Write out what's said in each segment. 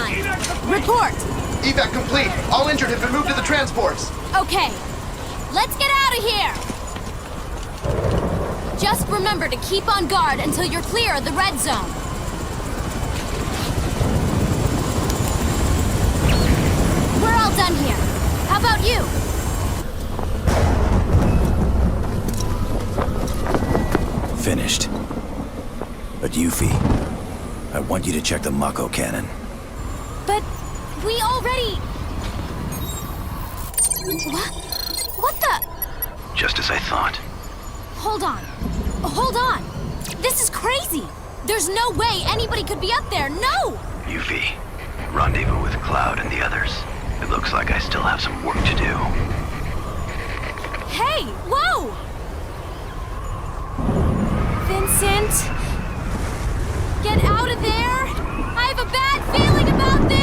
Valentine. Report. Evac complete. All injured have been moved to the transports. Okay. Let's get out of here. Just remember to keep on guard until you're clear of the red zone. We're all done here. How about you? Finished. But Yuffie, I want you to check the Mako cannon. But we already... What the... Just as I thought. Hold on. Hold on. This is crazy. There's no way anybody could be up there. No! Yuffie, rendezvous with Cloud and the others. It looks like I still have some work to do. Hey! Whoa! Vincent! Get out of there! I have a bad feeling about this!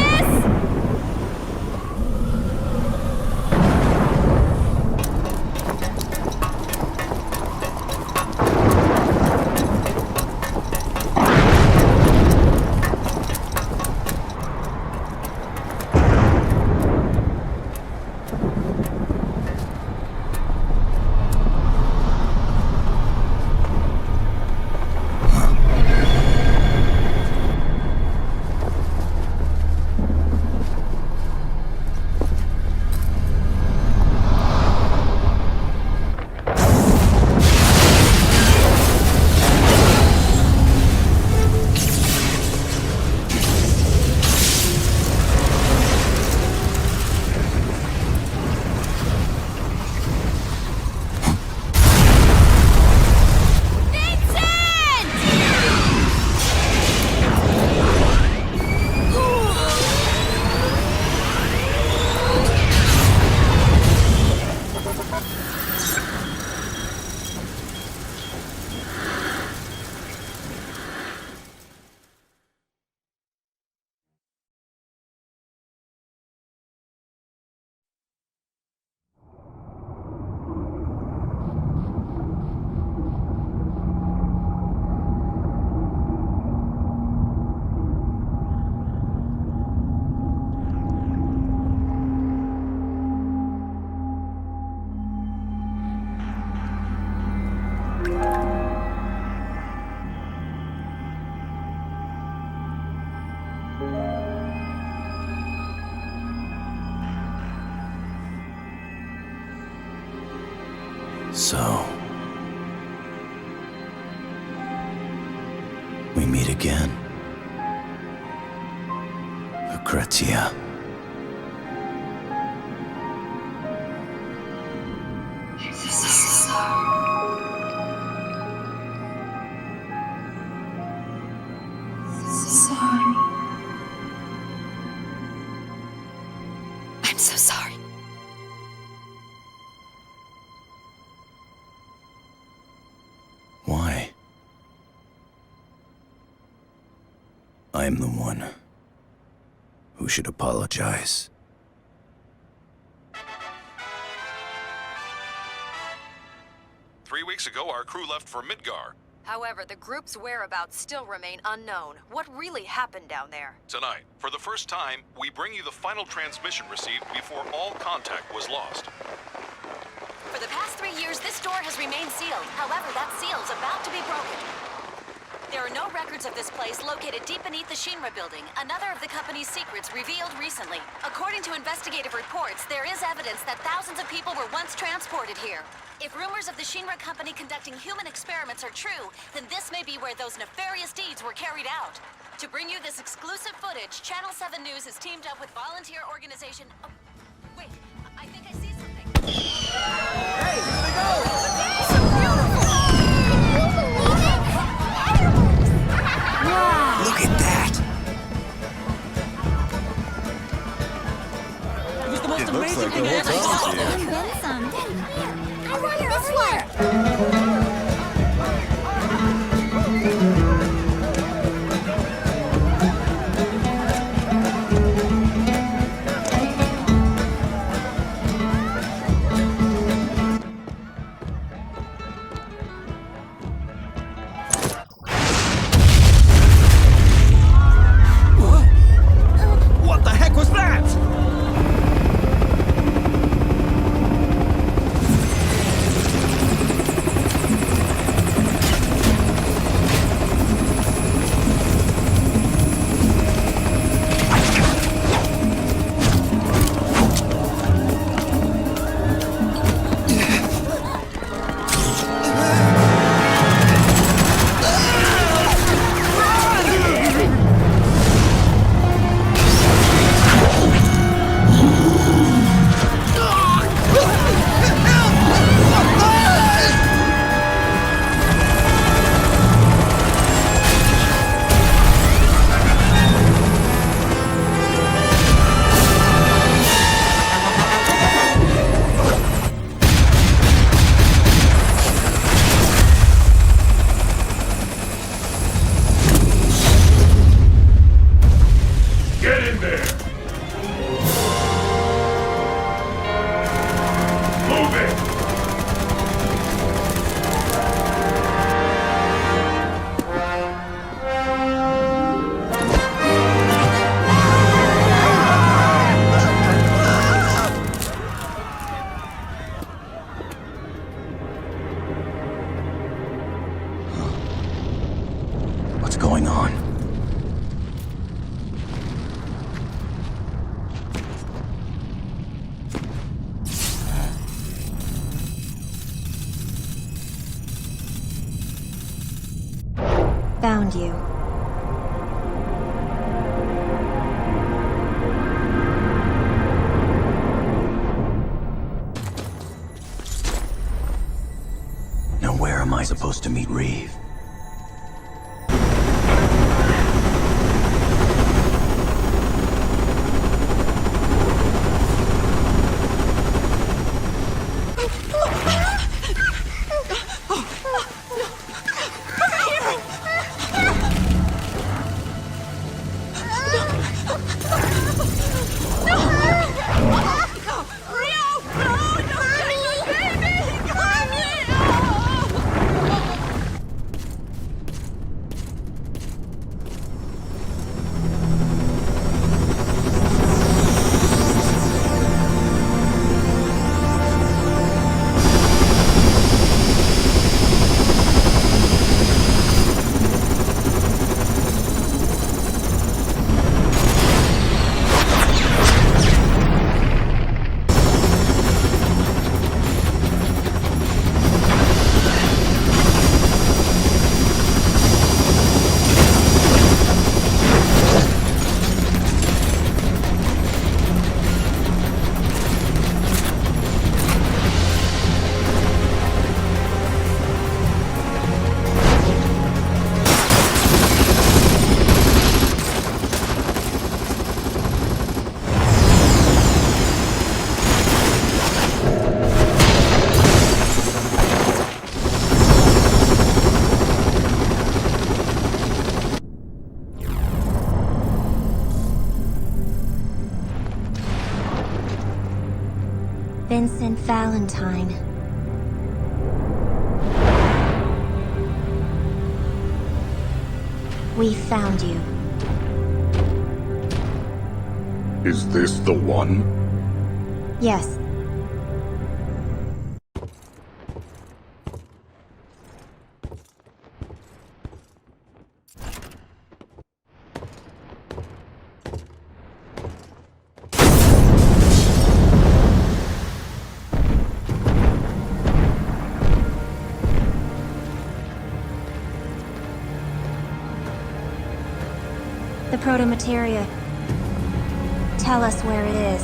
So... we meet again. Lucrecia. I'm so sorry. Why? I'm the one who should apologize. Three weeks ago, our crew left for Midgar. However, the group's whereabouts still remain unknown. What really happened down there? Tonight, for the first time, we bring you the final transmission received before all contact was lost. For the past 3 years, this door has remained sealed. However, that seal is about to be broken. There are no records of this place located deep beneath the Shinra building, another of the company's secrets revealed recently. According to investigative reports, there is evidence that thousands of people were once transported here. If rumors of the Shinra company conducting human experiments are true, then this may be where those nefarious deeds were carried out. To bring you this exclusive footage, Channel 7 News has teamed up with volunteer organization... Oh, wait, I think I see something. Hey, here they go! Look at that! It was the most amazing thing I ever saw! I want this one! What's going on? Found you. Now where am I supposed to meet Reeve? Vincent Valentine. We found you. Is this the one? Yes. The proto-materia. Tell us where it is.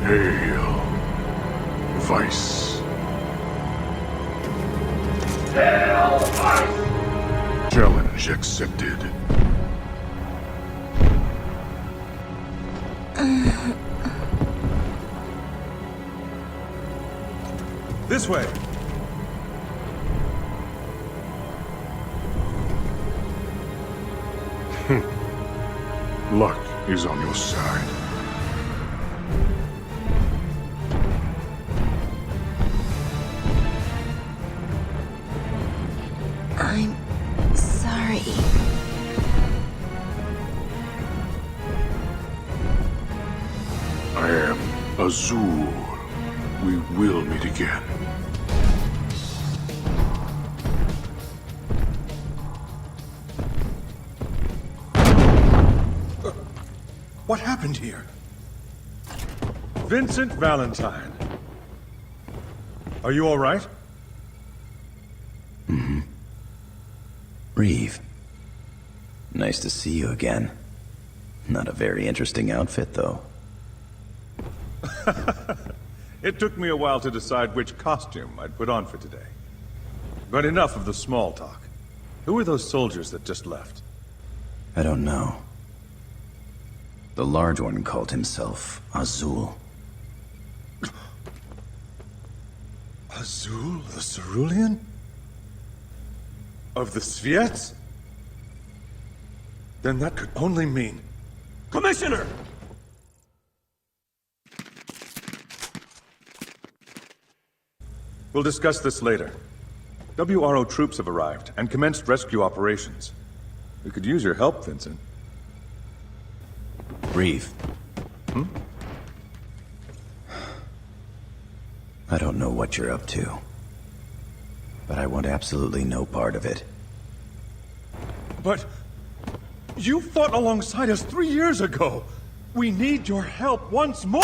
Hail, Vice. Hail, Vice! Challenge accepted. This way! Luck is on your side. I'm sorry. I am Azul. We will meet again. What happened here? Vincent Valentine. Are you all right? Reeve. Nice to see you again. Not a very interesting outfit, though. It took me a while to decide which costume I'd put on for today. But enough of the small talk. Who are those soldiers that just left? I don't know. The large one called himself Azul. Azul, the Cerulean? Of the Sviets? Then that could only mean... Commissioner! We'll discuss this later. WRO troops have arrived and commenced rescue operations. We could use your help, Vincent. Reeve. I don't know what you're up to, but I want absolutely no part of it. But you fought alongside us 3 years ago. We need your help once more!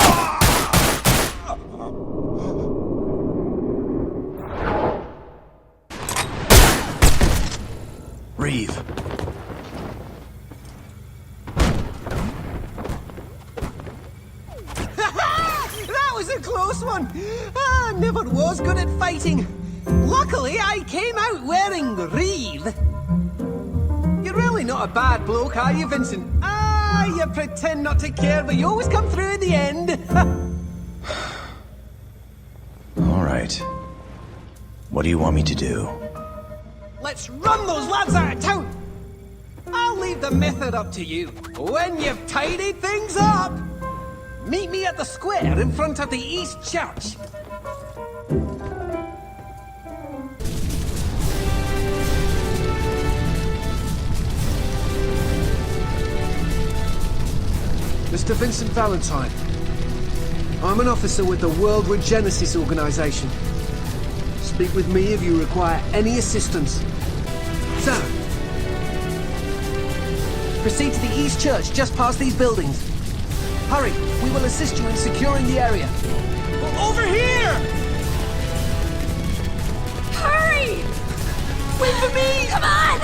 Reeve. That was a close one! I never was good at fighting. Luckily, I came out wearing Reeve. You're really not a bad bloke, are you, Vincent? Ah, you pretend not to care, but you always come through in the end. All right. What do you want me to do? Let's run those lads out of town! I'll leave the method up to you. When you've tidied things up, meet me at the square in front of the East Church. Mr. Vincent Valentine. I'm an officer with the World Regenesis Organization. Speak with me if you require any assistance. Sir. Proceed to the East Church just past these buildings. Hurry, we will assist you in securing the area. Over here! Hurry! Wait for me! Come on!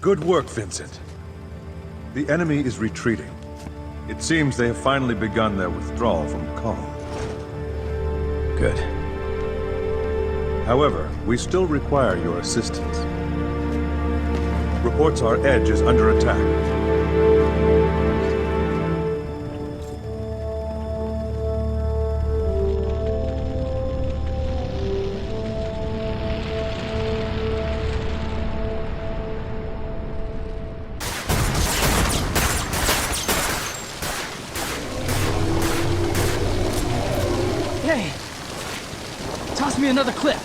Good work, Vincent. The enemy is retreating. It seems they have finally begun their withdrawal from Calm. Good. However, we still require your assistance. Reports our edge is under attack. Hey, toss me another clip.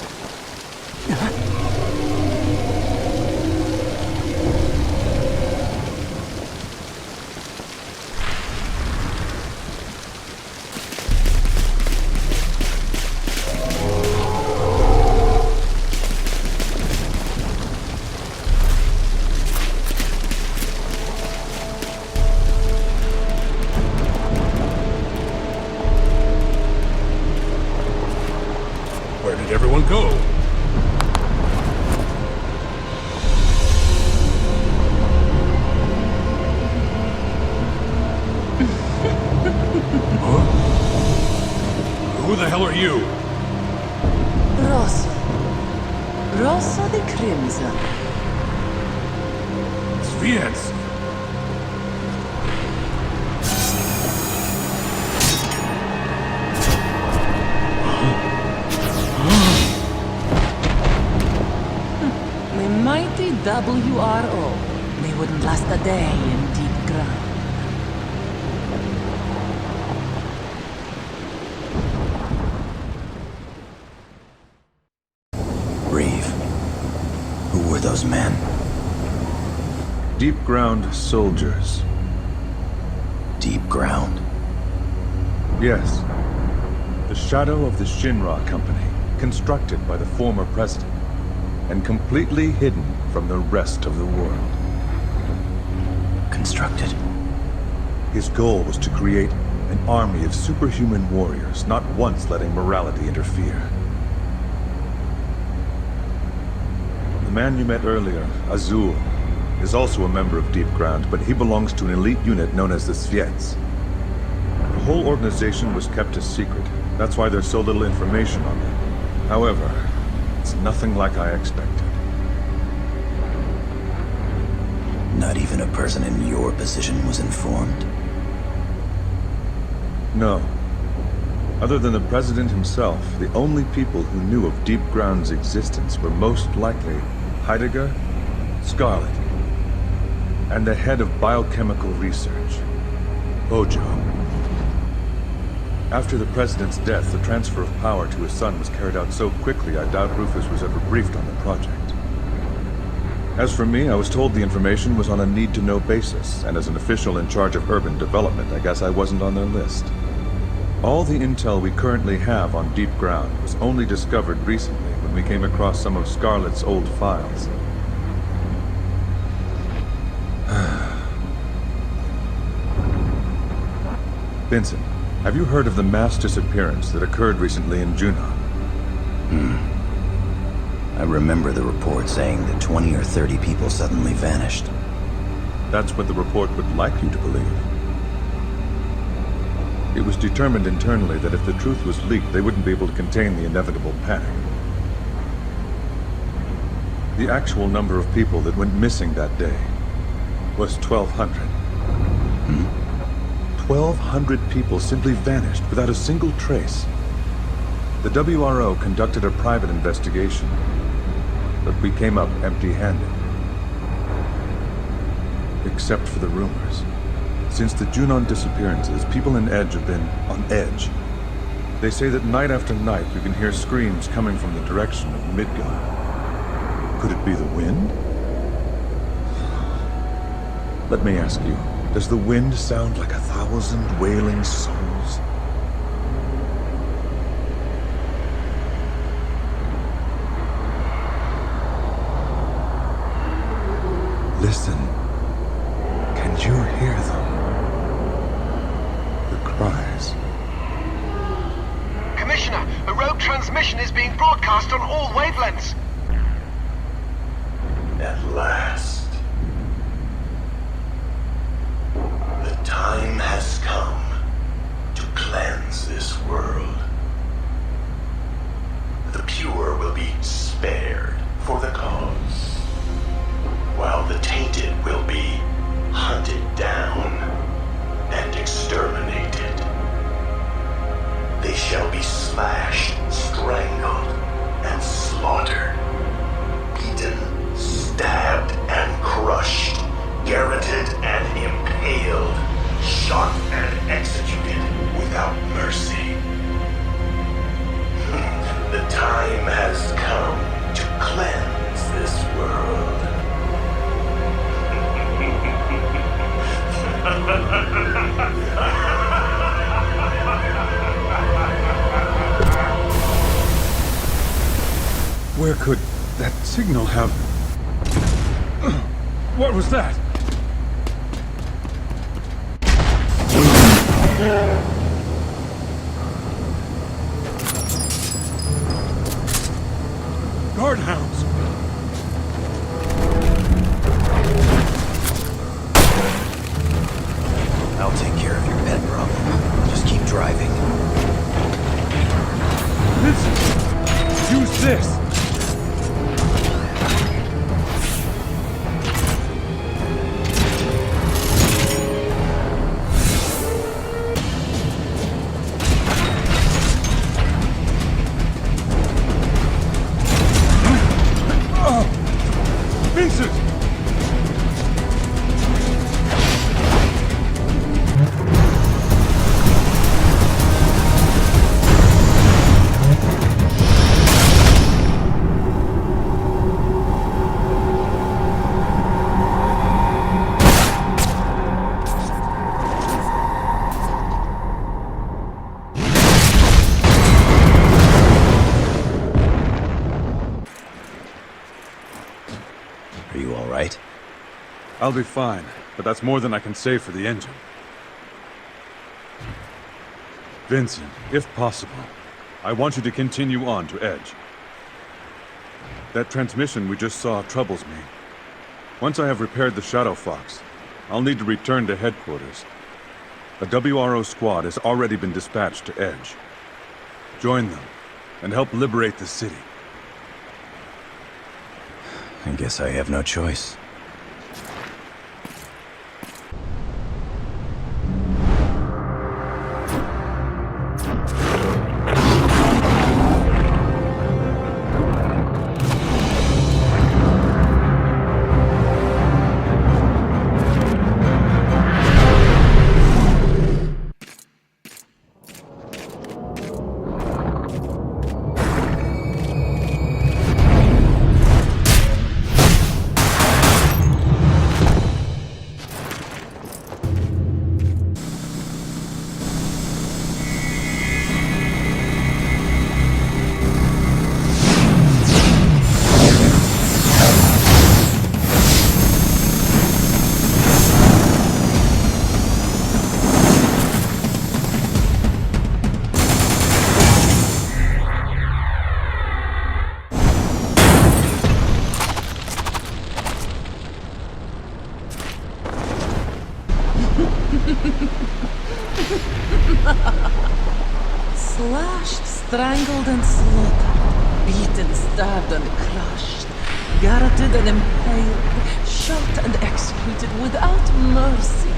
Where did everyone go? House of the Crimson. Sviets! The mighty WRO. They wouldn't last a day in deep ground. Reeve. Who were those men? Deep ground soldiers. Deep ground? Yes. The shadow of the Shinra company, constructed by the former president, and completely hidden from the rest of the world. Constructed? His goal was to create an army of superhuman warriors, not once letting morality interfere. The man you met earlier, Azul, is also a member of Deep Ground, but he belongs to an elite unit known as the Sviets. The whole organization was kept a secret. That's why there's so little information on them. However, it's nothing like I expected. Not even a person in your position was informed? No. Other than the President himself, the only people who knew of Deep Ground's existence were most likely Heidegger, Scarlet, and the head of biochemical research, Hojo. After the President's death, the transfer of power to his son was carried out so quickly I doubt Rufus was ever briefed on the project. As for me, I was told the information was on a need-to-know basis, and as an official in charge of urban development, I guess I wasn't on their list. All the intel we currently have on Deep Ground was only discovered recently when we came across some of Scarlet's old files. Vincent, have you heard of the mass disappearance that occurred recently in Junon? I remember the report saying that 20 or 30 people suddenly vanished. That's what the report would like you to believe. It was determined internally that if the truth was leaked, they wouldn't be able to contain the inevitable panic. The actual number of people that went missing that day was 1,200. 1,200 people simply vanished without a single trace. The WRO conducted a private investigation, but we came up empty-handed. Except for the rumors. Since the Junon disappearances, people in Edge have been on edge. They say that night after night you can hear screams coming from the direction of Midgard. Could it be the wind? Let me ask you, does the wind sound like 1,000 wailing souls? Listen. Can you hear them? The cries. Commissioner, a rogue transmission is being broadcast on all wavelengths. At last. The time has come to cleanse this world. The pure will be spared for the cause, while the tainted will be hunted down and exterminated. They shall be slashed, strangled, and slaughtered, beaten, stabbed, and crushed, garroted and impaled, shot and executed without mercy. The time has come to cleanse this world. Where could that signal have... What was that? Guardhounds! I'll take care of your pet problem. Just keep driving. Vincent! Use this! Are you all right? I'll be fine, but that's more than I can say for the engine. Vincent, if possible, I want you to continue on to Edge. That transmission we just saw troubles me. Once I have repaired the Shadow Fox, I'll need to return to headquarters. A WRO squad has already been dispatched to Edge. Join them, and help liberate the city. I guess I have no choice. Slashed, strangled, and slaughtered, beaten, stabbed, and crushed, garroted and impaled, shot and executed without mercy.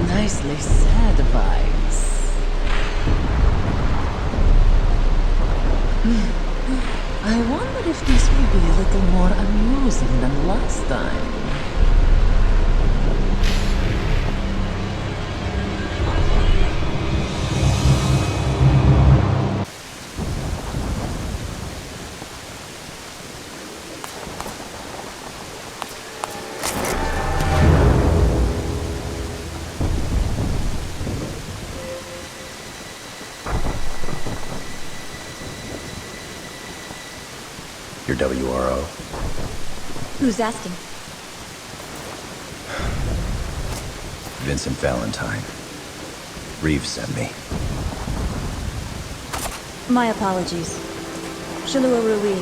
Nicely said, Vice. I wonder if this will be a little more amusing than last time. Your WRO. Who's asking? Vincent Valentine. Reeves sent me. My apologies. Shalua Rui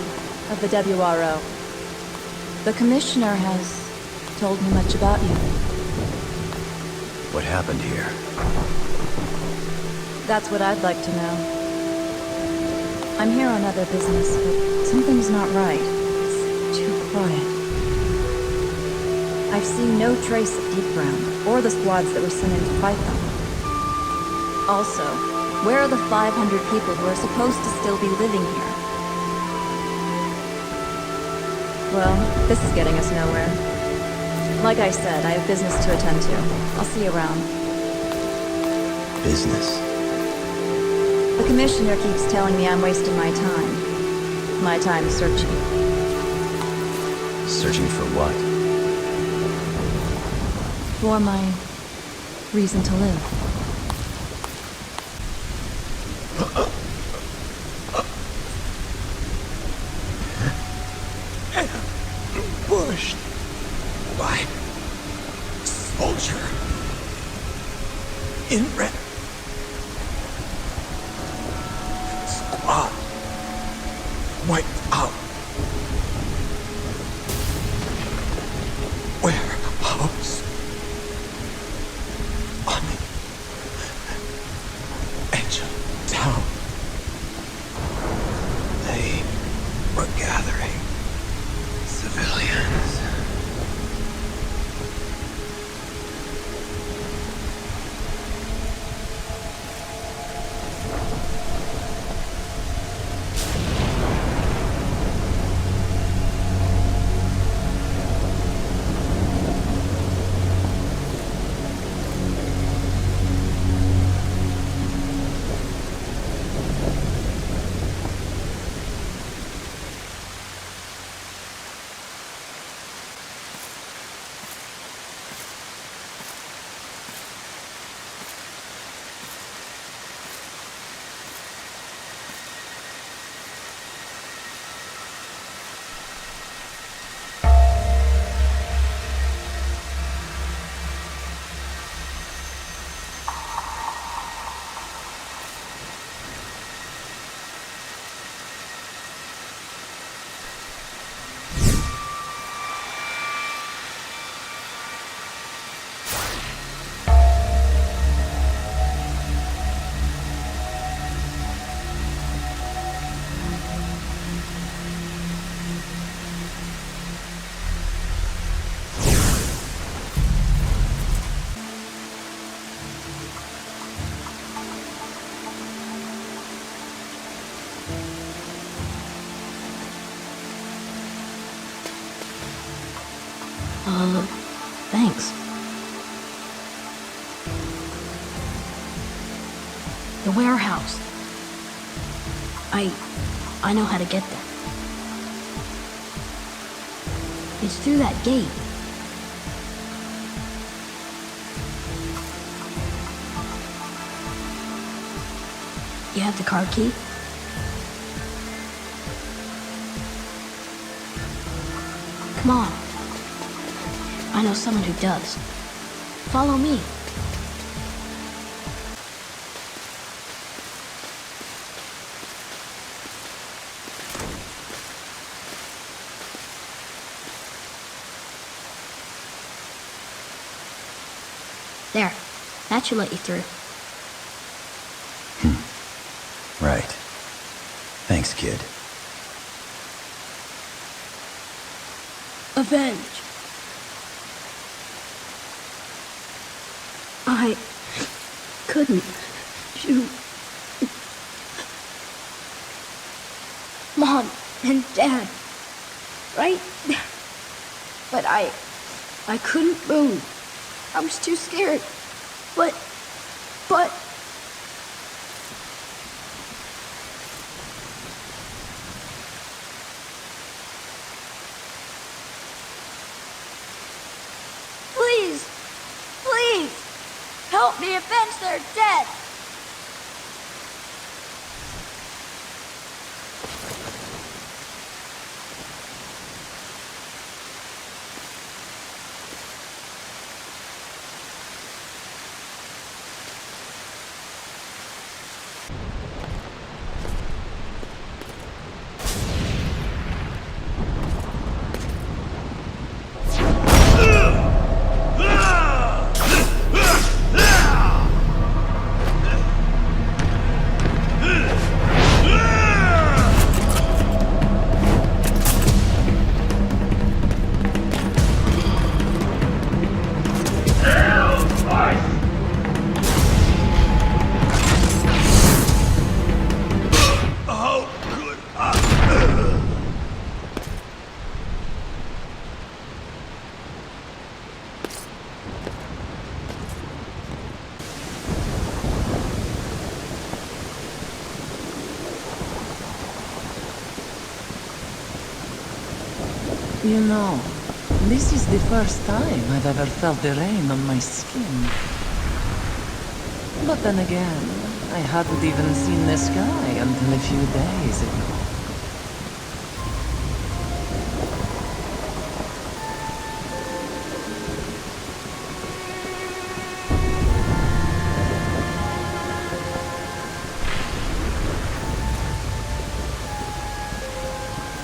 of the WRO. The Commissioner has told me much about you. What happened here? That's what I'd like to know. I'm here on other business, but something's not right. It's too quiet. I've seen no trace of Deep Ground, or the squads that were sent in to fight them. Also, where are the 500 people who are supposed to still be living here? Well, this is getting us nowhere. Like I said, I have business to attend to. I'll see you around. Business? The Commissioner keeps telling me I'm wasting my time. My time searching. Searching for what? For my reason to live. Ambushed by soldier in red. Squad wiped out. Warehouse on the edge of town. They were gathering civilians. Thanks. The warehouse. I know how to get there. It's through that gate. You have the car key? Come on. I know someone who does. Follow me. There. That should let you through. Right. Thanks, kid. Avenge. I couldn't shoot Mom and Dad right there. But I couldn't move. I was too scared. But Please, help me avenge their death! You know, this is the first time I've ever felt the rain on my skin. But then again, I hadn't even seen the sky until a few days ago.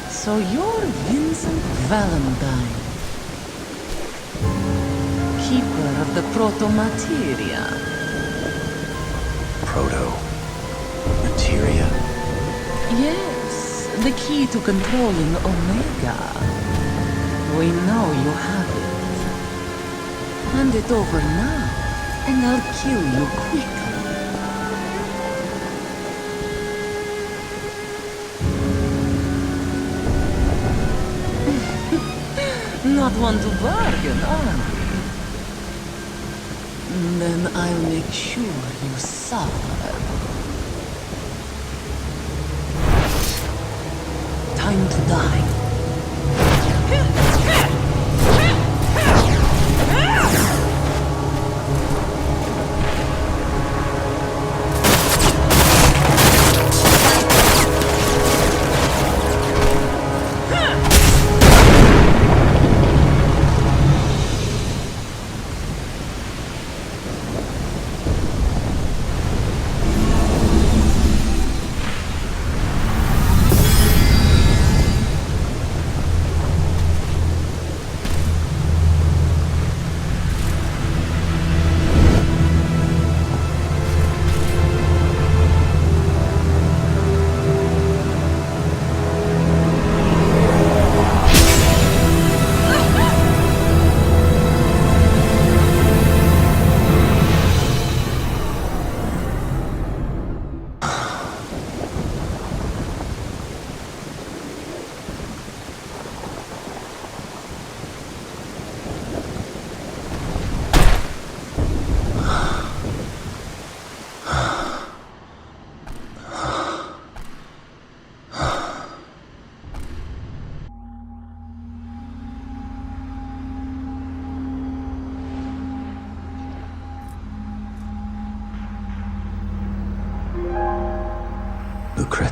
So you're Vincent Valentine, keeper of the proto-materia. Proto-materia? Yes, the key to controlling Omega. We know you have it. Hand it over now, and I'll kill you quickly. Not one to bargain, are we? Then I'll make sure you suffer. Time to die.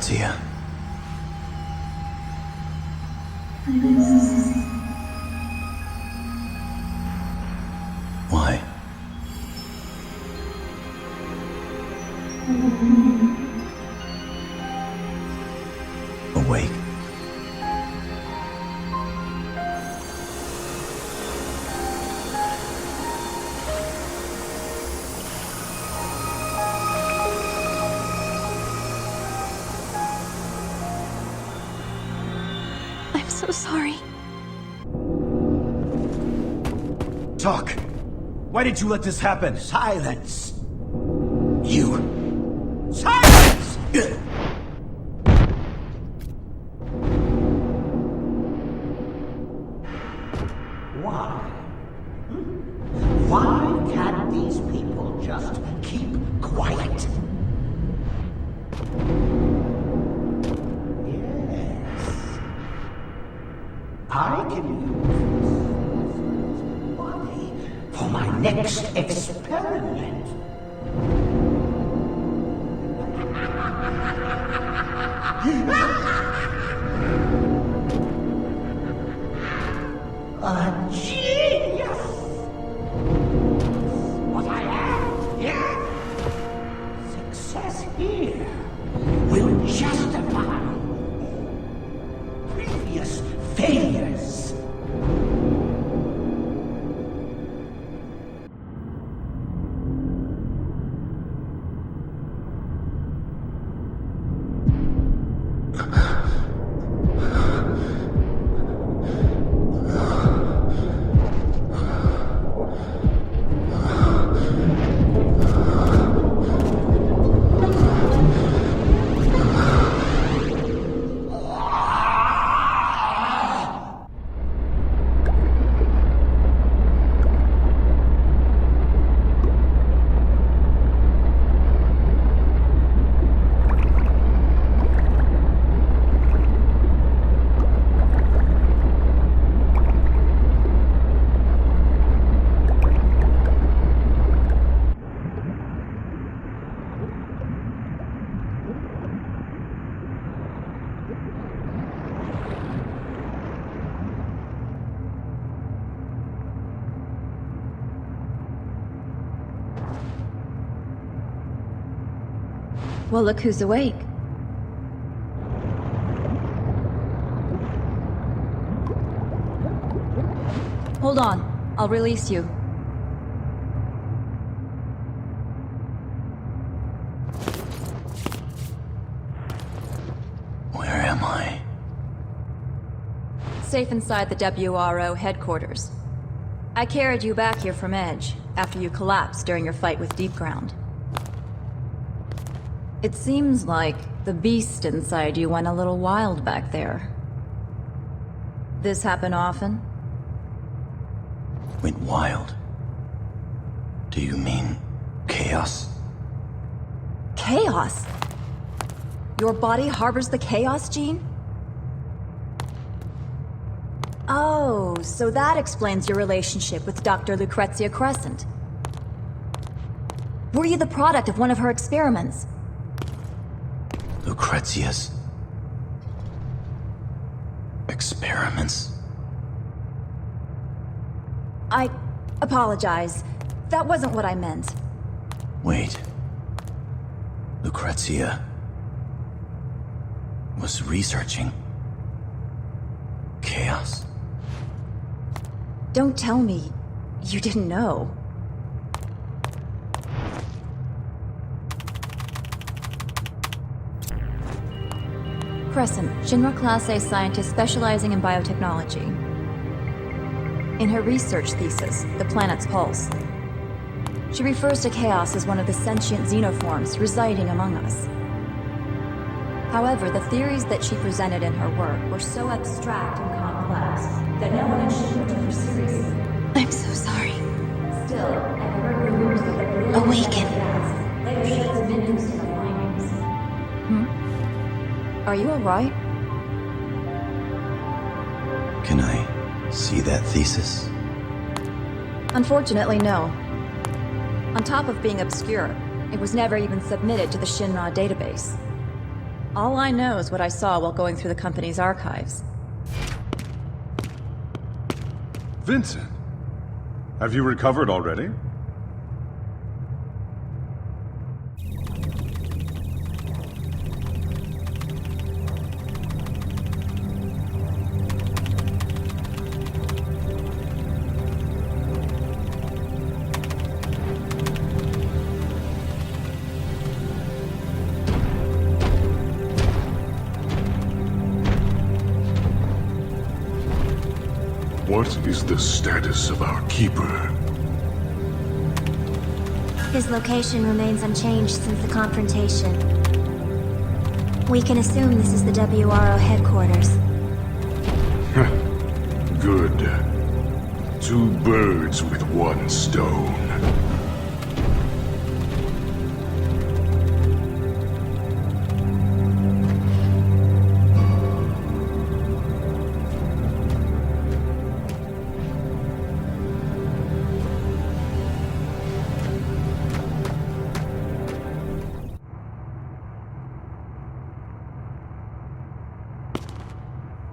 Lucrecia. Why? Awake. I'm so sorry. Talk! Why did you let this happen? Silence! You... Silence! Why? Why can't these people just keep quiet? Yes. I can use this body for my next experiment. A genius! What I am, yeah? Success here will justify previous failures. Well, look who's awake. Hold on. I'll release you. Where am I? Safe inside the WRO headquarters. I carried you back here from Edge, after you collapsed during your fight with Deep Ground. It seems like the beast inside you went a little wild back there. This happen often? Went wild. Do you mean chaos? Chaos? Your body harbors the chaos gene? Oh, so that explains your relationship with Dr. Lucrecia Crescent. Were you the product of one of her experiments? Lucrecia's... experiments? I apologize. That wasn't what I meant. Wait. Lucrecia... was researching... chaos? Don't tell me you didn't know. Crescent, Shinra Class A scientist specializing in biotechnology. In her research thesis, The Planet's Pulse, she refers to Chaos as one of the sentient xenoforms residing among us. However, the theories that she presented in her work were so abstract and complex that no one in Shinra took her seriously. I'm so sorry. Still, I've heard rumors that the Awaken. later shed some interest in my findings. Are you alright? Can I see that thesis? Unfortunately, no. On top of being obscure, it was never even submitted to the Shinra database. All I know is what I saw while going through the company's archives. Vincent, have you recovered already? What is the status of our keeper? His location remains unchanged since the confrontation. We can assume this is the WRO headquarters. Good. Two birds with one stone.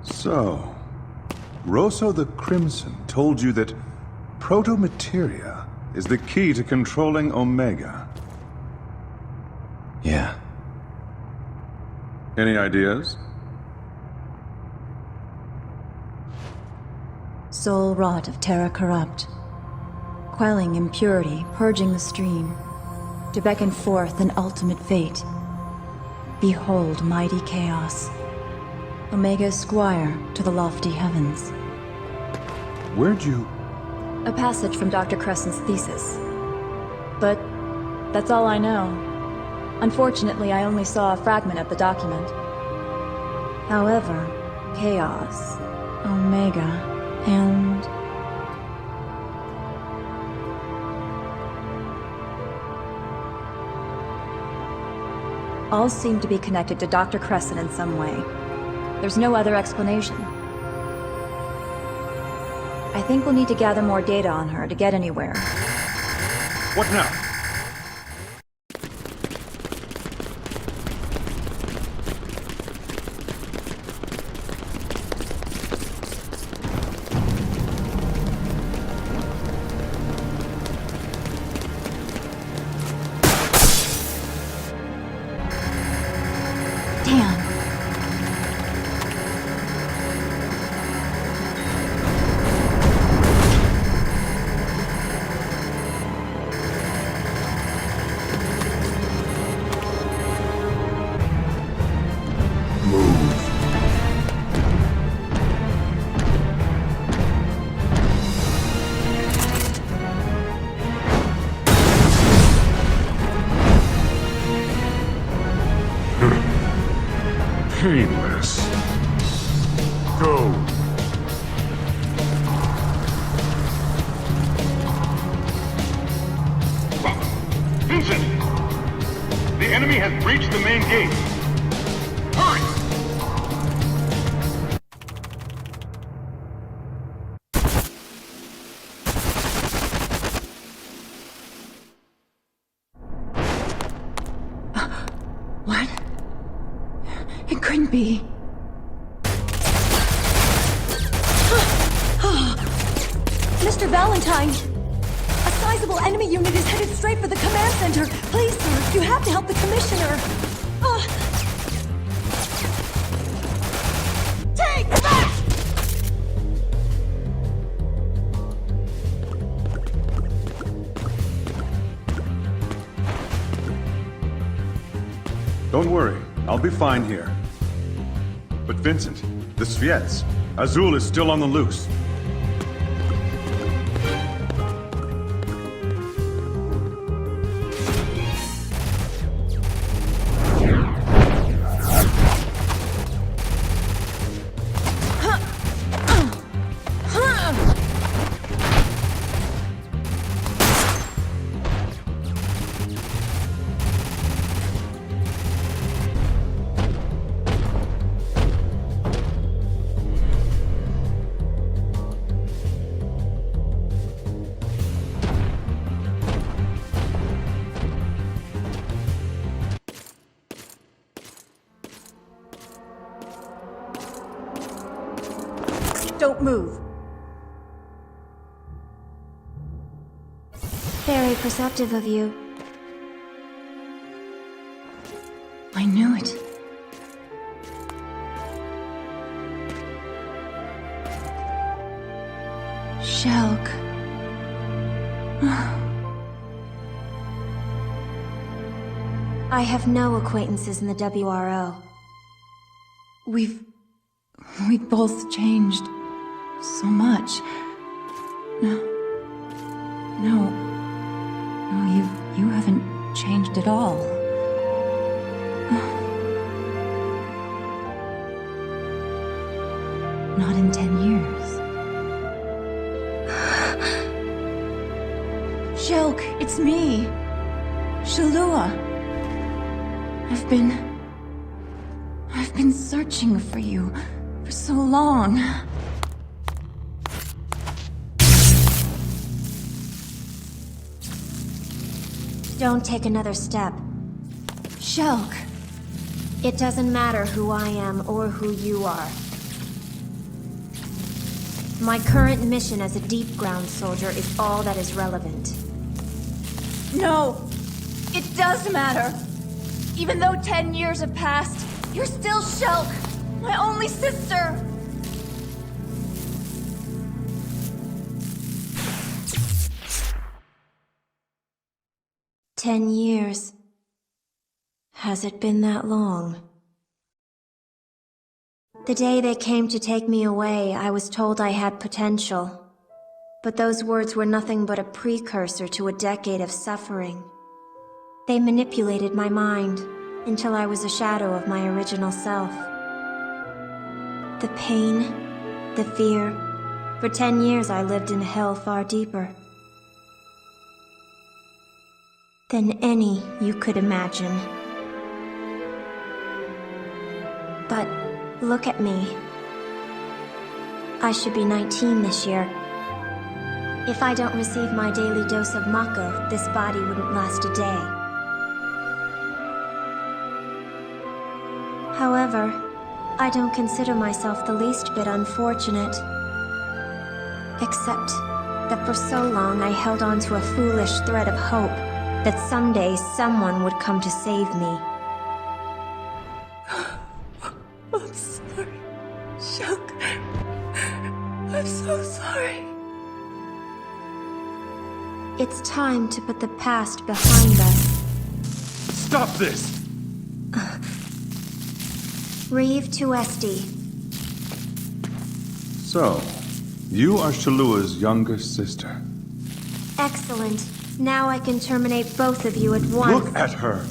So, Rosso the Crimson told you that proto-materia is the key to controlling Omega. Yeah. Any ideas? Soul rot of terra corrupt. Quelling impurity, purging the stream. To beckon forth an ultimate fate. Behold mighty chaos. Omega Squire to the lofty heavens. Where'd you... A passage from Dr. Crescent's thesis. But that's all I know. Unfortunately, I only saw a fragment of the document. However, chaos, Omega, and... all seem to be connected to Dr. Crescent in some way. There's no other explanation. I think we'll need to gather more data on her to get anywhere. What now? Damn. Painless. Go. Vincent! The enemy has breached the main gate. Hurry! What? It couldn't be. Mr. Valentine! A sizable enemy unit is headed straight for the command center. Please, sir, you have to help the commissioner. Take that! Don't worry, I'll be fine here. But Vincent, the Sviets, Azul is still on the loose. Don't move. Very perceptive of you. I knew it. Shelk. I have no acquaintances in the WRO. We've both changed so much. No, you haven't changed at all. Not in 10 years. Shelk, it's me. Shalua. I've been searching for you for so long. Don't take another step. Shelk. It doesn't matter who I am or who you are. My current mission as a deep ground soldier is all that is relevant. No! It does matter! Even though 10 years have passed, you're still Shelk! My only sister! "10 years. Has it been that long?" The day they came to take me away, I was told I had potential. But those words were nothing but a precursor to a decade of suffering. They manipulated my mind until I was a shadow of my original self. The pain, the fear. For 10 years I lived in hell far deeper than any you could imagine. But look at me. I should be 19 this year. If I don't receive my daily dose of Mako, this body wouldn't last a day. However, I don't consider myself the least bit unfortunate. Except that for so long I held on to a foolish thread of hope that someday someone would come to save me. I'm sorry, Shelk. I'm so sorry. It's time to put the past behind us. Stop this! Reeve Tuesti. So, you are Shalua's younger sister. Excellent. Now I can terminate both of you at once. Look at her!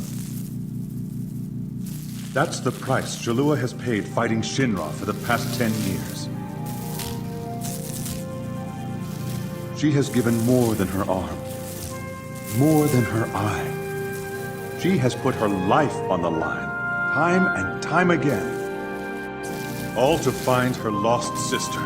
That's the price Shalua has paid fighting Shinra for the past 10 years. She has given more than her arm, more than her eye. She has put her life on the line, time and time again, all to find her lost sister.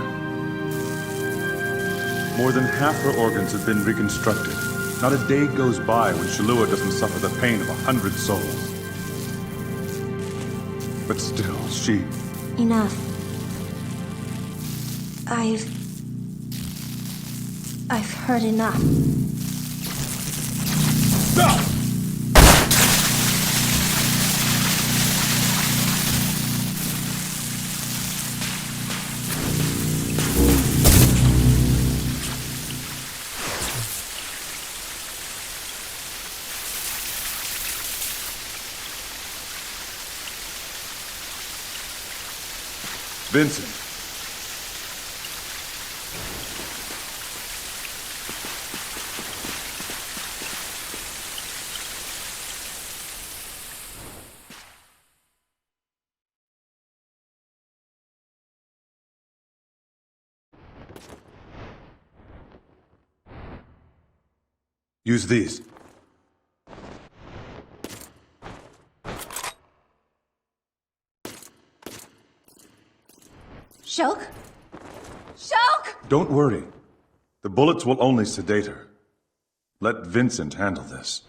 More than half her organs have been reconstructed. Not a day goes by when Shalua doesn't suffer the pain of 100 souls. But still, she... Enough. I've heard enough. Stop! Vincent. Use these. Shelk? Shelk! Don't worry. The bullets will only sedate her. Let Vincent handle this.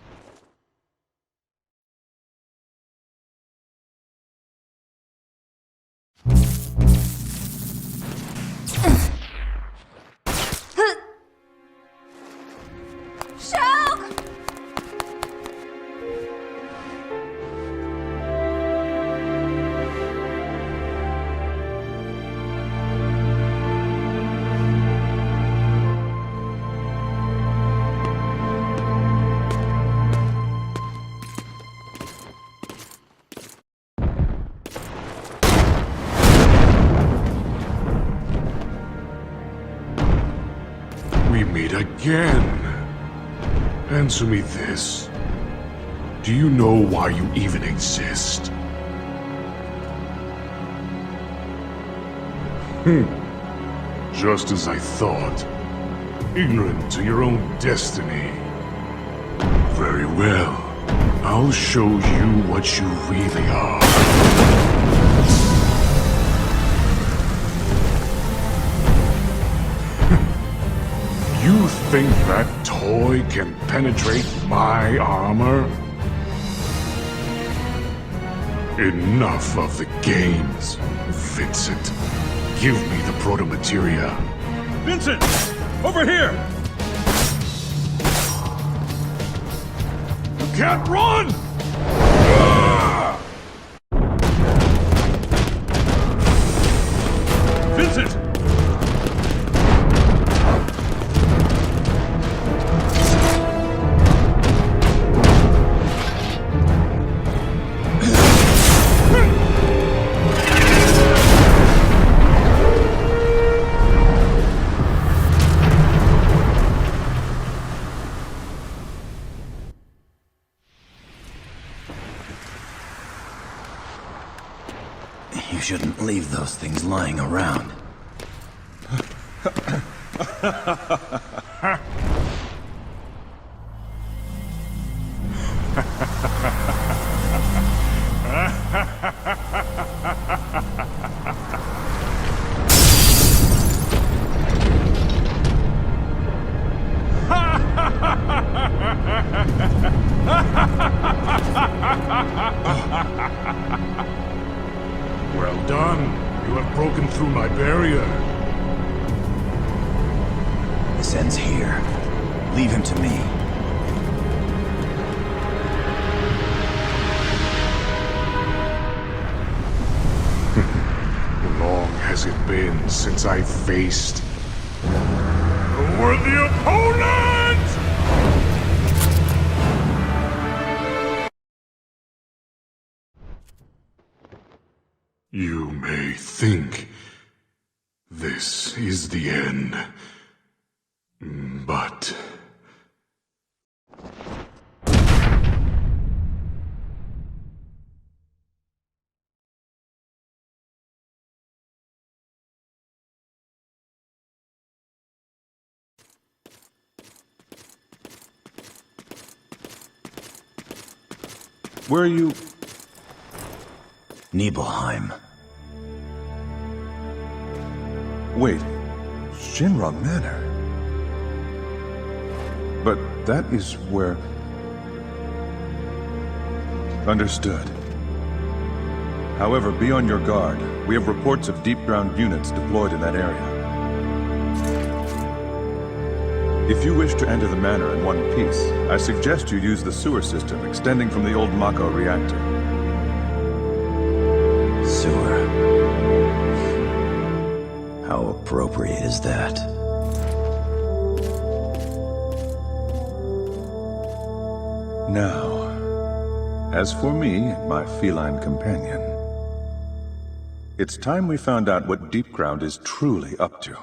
it again. Answer me this. Do you know why you even exist? Just as I thought. Ignorant to your own destiny. Very well. I'll show you what you really are. You think that toy can penetrate my armor? Enough of the games, Vincent. Give me the proto-materia. Vincent! Over here! You can't run! Vincent! You shouldn't leave those things lying around. Well done. You have broken through my barrier. This ends here. Leave him to me. Long has it been since I faced a worthy opponent? You may think this is the end, but... Where are you? Nibelheim. Wait, Shinra Manor. But that is where... Understood. However, be on your guard. We have reports of deep-ground units deployed in that area. If you wish to enter the manor in one piece, I suggest you use the sewer system extending from the old Mako reactor. Sewer. How appropriate is that? Now, as for me and my feline companion, it's time we found out what Deepground is truly up to.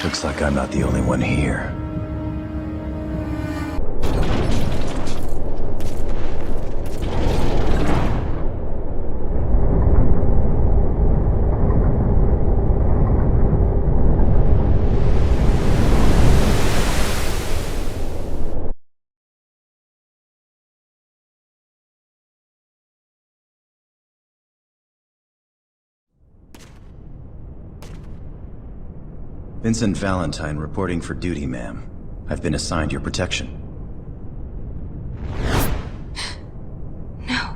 Looks like I'm not the only one here. Vincent Valentine reporting for duty, ma'am. I've been assigned your protection. No.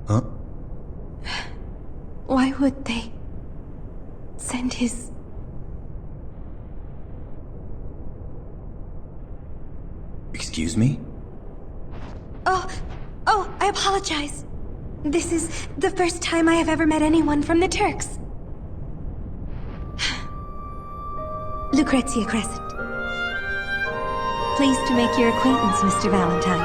Huh? Why would they send his... Excuse me? Oh, I apologize. This is the first time I have ever met anyone from the Turks. Lucrecia Crescent. Pleased to make your acquaintance, Mr. Valentine.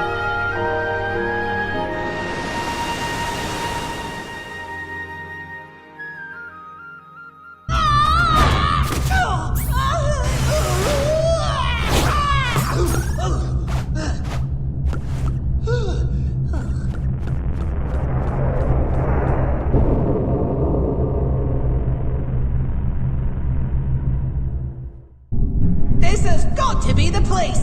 got to be the place!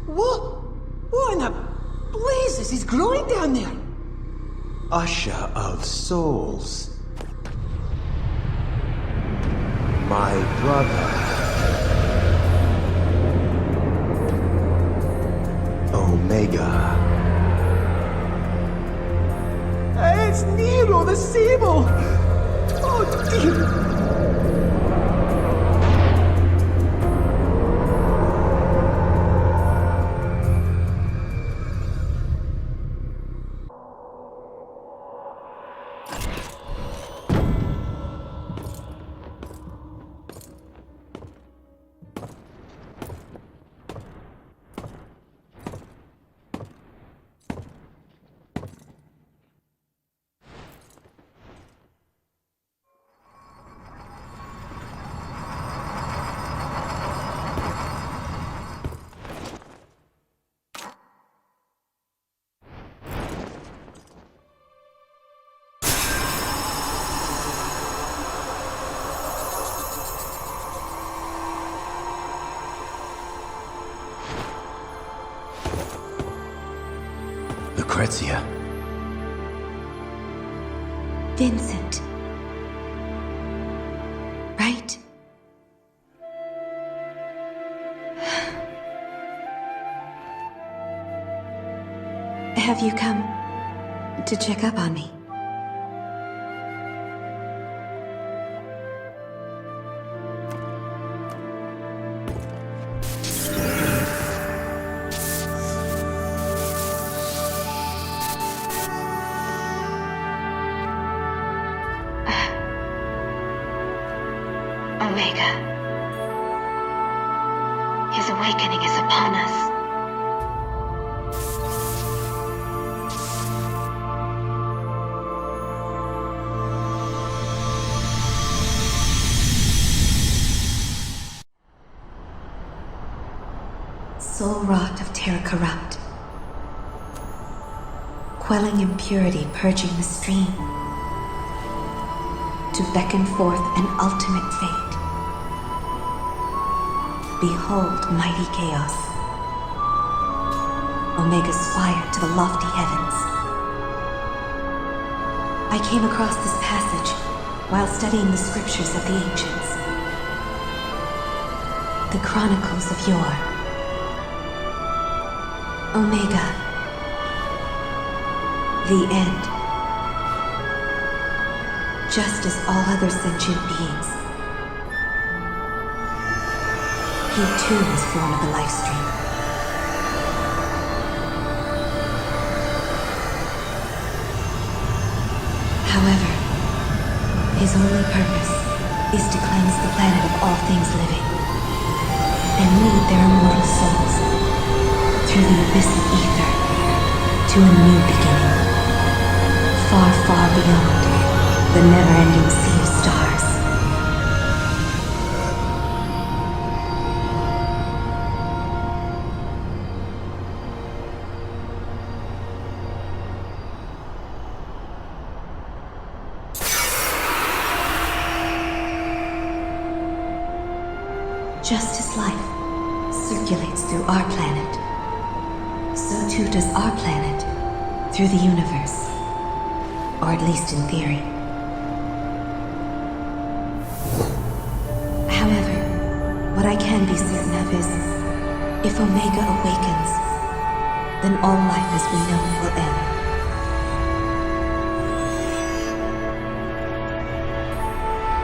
What in the blazes is growing down there? Usher of souls. My brother. Omega. It's Nero the Sable! Oh dear! Lucrecia. Vincent. Right? Have you come to check up on me? Omega. His awakening is upon us. Soul wrought of terror corrupt, quelling impurity, purging the stream, to beckon forth an ultimate fate. Behold mighty chaos, Omega's fire to the lofty heavens. I came across this passage while studying the scriptures of the ancients, the chronicles of yore. Omega, the end, just as all other sentient beings. He too was born of the life stream. However, his only purpose is to cleanse the planet of all things living, and lead their immortal souls through the abyss of ether to a new beginning, far, far beyond the never-ending sea of stars. Just as life circulates through our planet, so too does our planet through the universe, or at least in theory. However, what I can be certain of is, if Omega awakens, then all life as we know it will end.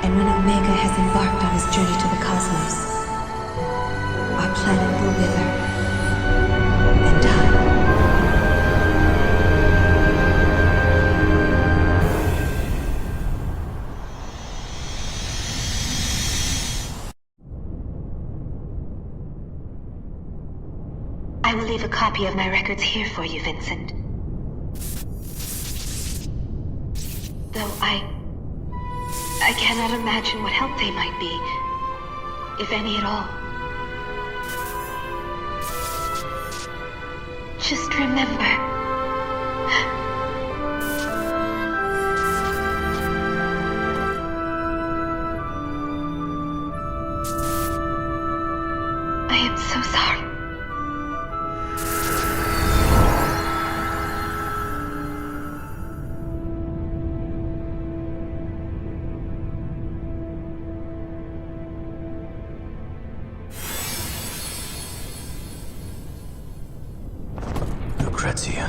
And when Omega has embarked on his journey to the cosmos, our planet will wither and die. I will leave a copy of my records here for you, Vincent. Though I cannot imagine what help they might be, if any at all. Just remember, I am so sorry. Lucrecia.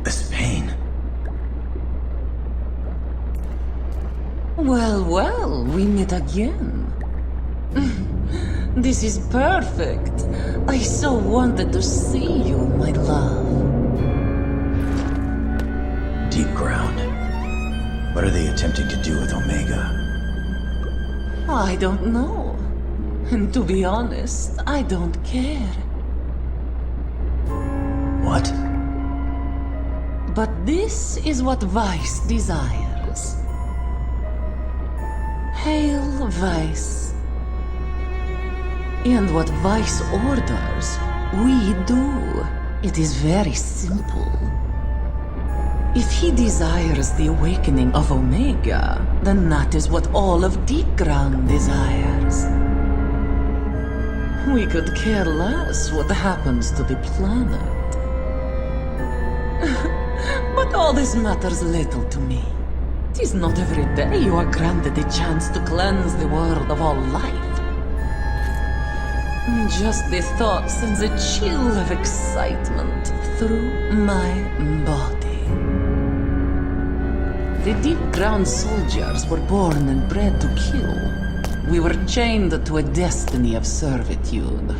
This pain. Well, we meet again. This is perfect. I so wanted to see you, my love. Deep ground. What are they attempting to do with Omega? I don't know. And to be honest, I don't care. What? But this is what Vice desires. Hail Vice. And what Vice orders, we do. It is very simple. If he desires the awakening of Omega, then that is what all of Deep Ground desires. We could care less what happens to the planet. But all this matters little to me. It is not every day you are granted a chance to cleanse the world of all life. Just the thought sends a chill of excitement through my body. The Deep Ground soldiers were born and bred to kill. We were chained to a destiny of servitude.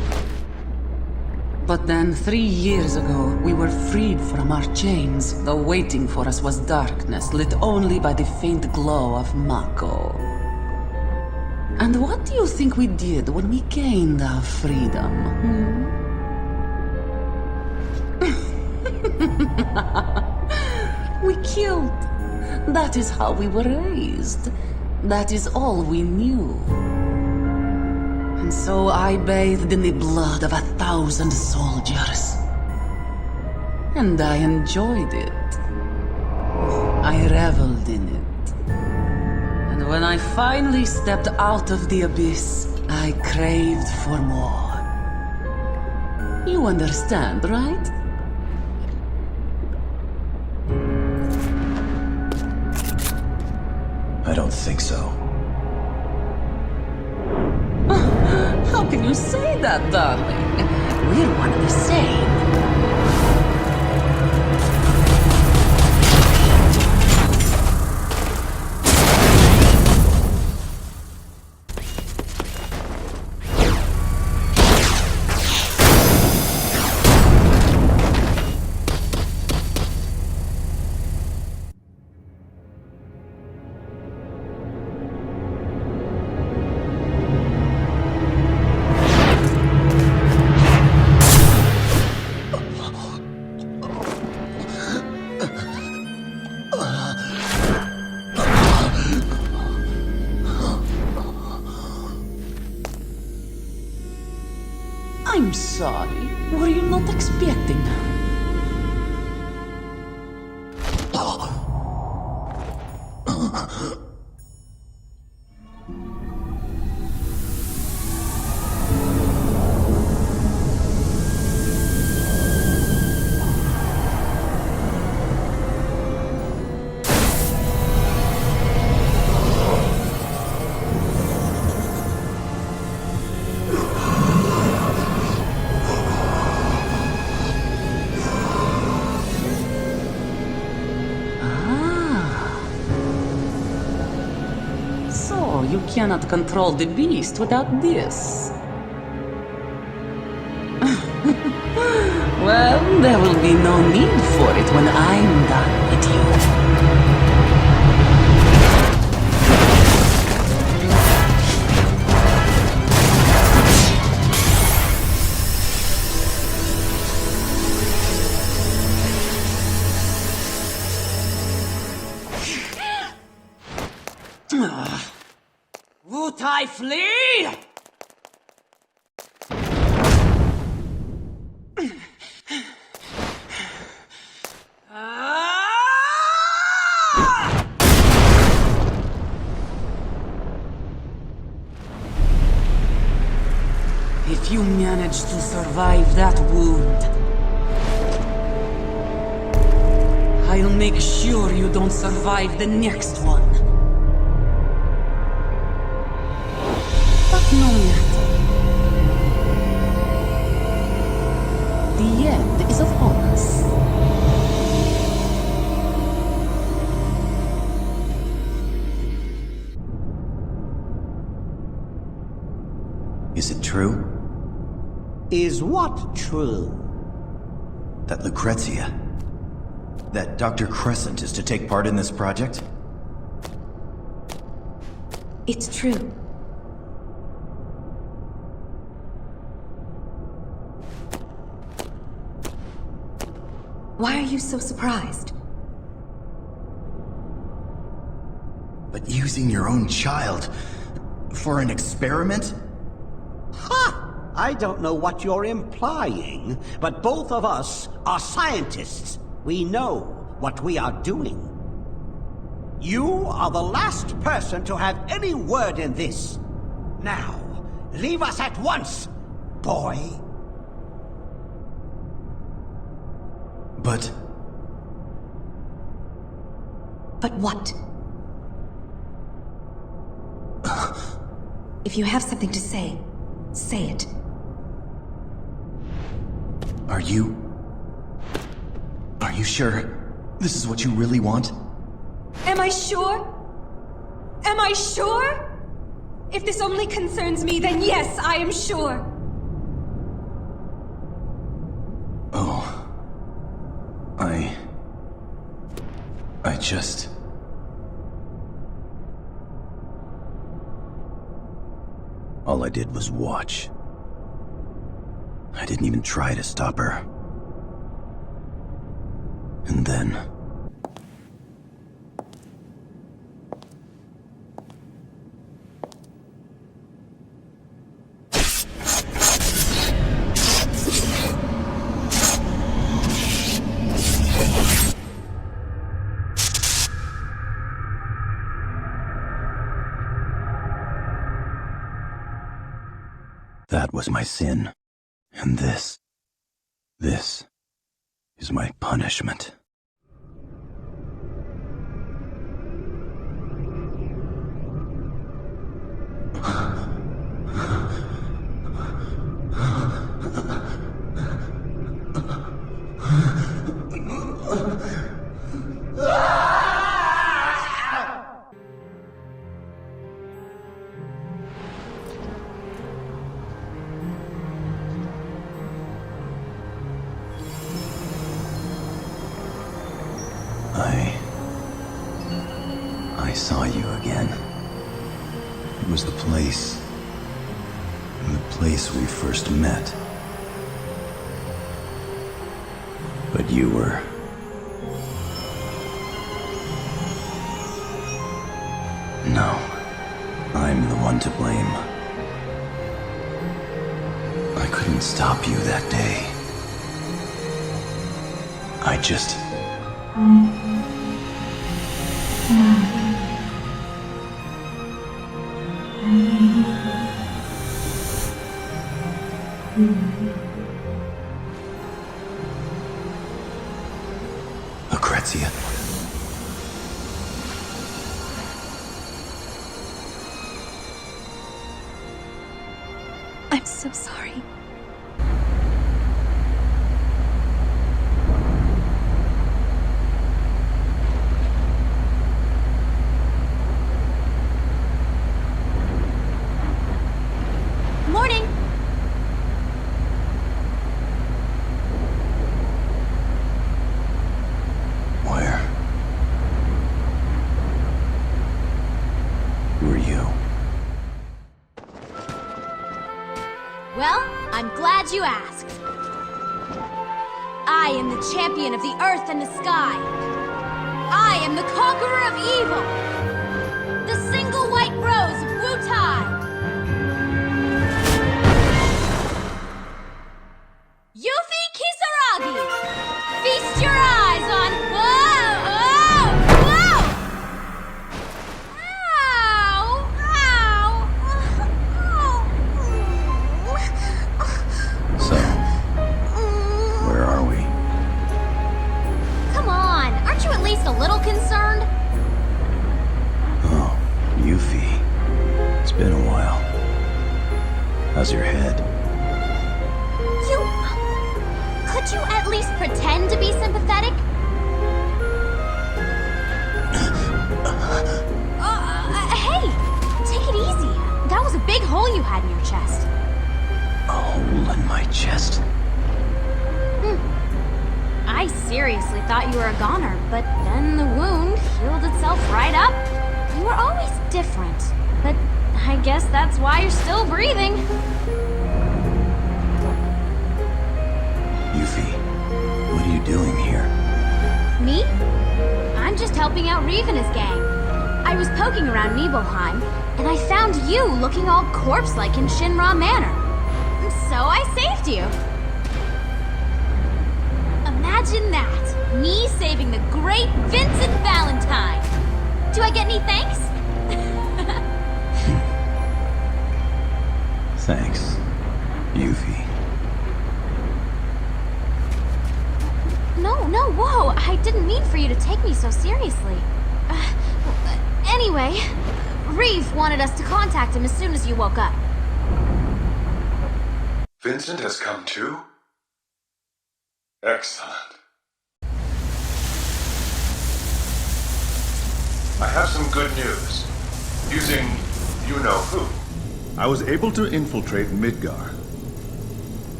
But then 3 years ago, we were freed from our chains, though waiting for us was darkness lit only by the faint glow of Mako. And what do you think we did when we gained our freedom? We killed. That is how we were raised. That is all we knew. And so I bathed in the blood of 1,000 soldiers. And I enjoyed it. I reveled in it. And when I finally stepped out of the abyss, I craved for more. You understand, right? I don't think so. How can you say that, darling? We're one and the same. I'm sorry. Were you not expecting her? You cannot control the beast without this. Well, there will be no need for it when I'm done with you. Would I flee? If you manage to survive that wound, I'll make sure you don't survive the next one. But no matter. The end is upon us. Is it true? Is what true? That Lucrecia, that Dr. Crescent is to take part in this project? It's true. Why are you so surprised? But using your own child for an experiment? Ha! I don't know what you're implying, but both of us are scientists. We know what we are doing. You are the last person to have any word in this. Now, leave us at once, boy. But what? If you have something to say, say it. Are you sure this is what you really want? Am I sure? Am I sure? If this only concerns me, then yes, I am sure. Oh. I just... All I did was watch. I didn't even try to stop her. And then... That was my sin. And this is my punishment. I saw you again. It was the place we first met. But you were... No, I'm the one to blame. I couldn't couldn't stop you that day. I just... Lucrecia. I'm so sorry. Morning! Where? Who are you? Well, I'm glad you asked. I am the champion of the earth and the sky. I am the conqueror of evil. The single white rose of Wutai. Yuffie Kisaragi! Feast your eyes on... Whoa! Whoa! Whoa! Ow! Ow! So, where are we? Come on, aren't you at least a little concerned? Oh, Yuffie. It's been a while. How's your head? Could you at least pretend to be sympathetic? Hey! Take it easy. That was a big hole you had in your chest. A hole in my chest? I seriously thought you were a goner, but then the wound healed itself right up. You were always different, but I guess that's why you're still breathing. Yuffie, what are you doing here? Me? I'm just helping out Reeve and his gang. I was poking around Nibelheim, and I found you looking all corpse-like in Shinra Manor. So I saved you. Imagine that. Me saving the great Vincent Valentine. Do I get any thanks? Thanks, Yuffie. No, whoa! I didn't mean for you to take me so seriously. Anyway, Reeve wanted us to contact him as soon as you woke up. Vincent has come too? Excellent. I have some good news. Using you-know-who, I was able to infiltrate Midgar.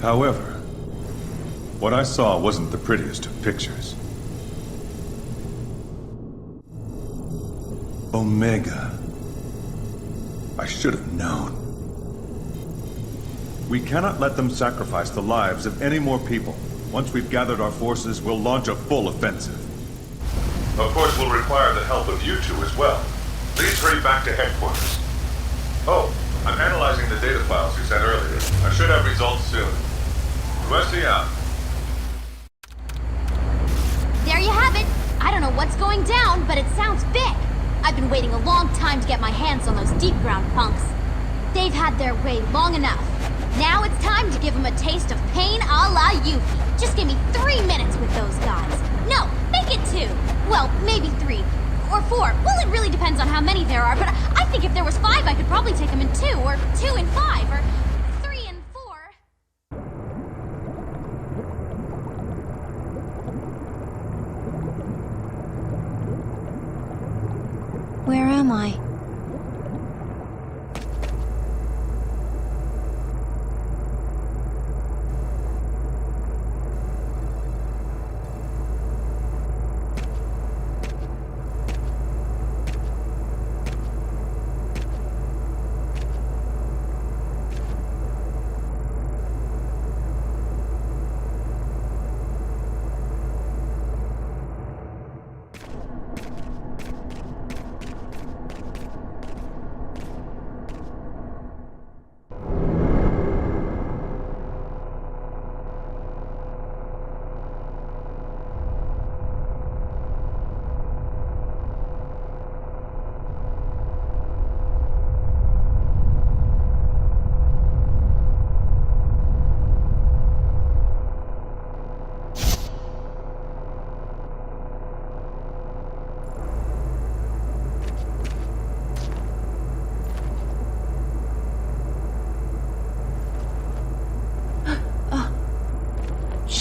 However, what I saw wasn't the prettiest of pictures. Omega. I should have known. We cannot let them sacrifice the lives of any more people. Once we've gathered our forces, we'll launch a full offensive. Of course, we'll require the help of you two as well. Please hurry back to headquarters. Oh, I'm analyzing the data files you sent earlier. I should have results soon. Lucrecia out. There you have it. I don't know what's going down, but it sounds big. I've been waiting a long time to get my hands on those deep ground punks. They've had their way long enough. Now it's time to give them a taste of pain a la Yuffie. Just give me 3 minutes with those guys. No, make it 2. Well, maybe 3. Or 4. Well, it really depends on how many there are, but I think if there was 5, I could probably take them in 2, or 2 and 5, or 3 and 4. Where am I?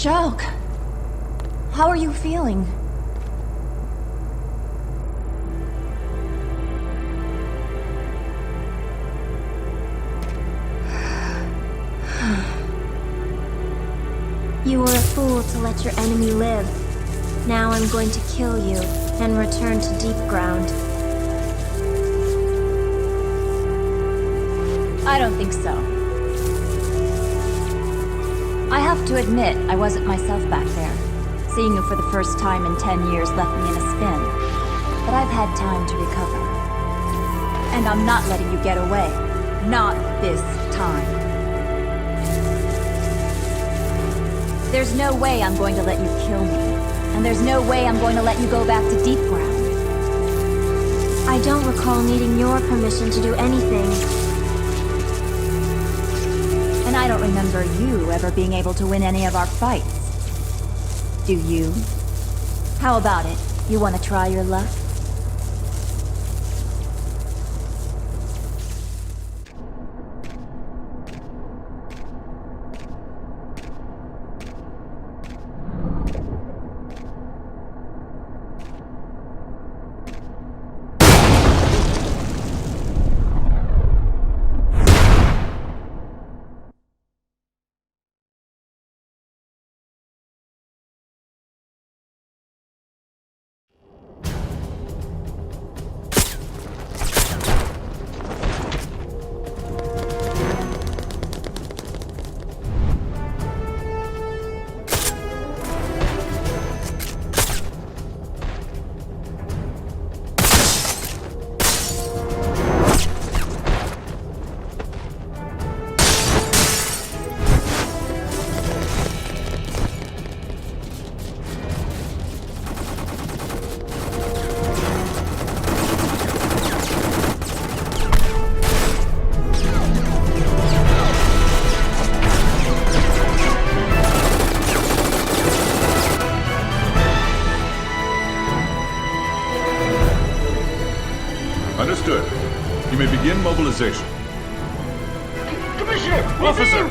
Ashok, how are you feeling? You were a fool to let your enemy live. Now I'm going to kill you and return to deep ground. I don't think so. I have to admit, I wasn't myself back there. Seeing you for the first time in 10 years left me in a spin. But I've had time to recover. And I'm not letting you get away. Not this time. There's no way I'm going to let you kill me. And there's no way I'm going to let you go back to deep ground. I don't recall needing your permission to do anything. And I don't remember you ever being able to win any of our fights. Do you? How about it? You want to try your luck? Understood. You may begin mobilization. Commissioner! Officer!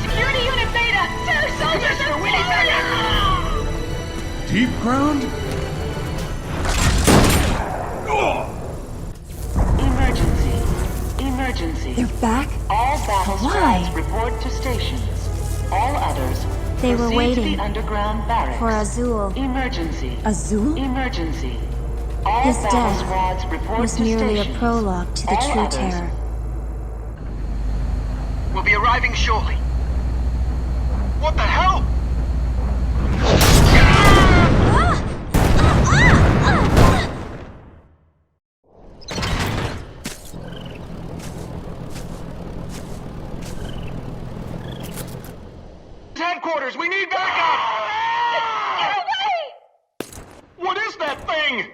Security Unit Beta! Sir, soldiers are winning backup! Deep ground? Emergency. They're back? All battle Why? squads report to stations. All others They were proceed to waiting the underground barracks. for Azul. Emergency. Azul? Emergency. All His battle death squads report was to merely a stations. prologue to the All true others terror. We'll be arriving shortly. What the hell? Headquarters, we need backup! Get away! What is that thing?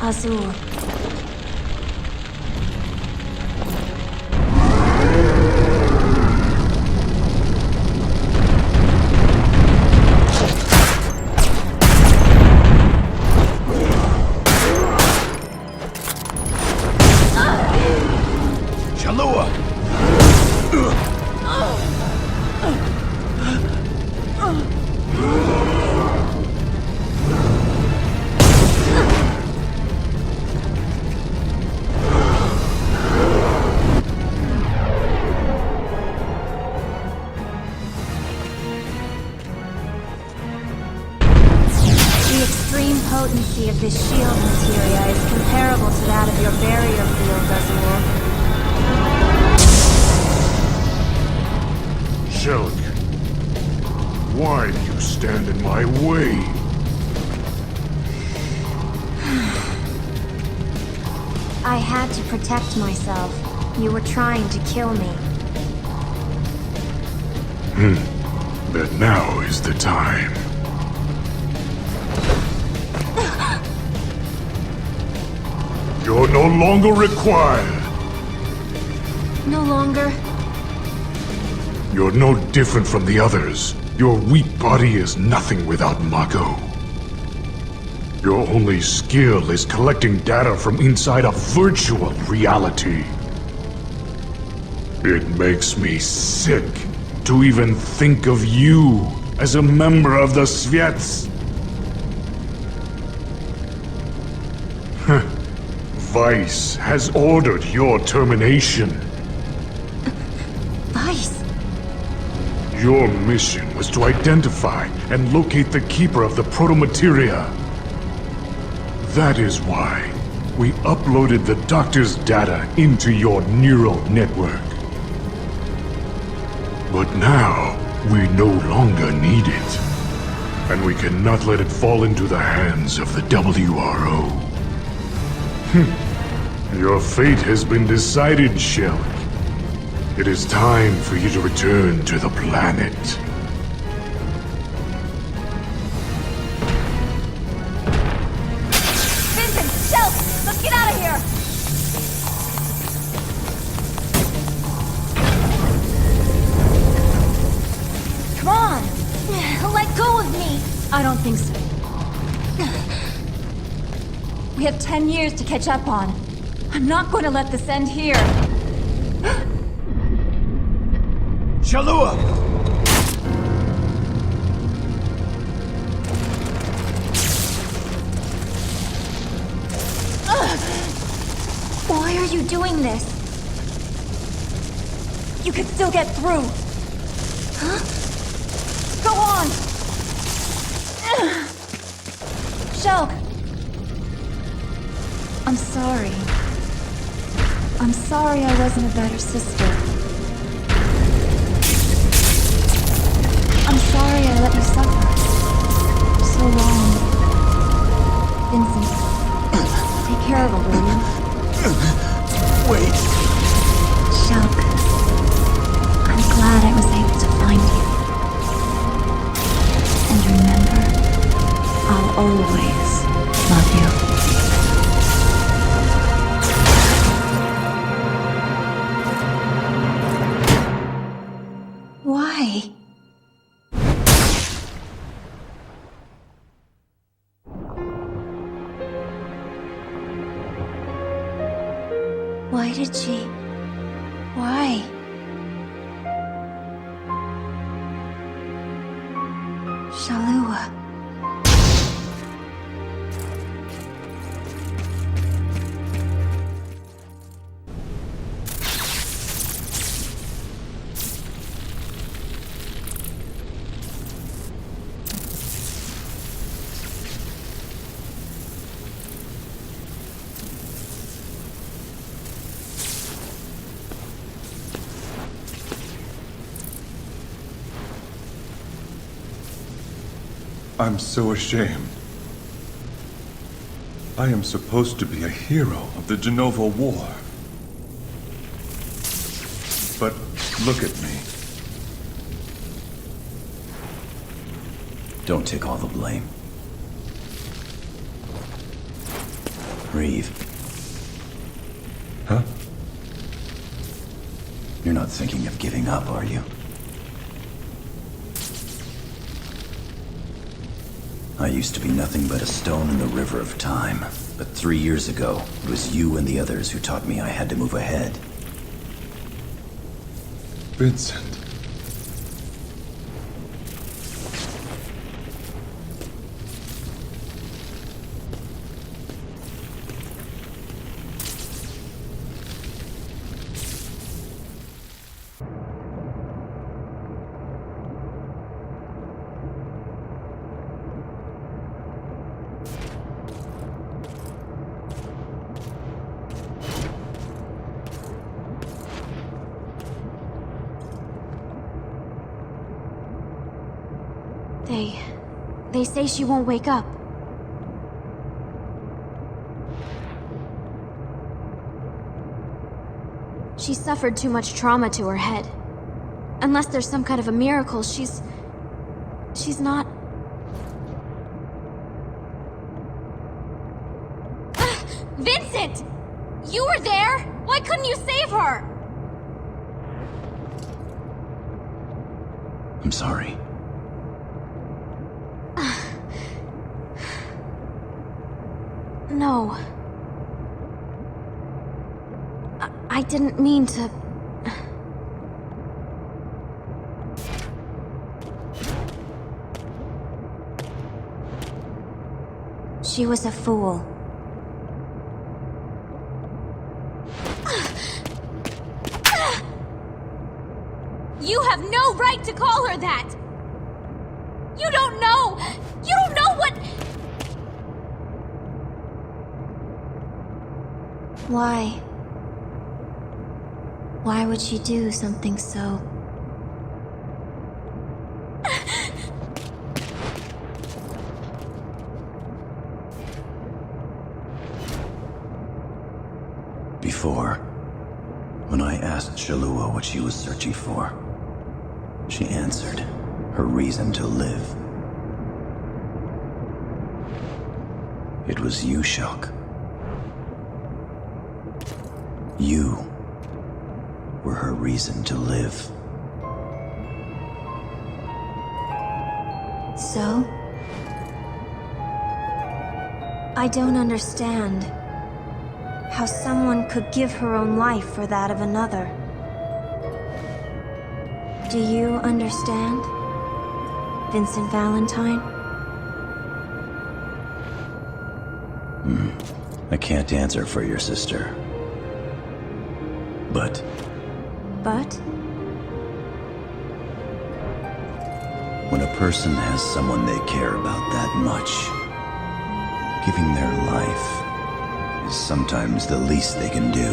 Azul. Chalua! potency of this shield materia is comparable to that of your barrier field, Azul. Shulk, why do you stand in my way? I had to protect myself. You were trying to kill me. But now is the time. You're no longer required. No longer? You're no different from the others. Your weak body is nothing without Mako. Your only skill is collecting data from inside a virtual reality. It makes me sick to even think of you as a member of the Sviets. Vice has ordered your termination. Vice? Your mission was to identify and locate the keeper of the proto-materia. That is why we uploaded the doctor's data into your neural network. But now, we no longer need it. And we cannot let it fall into the hands of the WRO. Your fate has been decided, Shulk. It is time for you to return to the planet. Vincent! Shulk! Let's get out of here! Come on! Let go of me! I don't think so. We have 10 years to catch up on. I'm not going to let this end here. Shalua! Why are you doing this? You could still get through. Huh? Go on! Shulk! I'm sorry. I'm sorry I wasn't a better sister. I'm sorry I let you suffer. So long. Vincent, take care of her, will you? Wait. Shulk, I'm glad I was able to find you. And remember, I'll always love you. Why? Why did she? Why? Shalua. I'm so ashamed. I am supposed to be a hero of the Genova War. But look at me. Don't take all the blame. Reeve. Huh? You're not thinking of giving up, are you? I used to be nothing but a stone in the river of time. But 3 years ago, it was you and the others who taught me I had to move ahead. Vincent. They say she won't wake up. She suffered too much trauma to her head. Unless there's some kind of a miracle, she's not... Vincent! You were there? Why couldn't you save her? I'm sorry. No. I didn't mean to... She was a fool. You have no right to call her that! You don't know! You don't know what... Why? Why would she do something so... Before, when I asked Shalua what she was searching for, she answered her reason to live. It was you, Shulk. You were her reason to live. So? I don't understand how someone could give her own life for that of another. Do you understand, Vincent Valentine? I can't answer for your sister. But But? when a person has someone they care about that much, giving their life is sometimes the least they can do.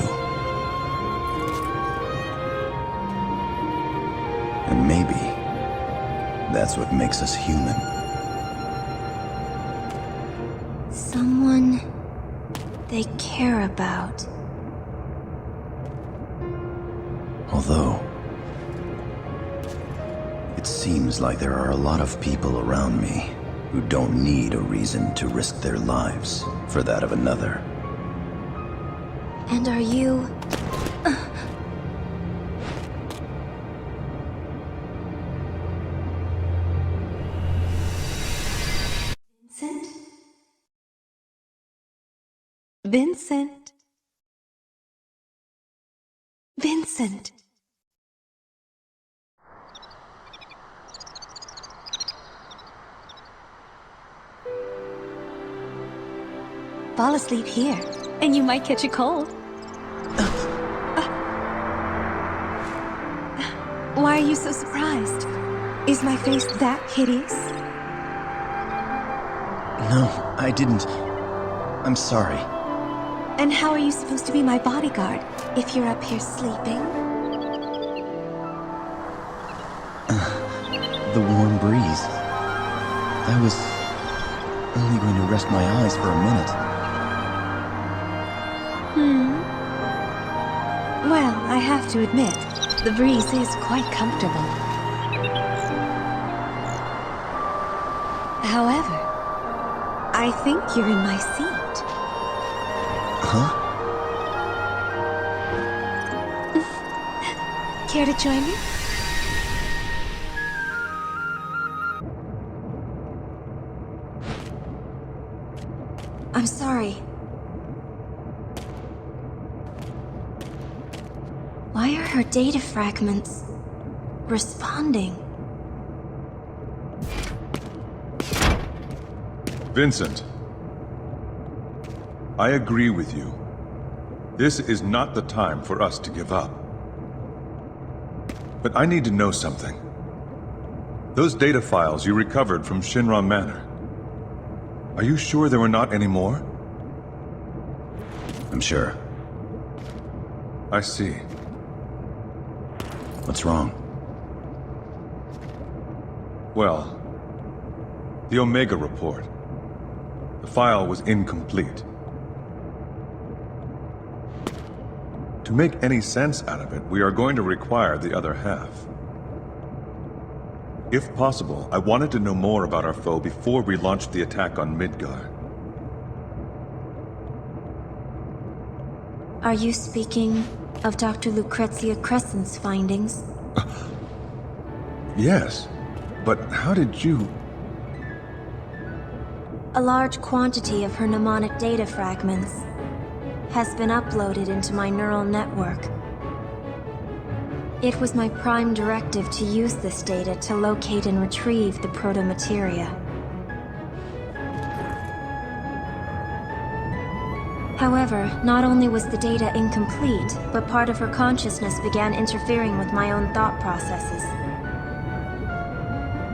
And maybe that's what makes us human. Someone they care about. Although, it seems like there are a lot of people around me who don't need a reason to risk their lives for that of another. And are you... Vincent? Vincent. Vincent. Fall asleep here, and you might catch a cold. Why are you so surprised? Is my face that hideous? No, I didn't. I'm sorry. And how are you supposed to be my bodyguard if you're up here sleeping? The warm breeze. I was only going to rest my eyes for a minute. Well, I have to admit, the breeze is quite comfortable. However, I think you're in my seat. Huh? Care to join me? I'm sorry. Why are her data fragments responding? Vincent. I agree with you. This is not the time for us to give up. But I need to know something. Those data files you recovered from Shinra Manor. Are you sure there were not any more? I'm sure. I see. What's wrong? Well, The Omega report. The file was incomplete. To make any sense out of it, we are going to require the other half. If possible, I wanted to know more about our foe before we launched the attack on Midgar. Are you speaking of Dr. Lucrecia Crescent's findings? Yes, but how did you... A large quantity of her mnemonic data fragments has been uploaded into my neural network. It was my prime directive to use this data to locate and retrieve the proto-materia. However, not only was the data incomplete, but part of her consciousness began interfering with my own thought processes.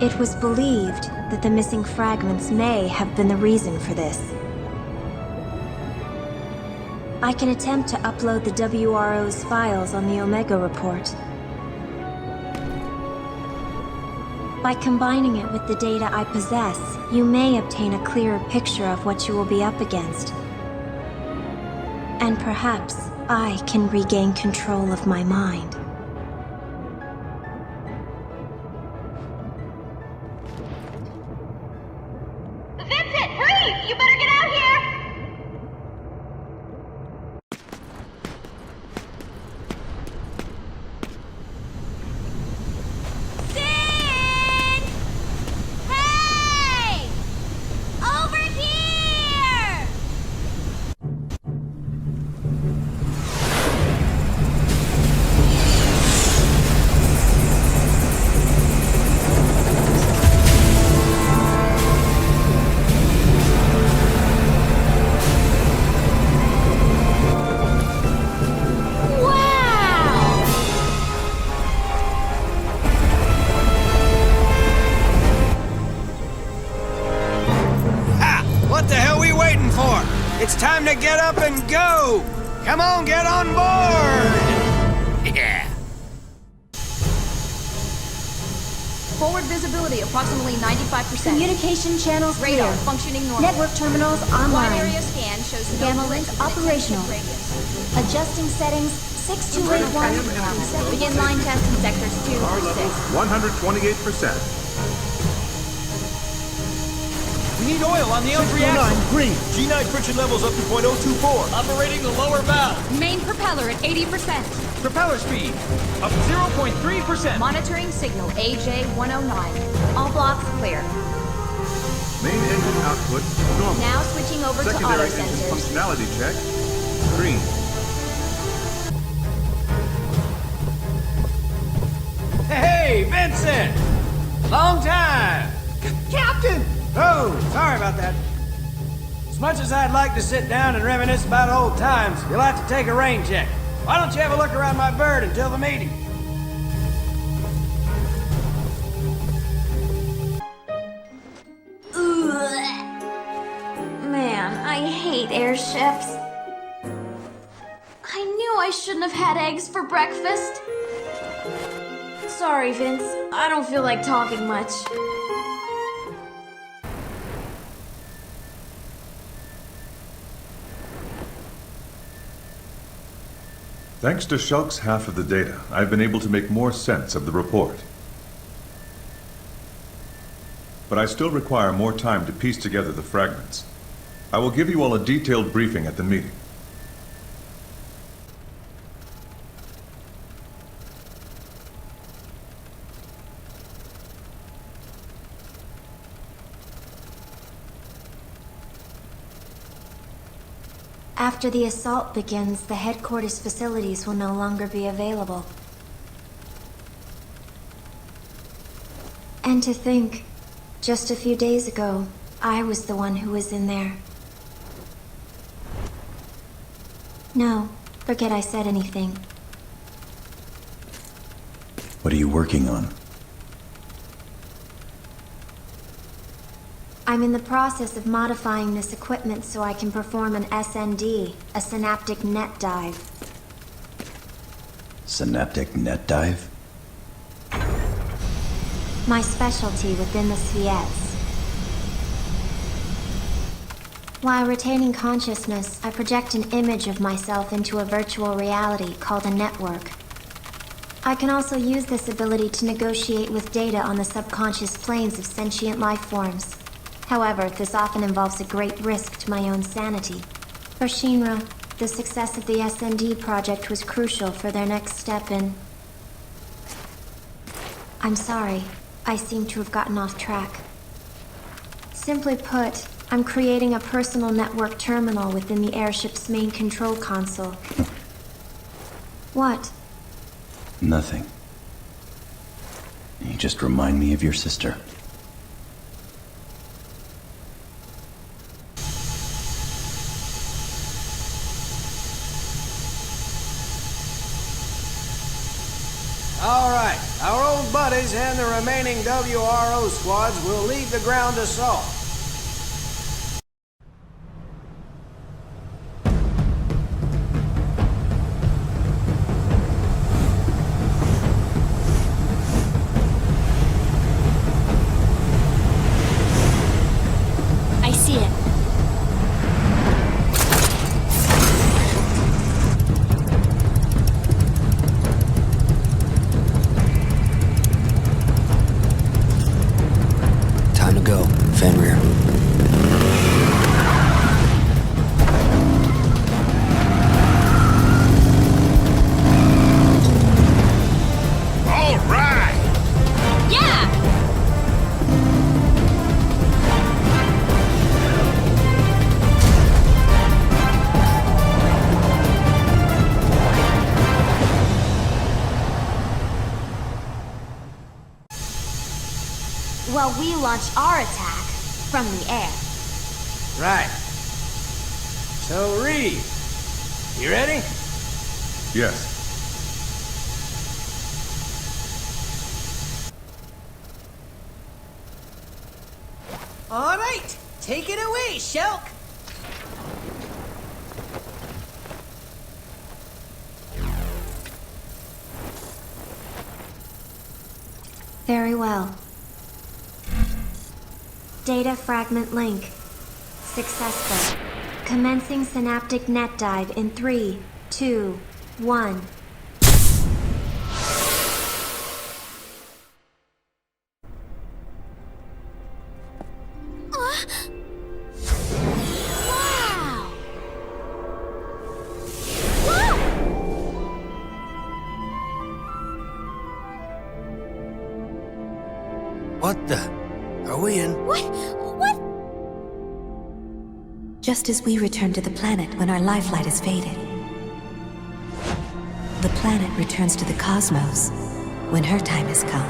It was believed that the missing fragments may have been the reason for this. I can attempt to upload the WRO's files on the Omega report. By combining it with the data I possess, you may obtain a clearer picture of what you will be up against. And perhaps I can regain control of my mind. Vincent, hurry! You better get out here! Hey! Over here! What the hell we waiting for? It's time to get up and go! Come on, get on board! Yeah. Forward visibility approximately 95%. Communication channels Radar clear. functioning normal. Network terminals Wide online. area scan shows no Gamma movement link within operational. 10 radius. Adjusting settings 6281. Begin line test in sectors 2 through 6. 128%. We need oil on the L3 axle. Green. G9 friction levels up to .024. Operating the lower valve. Main propeller at 80%. Propeller speed up 0.3%. Monitoring signal AJ-109. All blocks clear. Main engine output, normal. Now switching over to auto Secondary engine sensors. functionality check, green. Hey, Vincent! Long time! Captain! Oh, sorry about that. As much as I'd like to sit down and reminisce about old times, you'll have to take a rain check. Why don't you have a look around my bird until the meeting? Man, I hate airships. I knew I shouldn't have had eggs for breakfast. Sorry, Vince. I don't feel like talking much. Thanks to Shulk's half of the data, I've been able to make more sense of the report. But I still require more time to piece together the fragments. I will give you all a detailed briefing at the meeting. After the assault begins, the headquarters facilities will no longer be available. And to think, just a few days ago, I was the one who was in there. No, forget I said anything. What are you working on? I'm in the process of modifying this equipment so I can perform an SND, a synaptic net dive. Synaptic net dive? My specialty within the Sviets. While retaining consciousness, I project an image of myself into a virtual reality called a network. I can also use this ability to negotiate with data on the subconscious planes of sentient life forms. However, this often involves a great risk to my own sanity. For Shinra, the success of the S&D project was crucial for their next step in... I'm sorry, I seem to have gotten off track. Simply put, I'm creating a personal network terminal within the airship's main control console. What? Nothing. You just remind me of your sister. Alright, our old buddies and the remaining WRO squads will lead the ground assault. I see it. Time to go, Fenrir. All right! Yeah! Well, we launch our attack from the air. Right. So, Reed, you ready? Yes. Alright, take it away, Shulk. Very well. Data fragment link. Successful. Commencing synaptic net dive in 3, 2, 1. Wow! What the? Are we in? What? Just as we return to the planet when our lifelight has faded. The planet returns to the cosmos when her time has come.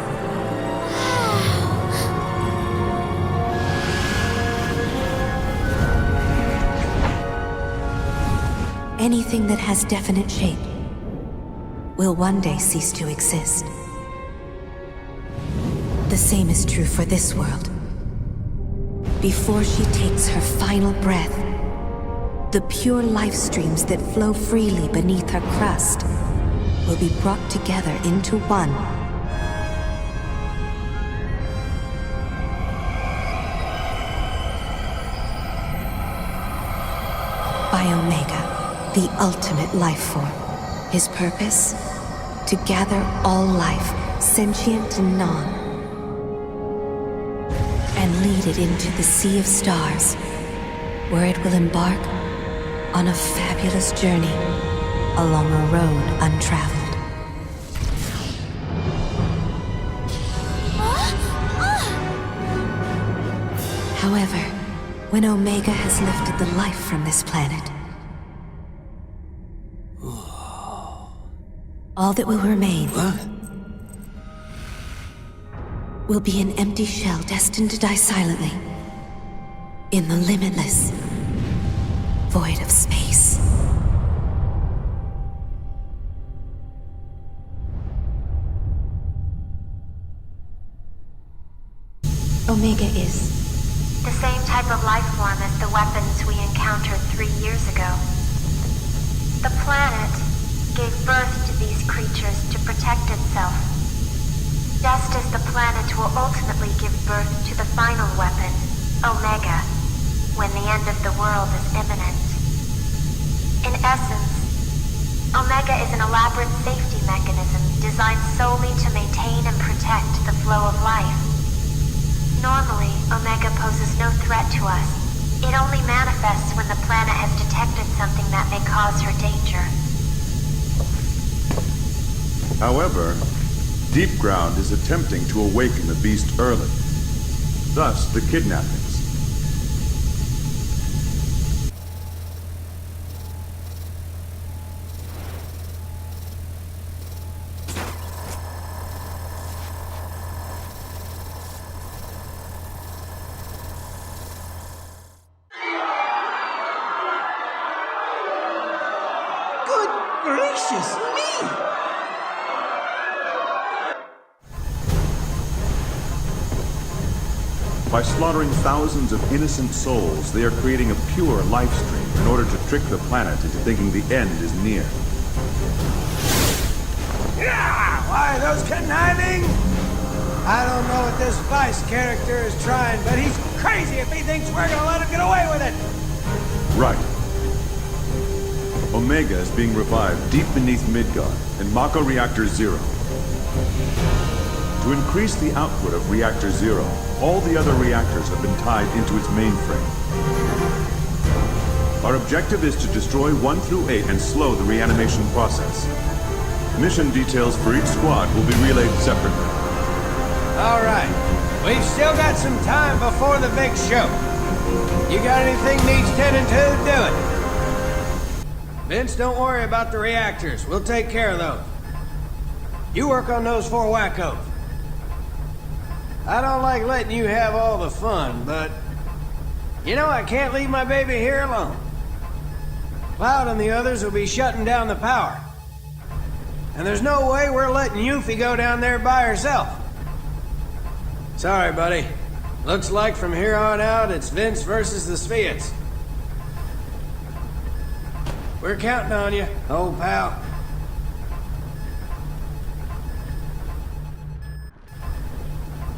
Anything that has definite shape will one day cease to exist. The same is true for this world. Before she takes her final breath, the pure life streams that flow freely beneath her crust will be brought together into one. By Omega, the ultimate life form. His purpose? To gather all life, sentient and non, and lead it into the sea of stars, where it will embark on a fabulous journey along a road untraveled. However, when Omega has lifted the life from this planet, all that will remain will be an empty shell destined to die silently in the limitless void of space. Omega is The same type of life form as the weapons we encountered 3 years ago. The planet gave birth to these creatures to protect itself, just as the planet will ultimately give birth to the final weapon, Omega, when the end of the world imminent. In essence, Omega is an elaborate safety mechanism designed solely to maintain and protect the flow of life. Normally, Omega poses no threat to us. It only manifests when the planet has detected something that may cause her danger. However, Deep Ground is attempting to awaken the beast early. Thus, the kidnappings. Good gracious me! By slaughtering thousands of innocent souls, they are creating a pure life stream in order to trick the planet into thinking the end is near. Yeah! Why, those conniving? I don't know what this Vice character is trying, but he's crazy if he thinks we're gonna let him get away with it! Right. Omega is being revived deep beneath Midgard in Mako Reactor Zero. To increase the output of Reactor Zero, all the other reactors have been tied into its mainframe. Our objective is to destroy 1 through 8 and slow the reanimation process. Mission details for each squad will be relayed separately. All right. We've still got some time before the big show. You got anything needs tending to, do it. Vince, don't worry about the reactors. We'll take care of those. You work on those 4 wackos. I don't like letting you have all the fun, but... You know, I can't leave my baby here alone. Cloud and the others will be shutting down the power. And there's no way we're letting Yuffie go down there by herself. Sorry, buddy. Looks like from here on out, it's Vince versus the Sviets. We're counting on you, old pal.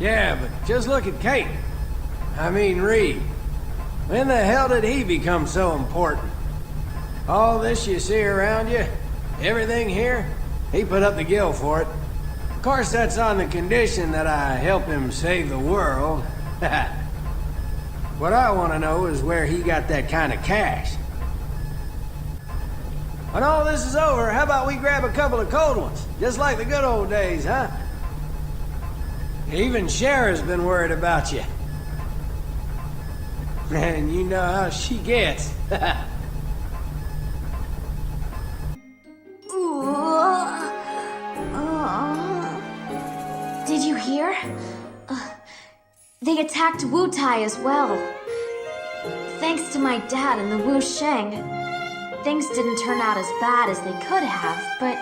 Yeah, but just look at Kate. I mean, Reed. When the hell did he become so important? All this you see around you, everything here, he put up the gill for it. Of course, that's on the condition that I help him save the world. What I want to know is where he got that kind of cash. When all this is over, how about we grab a couple of cold ones? Just like the good old days, huh? Even Shara's been worried about you. And you know how she gets. Did you hear? They attacked Wu Tai as well. Thanks to my dad and the Wu Sheng, things didn't turn out as bad as they could have, but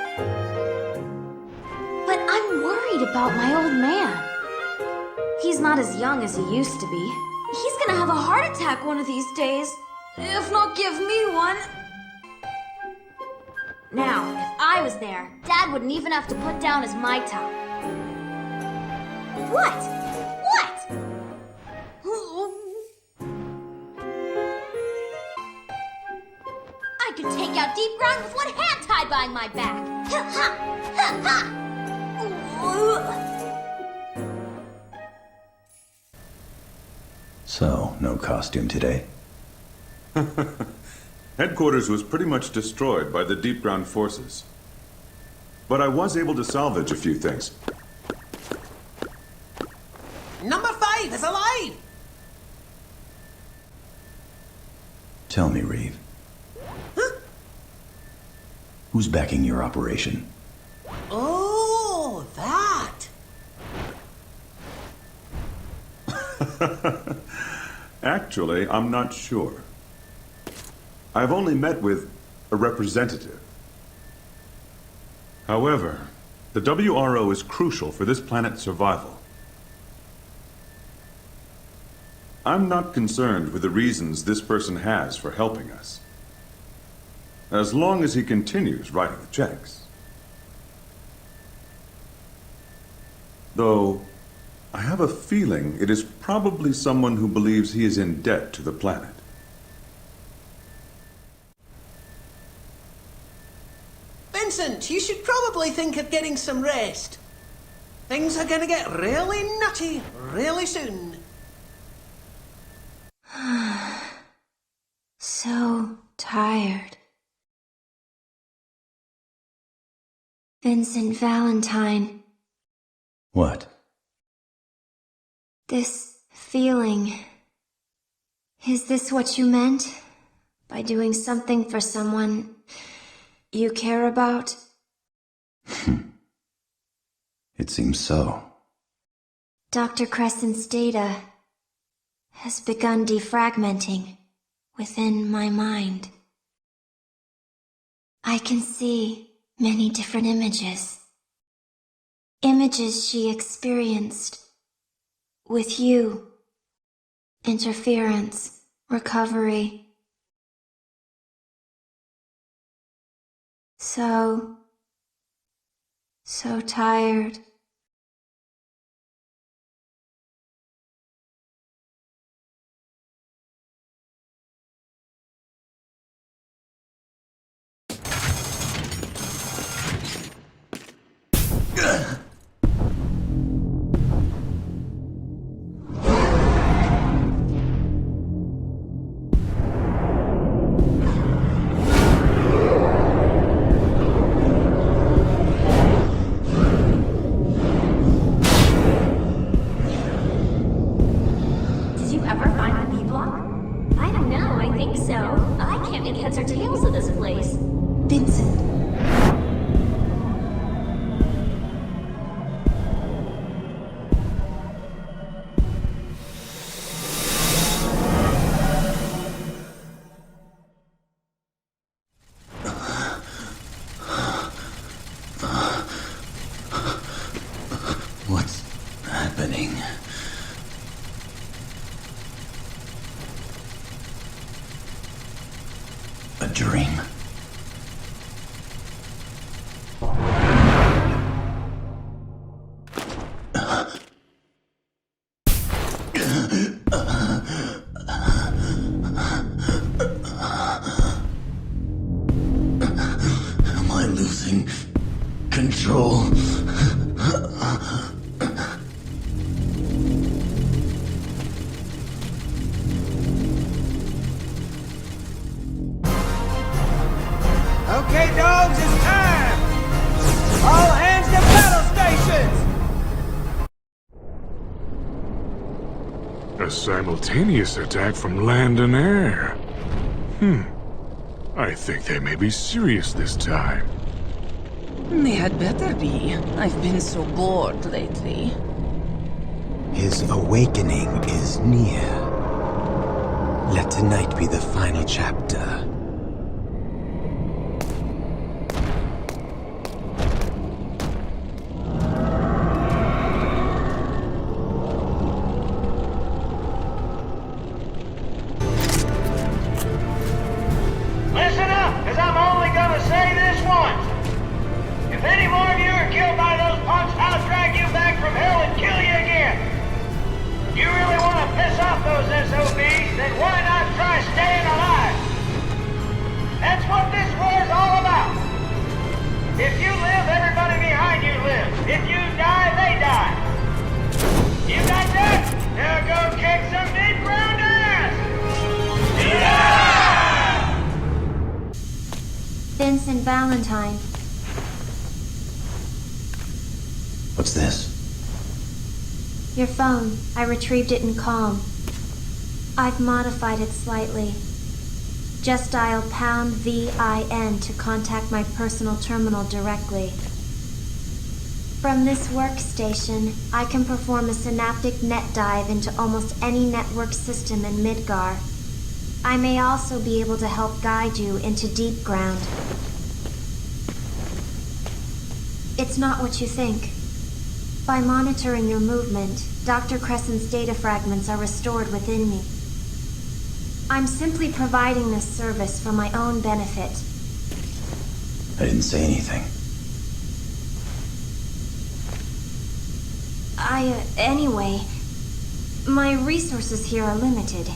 I'm worried about my old man. He's not as young as he used to be. He's gonna have a heart attack one of these days, if not give me one. Now, if I was there, Dad wouldn't even have to put down his Mai Tai. What? What? I could take out Deep Ground with one hand tied behind my back. Ha ha! Ha ha! So, no costume today? Headquarters was pretty much destroyed by the Deep Ground forces. But I was able to salvage a few things. Number 5 is alive! Tell me, Reeve. Huh? Who's backing your operation? Oh, that! Actually, I'm not sure. I've only met with a representative. However, the WRO is crucial for this planet's survival. I'm not concerned with the reasons this person has for helping us, as long as he continues writing the checks. Though, I have a feeling it is probably someone who believes he is in debt to the planet. Vincent, you should probably think of getting some rest. Things are gonna get really nutty really soon. So tired. Vincent Valentine. What? This feeling. Is this what you meant? By doing something for someone you care about? It seems so. Dr. Crescent's data has begun defragmenting within my mind. I can see many different images. Images she experienced with you. Interference, recovery. So tired. What's happening? A dream? Am I losing control? Okay, dogs, it's time! All hands to battle stations! A simultaneous attack from land and air. I think they may be serious this time. They had better be. I've been so bored lately. His awakening is near. Let tonight be the final chapter. Listen up, because I'm only gonna say this once. If any more of you are killed by those punks, I'll drag you back from hell and kill you again. You really want to piss off those SOBs, then why not try staying alive? That's what this war's all about. If you live, everybody behind you lives. If you die, they die. You got that? Now go kick some deep ground ass! Yeah! Vincent Valentine. What's this? Your phone. I retrieved it in Calm. I've modified it slightly. Just dial pound VIN to contact my personal terminal directly. From this workstation, I can perform a synaptic net dive into almost any network system in Midgar. I may also be able to help guide you into deep ground. It's not what you think. By monitoring your movement, Dr. Crescent's data fragments are restored within me. I'm simply providing this service for my own benefit. I didn't say anything. Anyway, my resources here are limited.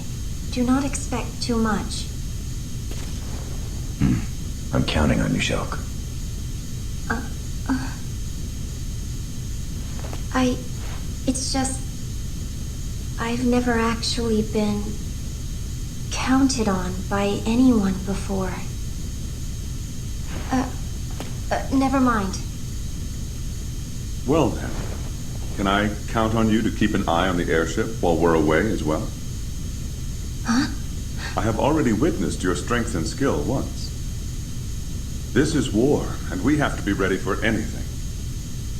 Do not expect too much. I'm counting on you, Shulk. It's just... I've never actually been... counted on by anyone before. Never mind. Well then, can I count on you to keep an eye on the airship while we're away as well? Huh? I have already witnessed your strength and skill once. This is war, and we have to be ready for anything.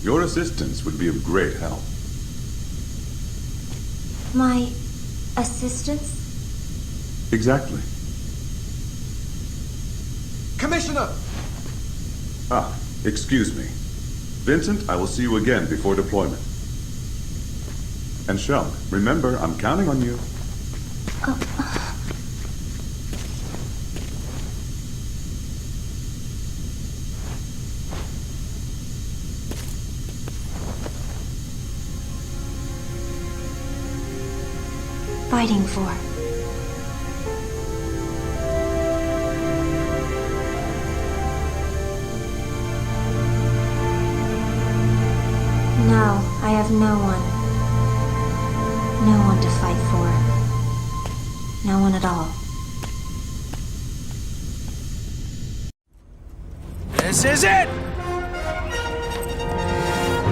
Your assistance would be of great help. My... assistance? Exactly. Commissioner! Ah, excuse me. Vincent, I will see you again before deployment. And Shell, remember, I'm counting on you. Fighting for. No, I have no one. No one to fight for. No one at all. This is it!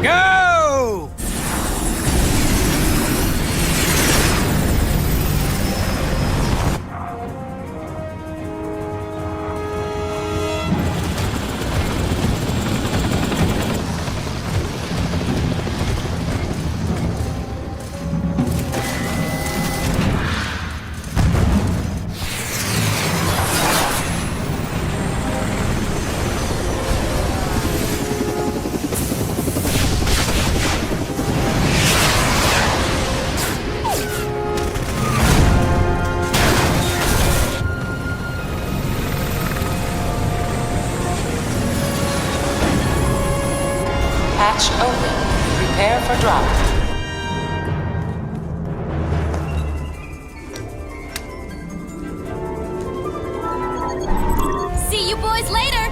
Go! Hatch open. Prepare for drop. See you boys later!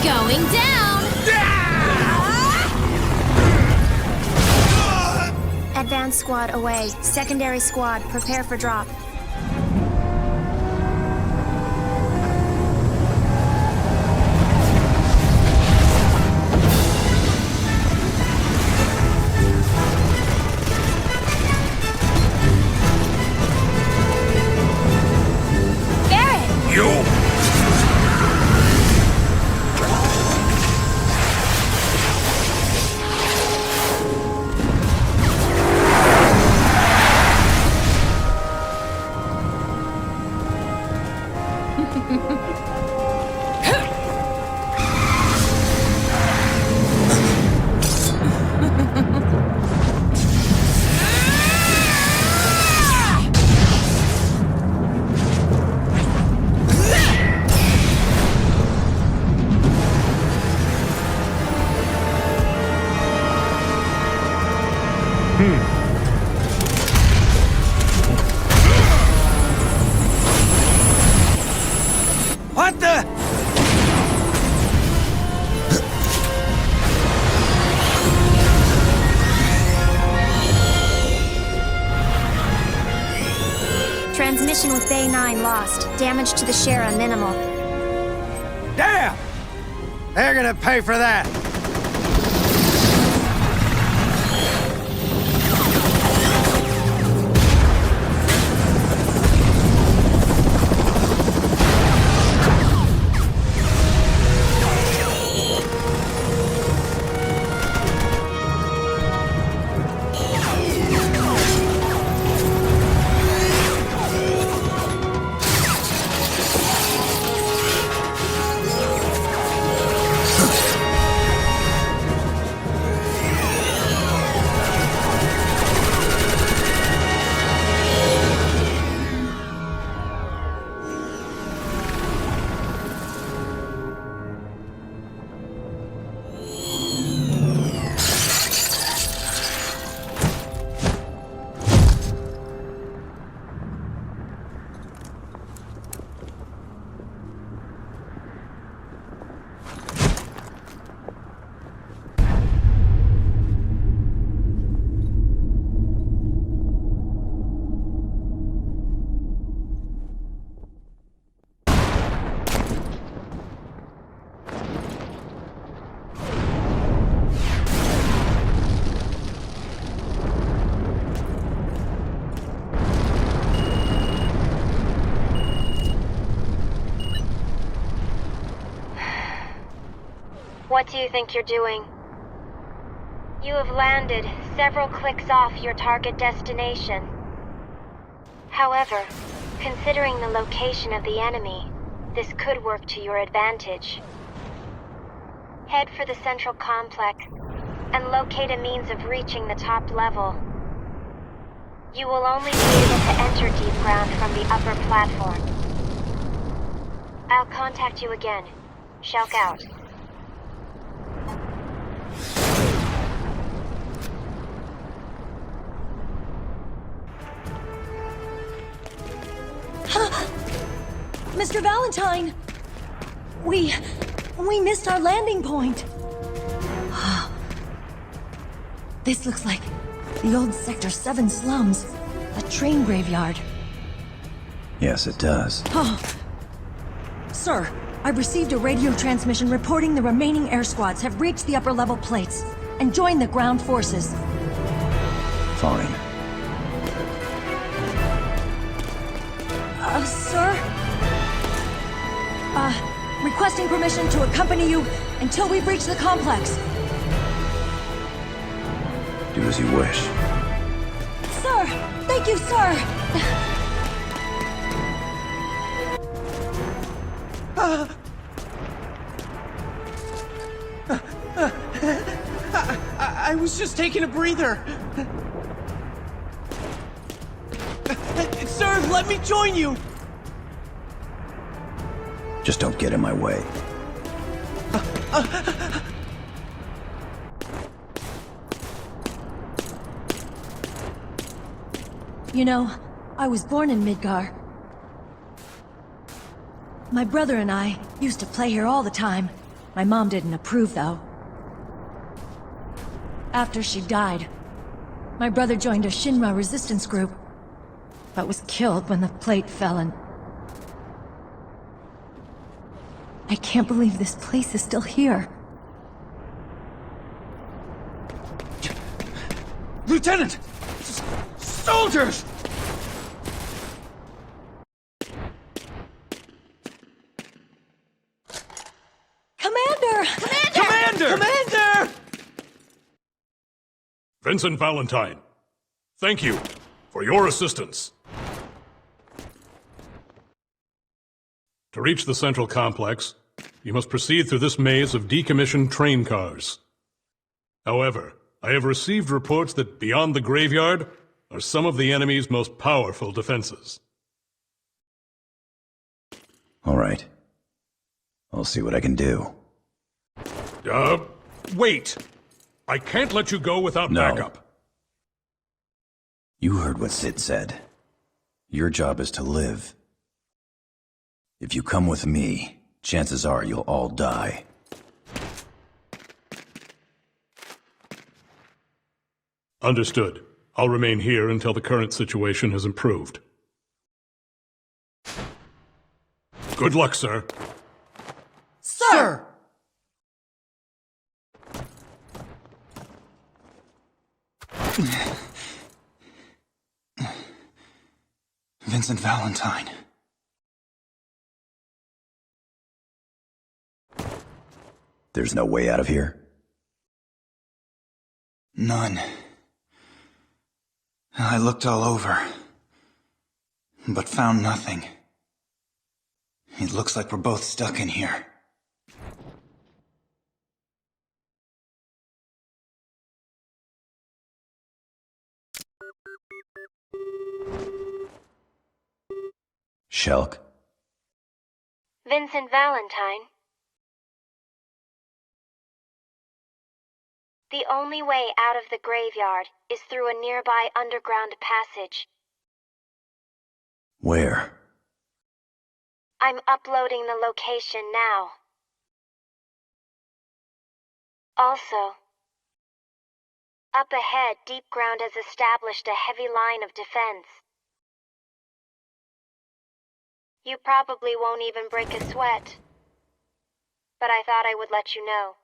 Going down! Advance squad away. Secondary squad, prepare for drop. What the? Transmission with Bay 9 lost. Damage to the Shinra minimal. Damn! They're gonna pay for that. do you think you're doing? You have landed several clicks off your target destination. However, considering the location of the enemy, this could work to your advantage. Head for the central complex and locate a means of reaching the top level. You will only be able to enter deep ground from the upper platform. I'll contact you again. Shulk out. Mr. Valentine! We missed our landing point! This looks like the old Sector 7 slums. A train graveyard. Yes, it does. Sir, I've received a radio transmission reporting the remaining air squads have reached the upper level plates and joined the ground forces. Fine. Sir? Requesting permission to accompany you until we've reached the complex. Do as you wish. Sir! Thank you, sir! I was just taking a breather. Sir, let me join you! Just don't get in my way. You know, I was born in Midgar. My brother and I used to play here all the time. My mom didn't approve, though. After she died, my brother joined a Shinra resistance group, but was killed when the plate fell and... I can't believe this place is still here. Lieutenant! Soldiers! Commander! Commander! Vincent Valentine, thank you for your assistance. To reach the central complex, you must proceed through this maze of decommissioned train cars. However, I have received reports that beyond the graveyard are some of the enemy's most powerful defenses. All right. I'll see what I can do. Wait! I can't let you go without backup. You heard what Sid said. Your job is to live. If you come with me, chances are you'll all die. Understood. I'll remain here until the current situation has improved. Good luck, sir. Sir! Vincent Valentine. There's no way out of here? None. I looked all over, but found nothing. It looks like we're both stuck in here. Shulk? Vincent Valentine. The only way out of the graveyard is through a nearby underground passage. Where? I'm uploading the location now. Also, up ahead, Deep Ground has established a heavy line of defense. You probably won't even break a sweat, but I thought I would let you know.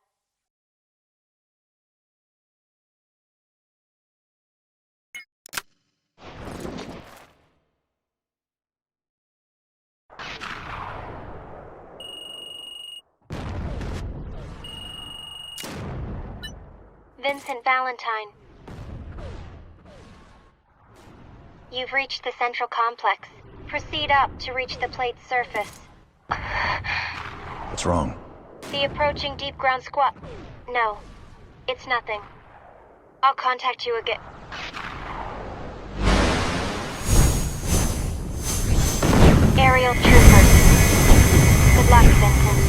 Vincent Valentine. You've reached the central complex. Proceed up to reach the plate's surface. What's wrong? The approaching deep ground squad... No, it's nothing. I'll contact you again. Aerial troopers. Good luck, Vincent.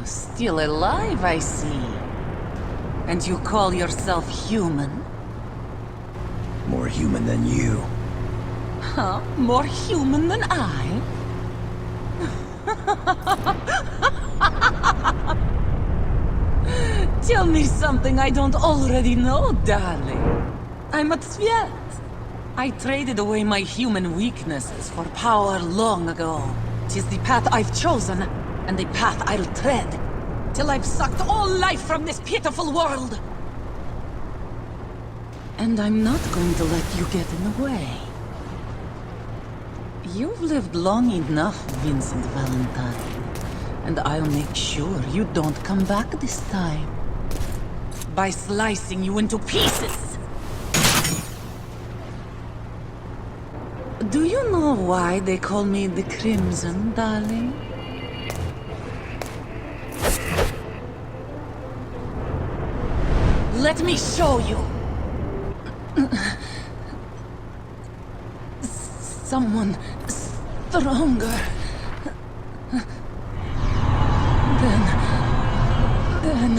Still alive, I see. And you call yourself human? More human than you. Huh? More human than I? Tell me something I don't already know, darling. I'm a Tsvet. I traded away my human weaknesses for power long ago. 'Tis the path I've chosen, and the path I'll tread. Till I've sucked all life from this pitiful world. And I'm not going to let you get in the way. You've lived long enough, Vincent Valentine. And I'll make sure you don't come back this time. By slicing you into pieces. Do you know why they call me the Crimson, darling? Let me show you. Someone stronger. Then...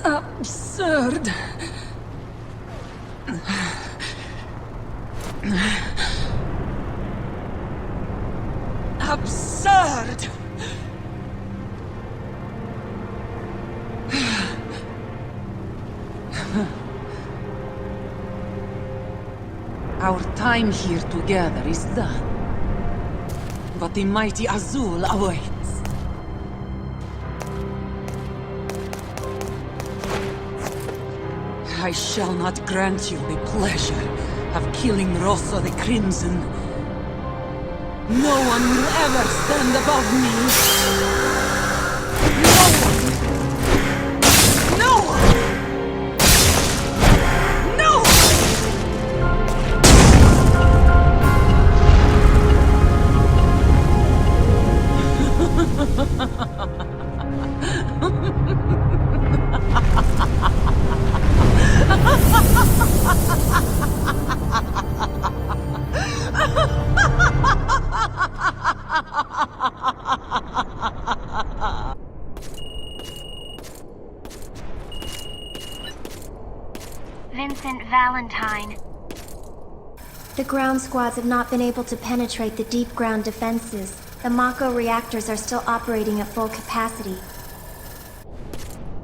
Absurd. Absurd! Our time here together is done. But the mighty Azul awaits. I shall not grant you the pleasure of killing Rosso the Crimson. No one will ever stand above me. No one! No one! Vincent Valentine. The ground squads have not been able to penetrate the deep ground defenses. The Mako reactors are still operating at full capacity.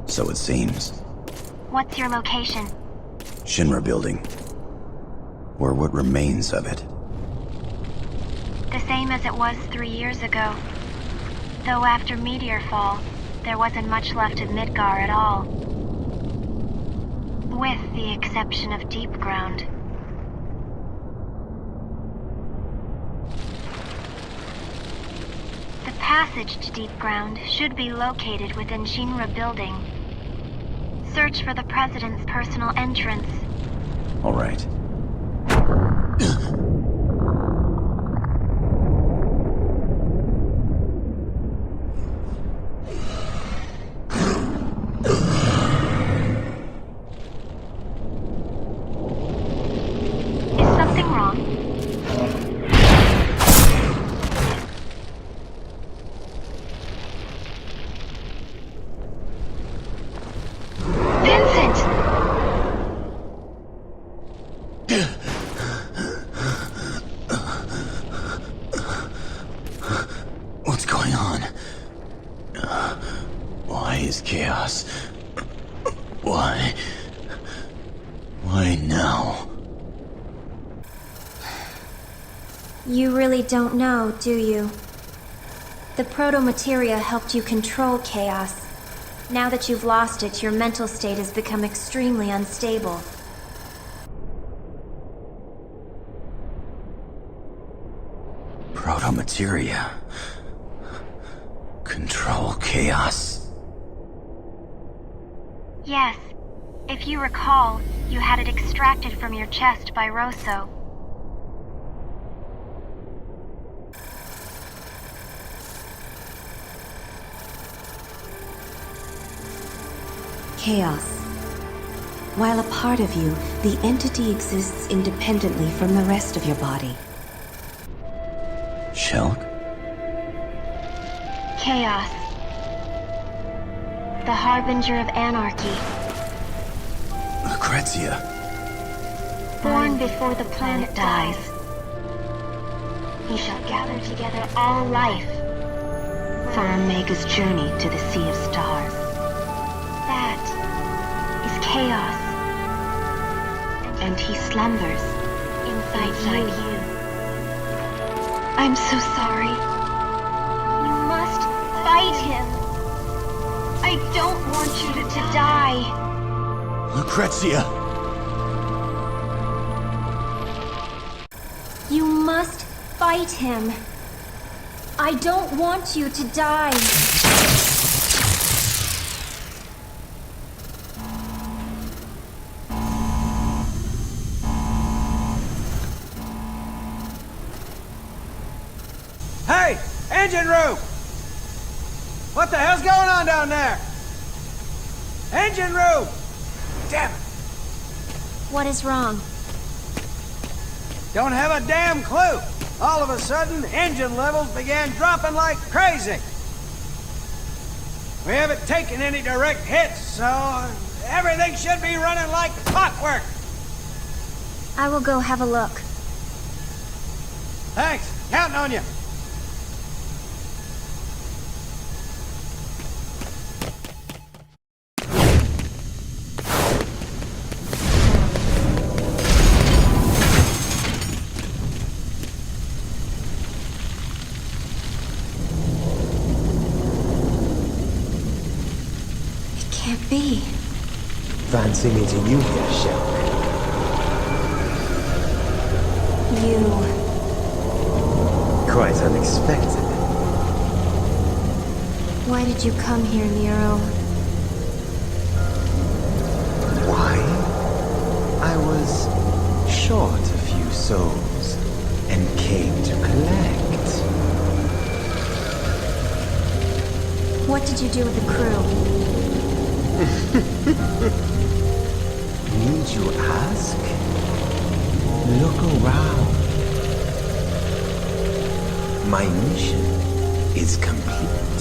So it seems. What's your location? Shinra building. Or what remains of it. The same as it was 3 years ago. Though after Meteor Fall, there wasn't much left of Midgar at all. With the exception of Deep Ground. The passage to Deep Ground should be located within Shinra building. Search for the President's personal entrance. All right. Why is chaos? Why? Why now? You really don't know, do you? The proto-materia helped you control chaos. Now that you've lost it, your mental state has become extremely unstable. Proto-materia. Control chaos. Yes. If you recall, you had it extracted from your chest by Rosso. Chaos. While a part of you, the entity exists independently from the rest of your body. Shulk? Chaos. The harbinger of anarchy. Lucrecia. Born before the planet dies, he shall gather together all life for Omega's journey to the Sea of Stars. That is chaos. And he slumbers inside you. I'm so sorry. You must fight him. I don't want you to die. Lucrecia! You must fight him. I don't want you to die. Hey! Engine room! What the hell's going on down there? Engine room! Damn it! What is wrong? Don't have a damn clue. All of a sudden, engine levels began dropping like crazy. We haven't taken any direct hits, so everything should be running like clockwork. I will go have a look. Thanks. Counting on you. Can't be. Fancy meeting you here, Shulk. You... Quite unexpected. Why did you come here, Nero? Why? I was short a few souls and came to collect. What did you do with the crew? Need you ask? Look around. My mission is complete.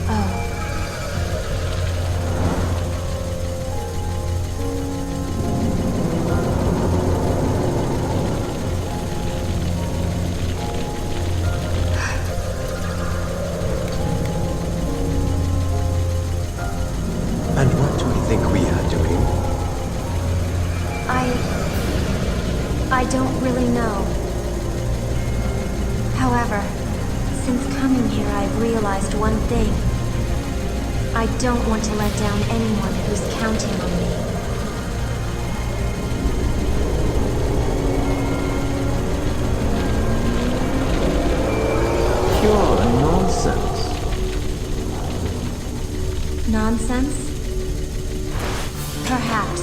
Oh. And what do you think we are doing? I don't really know. However, since coming here, I've realized one thing. I don't want to let down anyone who's counting on me. Pure nonsense. Nonsense? Perhaps.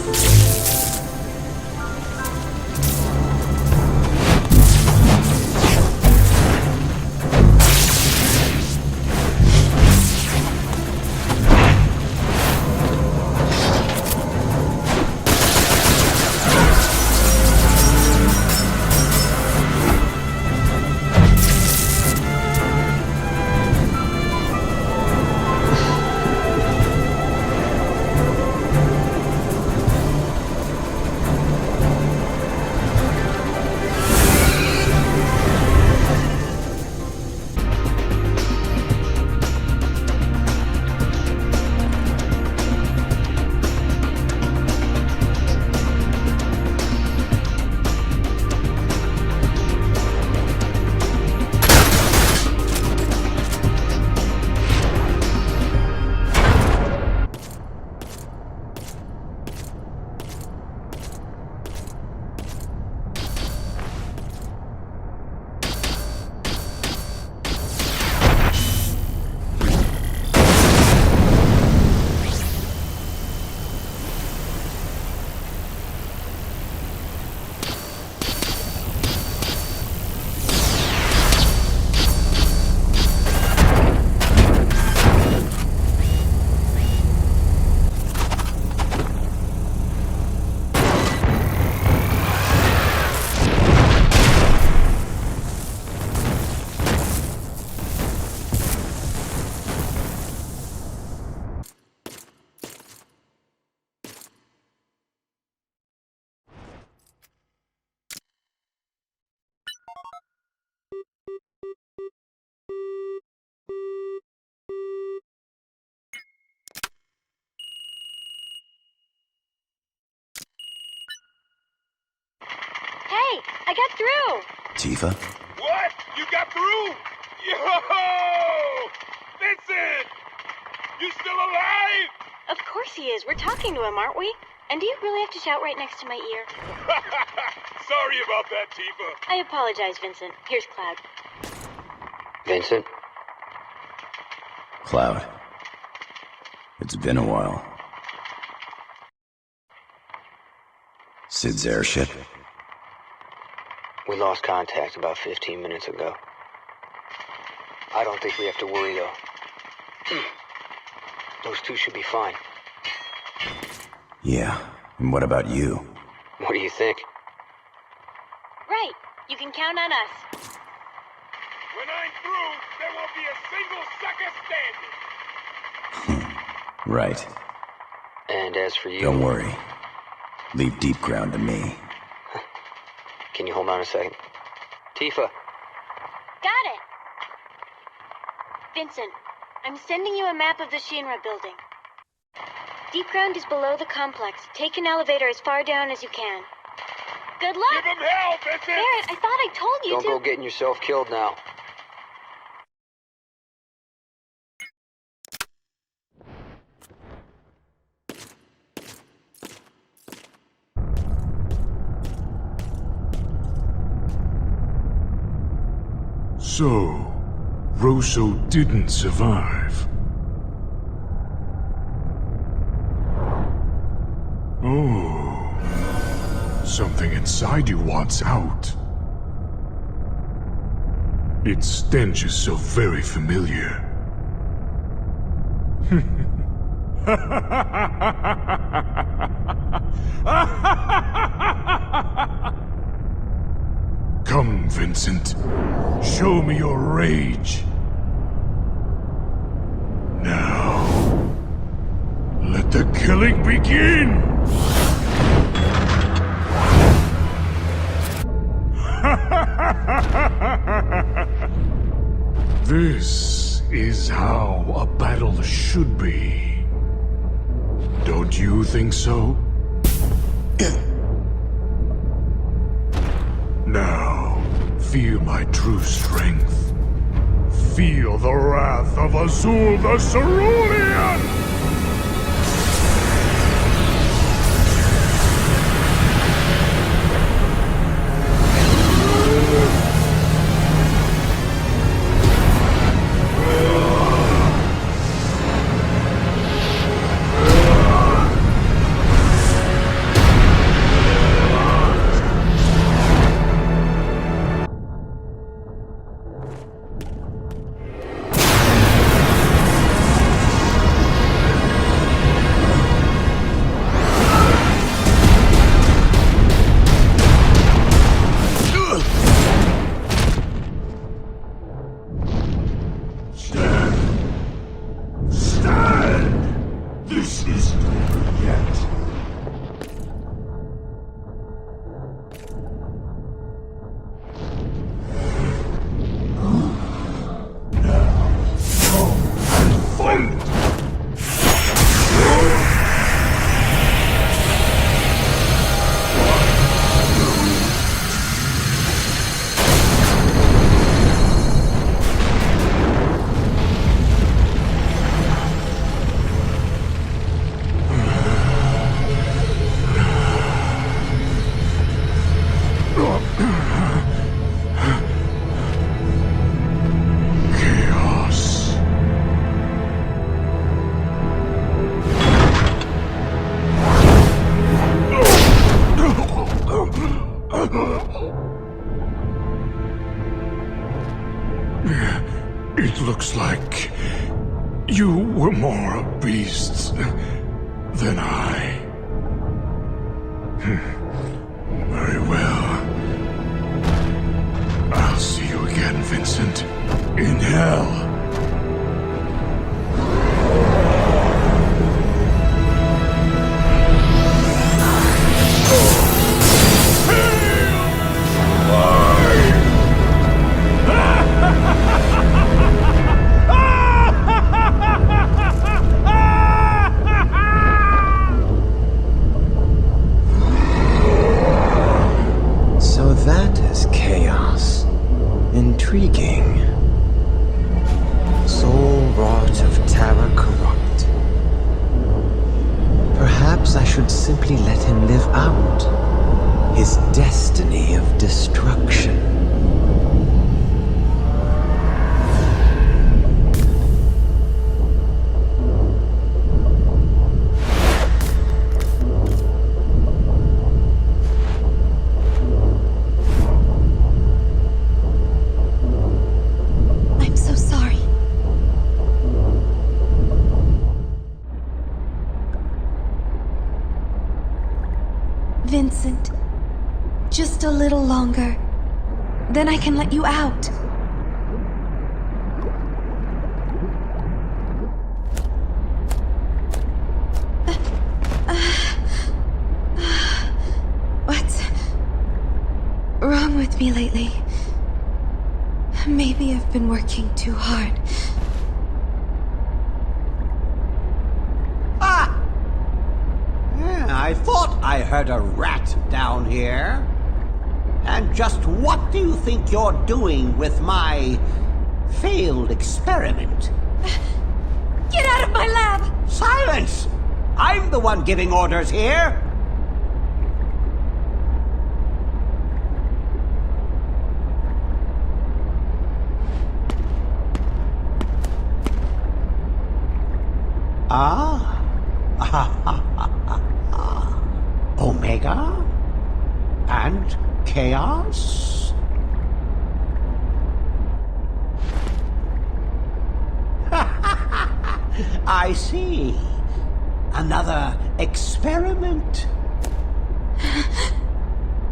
Tifa? What? You got through? Yo! Vincent! You still alive? Of course he is. We're talking to him, aren't we? And do you really have to shout right next to my ear? Sorry about that, Tifa. I apologize, Vincent. Here's Cloud. Vincent? Cloud. It's been a while. Sid's airship? We lost contact about 15 minutes ago. I don't think we have to worry, though. Those two should be fine. Yeah, and what about you? What do you think? Right. You can count on us. When I'm through, there won't be a single sucker standing. Right. And as for you... Don't worry. Leave deep ground to me. Can you hold on a second? Tifa! Got it! Vincent, I'm sending you a map of the Shinra building. Deep ground is below the complex. Take an elevator as far down as you can. Good luck! Give him hell, Vincent! Barrett, I thought I told you Don't to... go getting yourself killed now. So, Rosso didn't survive. Oh, something inside you wants out. Its stench is so very familiar. Come, Vincent. Show me your rage. Now, let the killing begin! This is how a battle should be. Don't you think so? Now, feel my true strength. Feel the wrath of Azul the Cerulean! It looks like you were more a beast than I. Very well. I'll see you again, Vincent. In hell. So that is chaos. him live out his destiny of destruction. I'm so sorry. Vincent, just a little longer. Then I can let you out. What's wrong with me lately? Maybe I've been working too hard. I thought I heard a rat down here. And just what do you think you're doing with my failed experiment? Get out of my lab! Silence! I'm the one giving orders here. Omega? And Chaos? I see. Another experiment.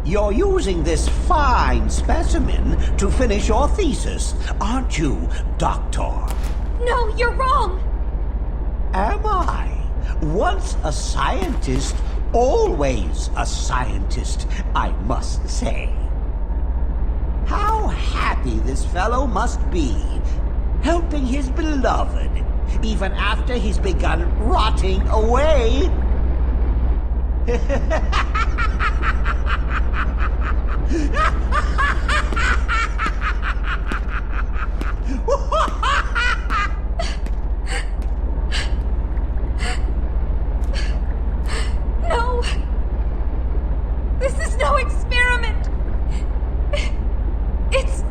You're using this fine specimen to finish your thesis, aren't you, Doctor? No, you're wrong! Am I? Once a scientist, always a scientist, I must say. How happy this fellow must be, helping his beloved, even after he's begun rotting away. No! This is no experiment! It's...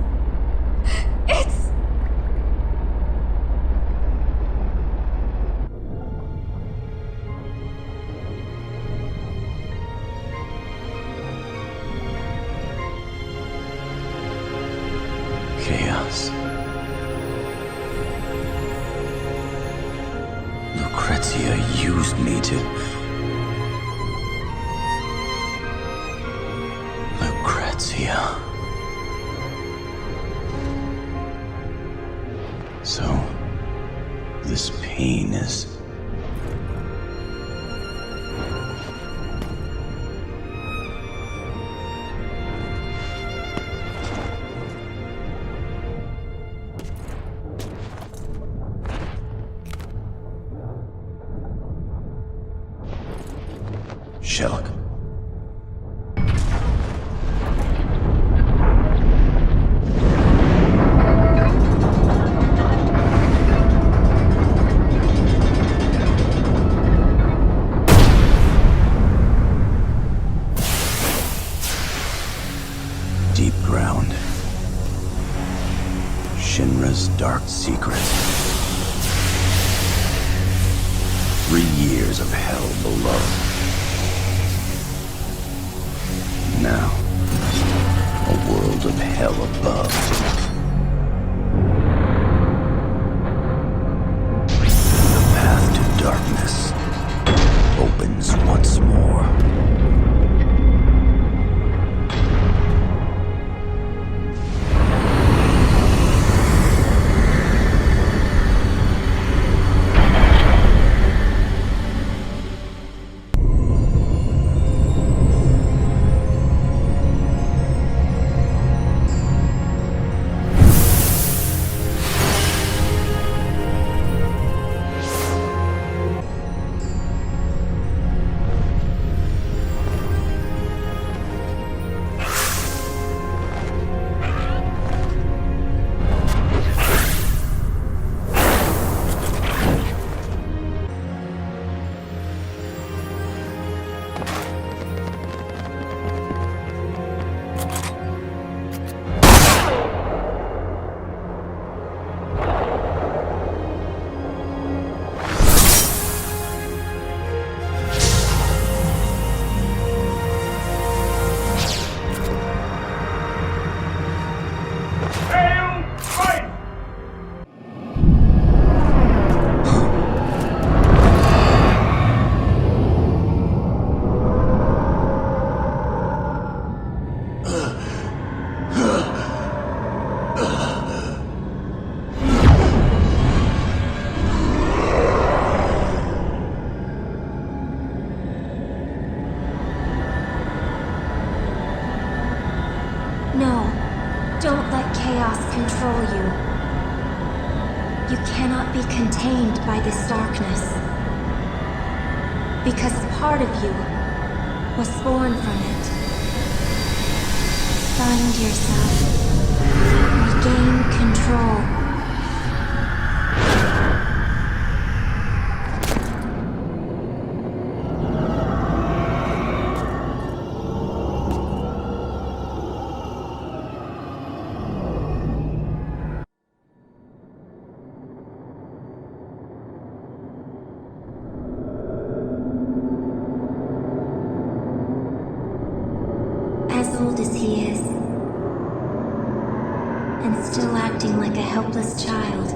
Chaos. Lucrecia used me to... Lucrecia. So, this pain is... Sherlock. Deep ground. Shinra's dark secret. 3 years of hell below. Now, a world of hell above. The path to darkness opens once more. be contained by this darkness. Because part of you was born from it. Find yourself. Regain control. As old as he is, and still acting like a helpless child,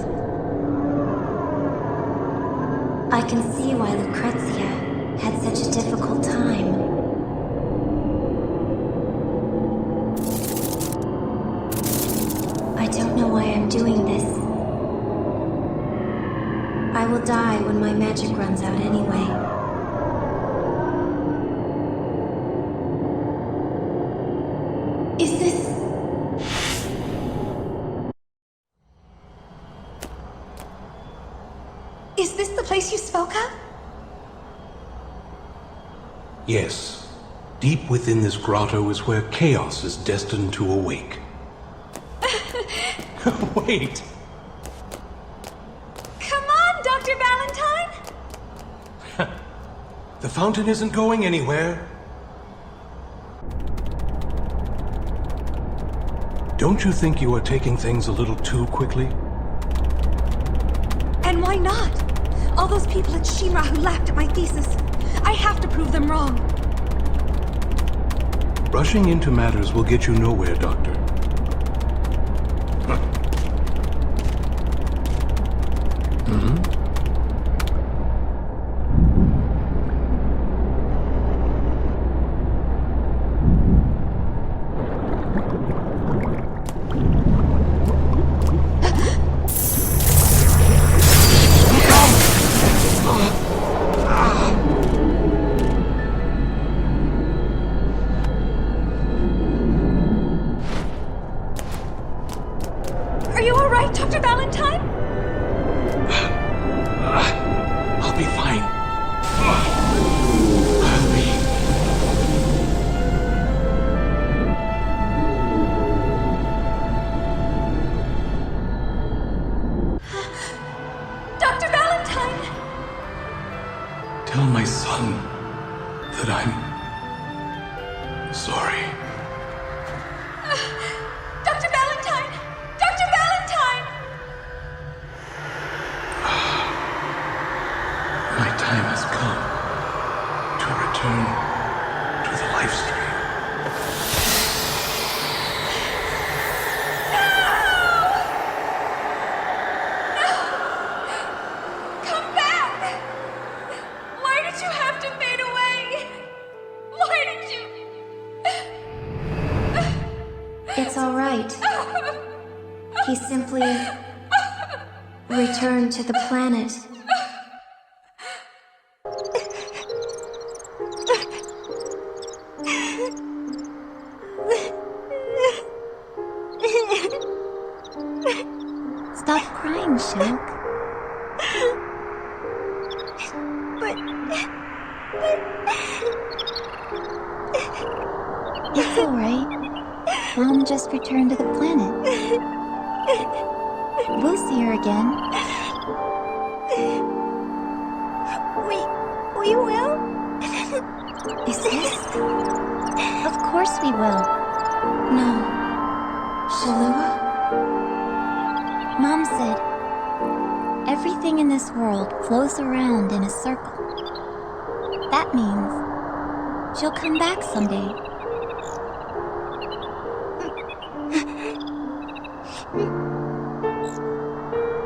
I can see why Lucrecia had such a difficult time. I don't know why I'm doing this. I will die when my magic runs out anyway. Is this... Is this the place you spoke of? Yes. Deep within this grotto is where chaos is destined to awake. Wait! Come on, Dr. Valentine! The fountain isn't going anywhere. Don't you think you are taking things a little too quickly? And why not? All those people at Shinra who laughed at my thesis. I have to prove them wrong. Rushing into matters will get you nowhere, Doctor. Are you alright, Dr. Valentine? I'll be fine. Dr. Valentine! Tell my son that I'm sorry. Dr. Valentine! Dr. Valentine! My time has come to return to the life stream. Come back! Why did you have to fade away? Why did you... It's all right. He simply returned to the planet. Stop crying, Shulk. It's all right. Mom just returned to the planet. We'll see her again. We will? Is this? Of course we will. No. Shalua? Mom said, everything in this world flows around in a circle. That means she'll come back someday.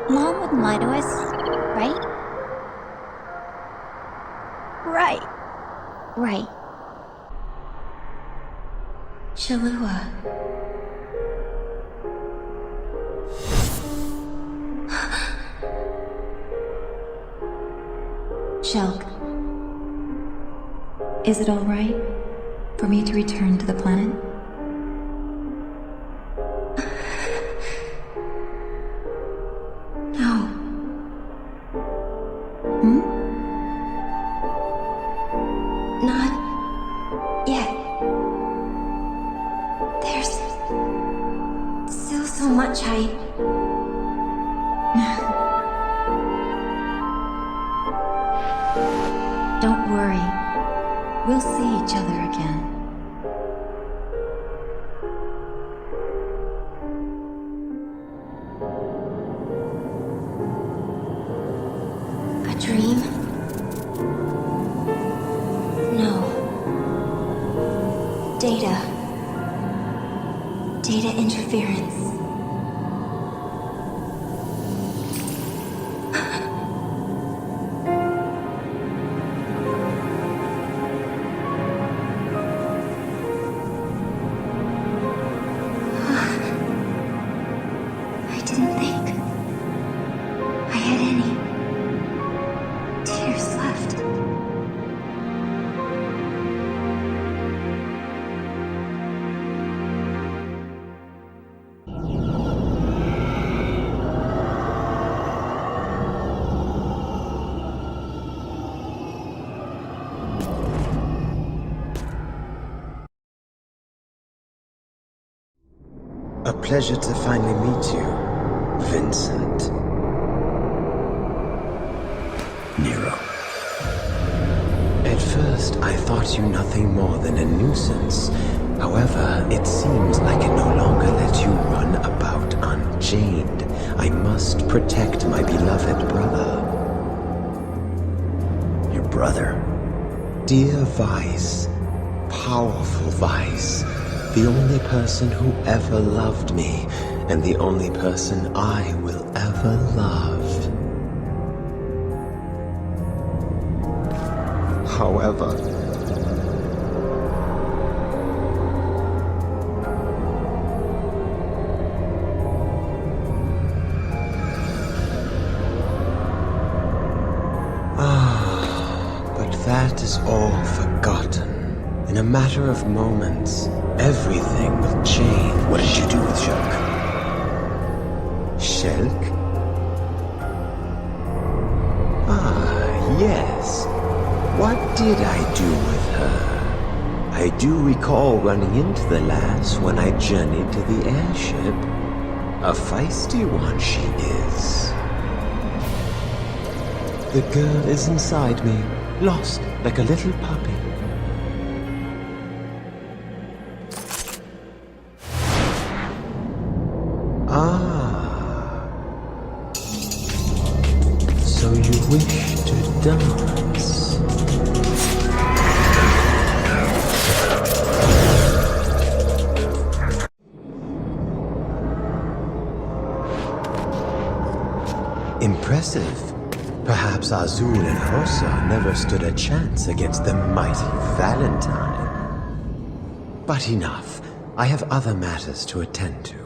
Mom wouldn't lie to us, right? Right. Shalua. Shulk. Is it all right for me to return to the planet? No. Don't worry. We'll see each other again. A dream? No. Data. Data interference. I didn't think I had any tears left. A pleasure to finally meet you, Vincent. Nero. At first, I thought you nothing more than a nuisance. However, it seems I can no longer let you run about unchained. I must protect my beloved brother. Your brother? Dear Vice, powerful Vice, the only person who ever loved me, and the only person I will ever love. However, but that is all forgotten. In a matter of moments, everything will change. What did you do with Shulk? Shulk? Ah, yes. What did I do with her? I do recall running into the lass when I journeyed to the airship. A feisty one she is. The girl is inside me, lost like a little puppy. So you wish to dance? Impressive. Perhaps Azul and Rosa never stood a chance against the mighty Valentine. But enough. I have other matters to attend to.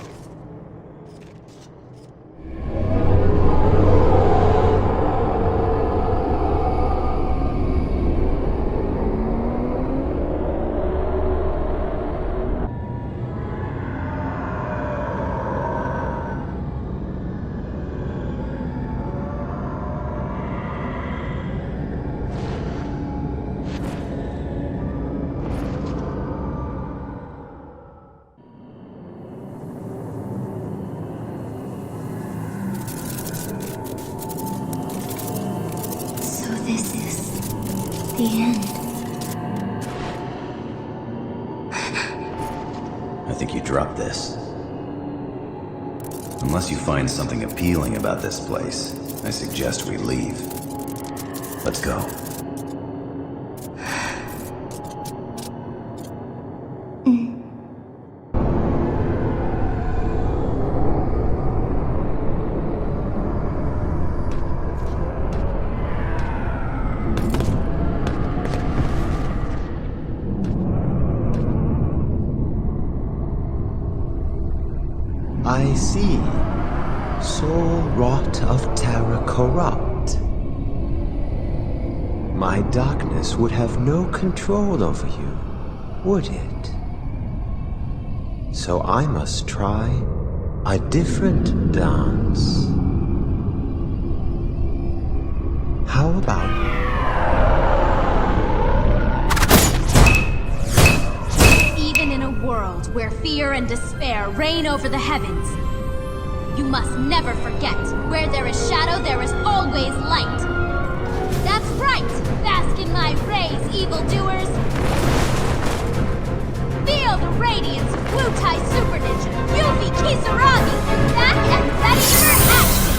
The end. I think you dropped this. Unless you find something appealing about this place, I suggest we leave. Let's go. I see. Soul wrought of terror corrupt. My darkness would have no control over you, would it? So I must try a different dance. How about even in a world where fear and despair reign over the heavens, you must never forget, where there is shadow, there is always light. That's right! Bask in my Kisaragi, back and ready for action!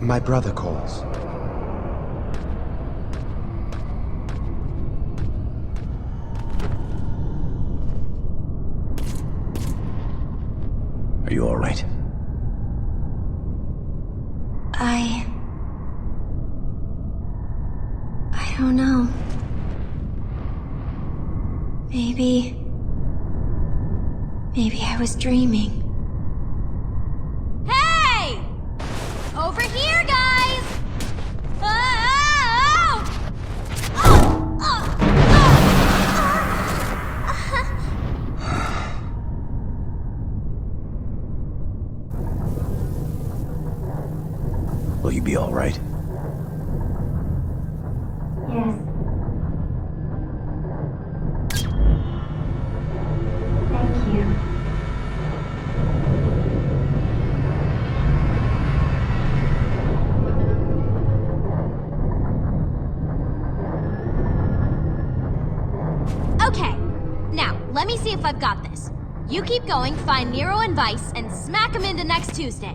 My brother calls. Are you all right? I don't know. Maybe I was dreaming. Hey! Over here, guys! Oh! Will you be all right? Yes. Thank you. Okay, now, let me see if I've got this. You keep going, find Nero and Vice, and smack them into next Tuesday.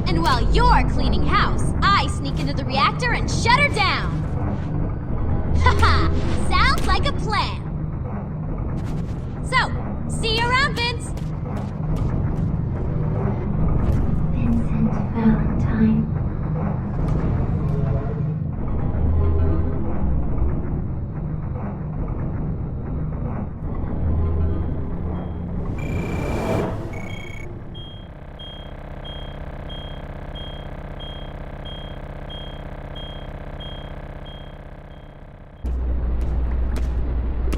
And while you're cleaning house, I sneak into the reactor and shut her down. Haha, sounds like a plan. So, see you around, Vince. Vincent Valentine.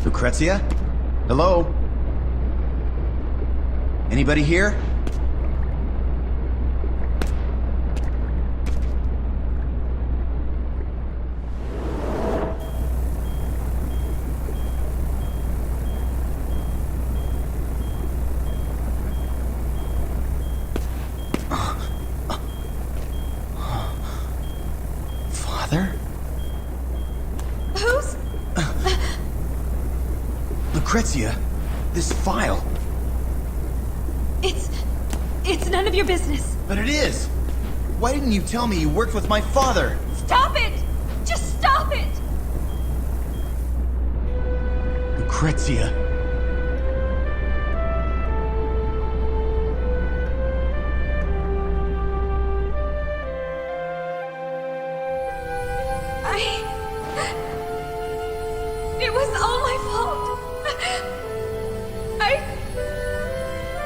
Lucrecia? Hello? Anybody here? Father? Who's... Lucrecia, this file. It's none of your business. But it is. Why didn't you tell me you worked with my father? Stop it! Just stop it! Lucrecia. It was all my fault. I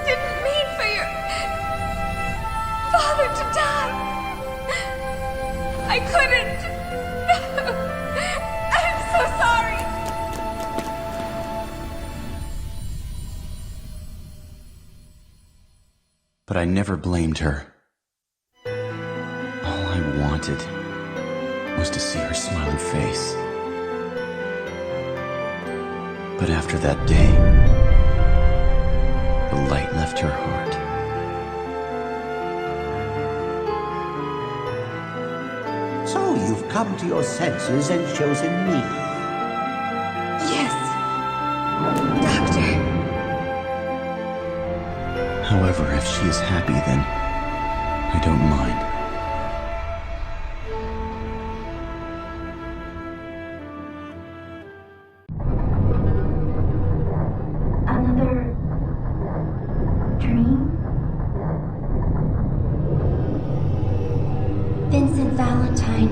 didn't mean for your father to die. I couldn't. I'm so sorry. But I never blamed her. All I wanted was to see her smiling face. But after that day, the light left her heart. So you've come to your senses and chosen me. Yes, Doctor. However, if she is happy, then I don't mind. Vincent Valentine.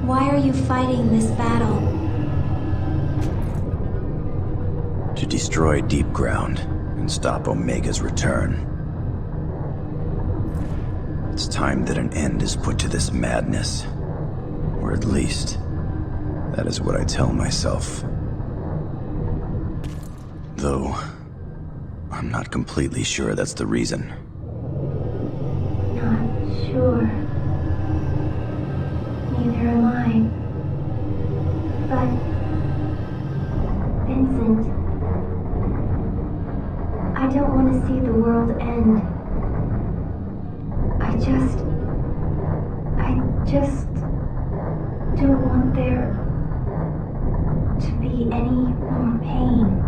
Why are you fighting this battle? To destroy Deep Ground and stop Omega's return. It's time that an end is put to this madness. Or at least, that is what I tell myself. Though, I'm not completely sure that's the reason. Not sure. Neither am I. But... Vincent... I don't want to see the world end. I just don't want there be any more pain.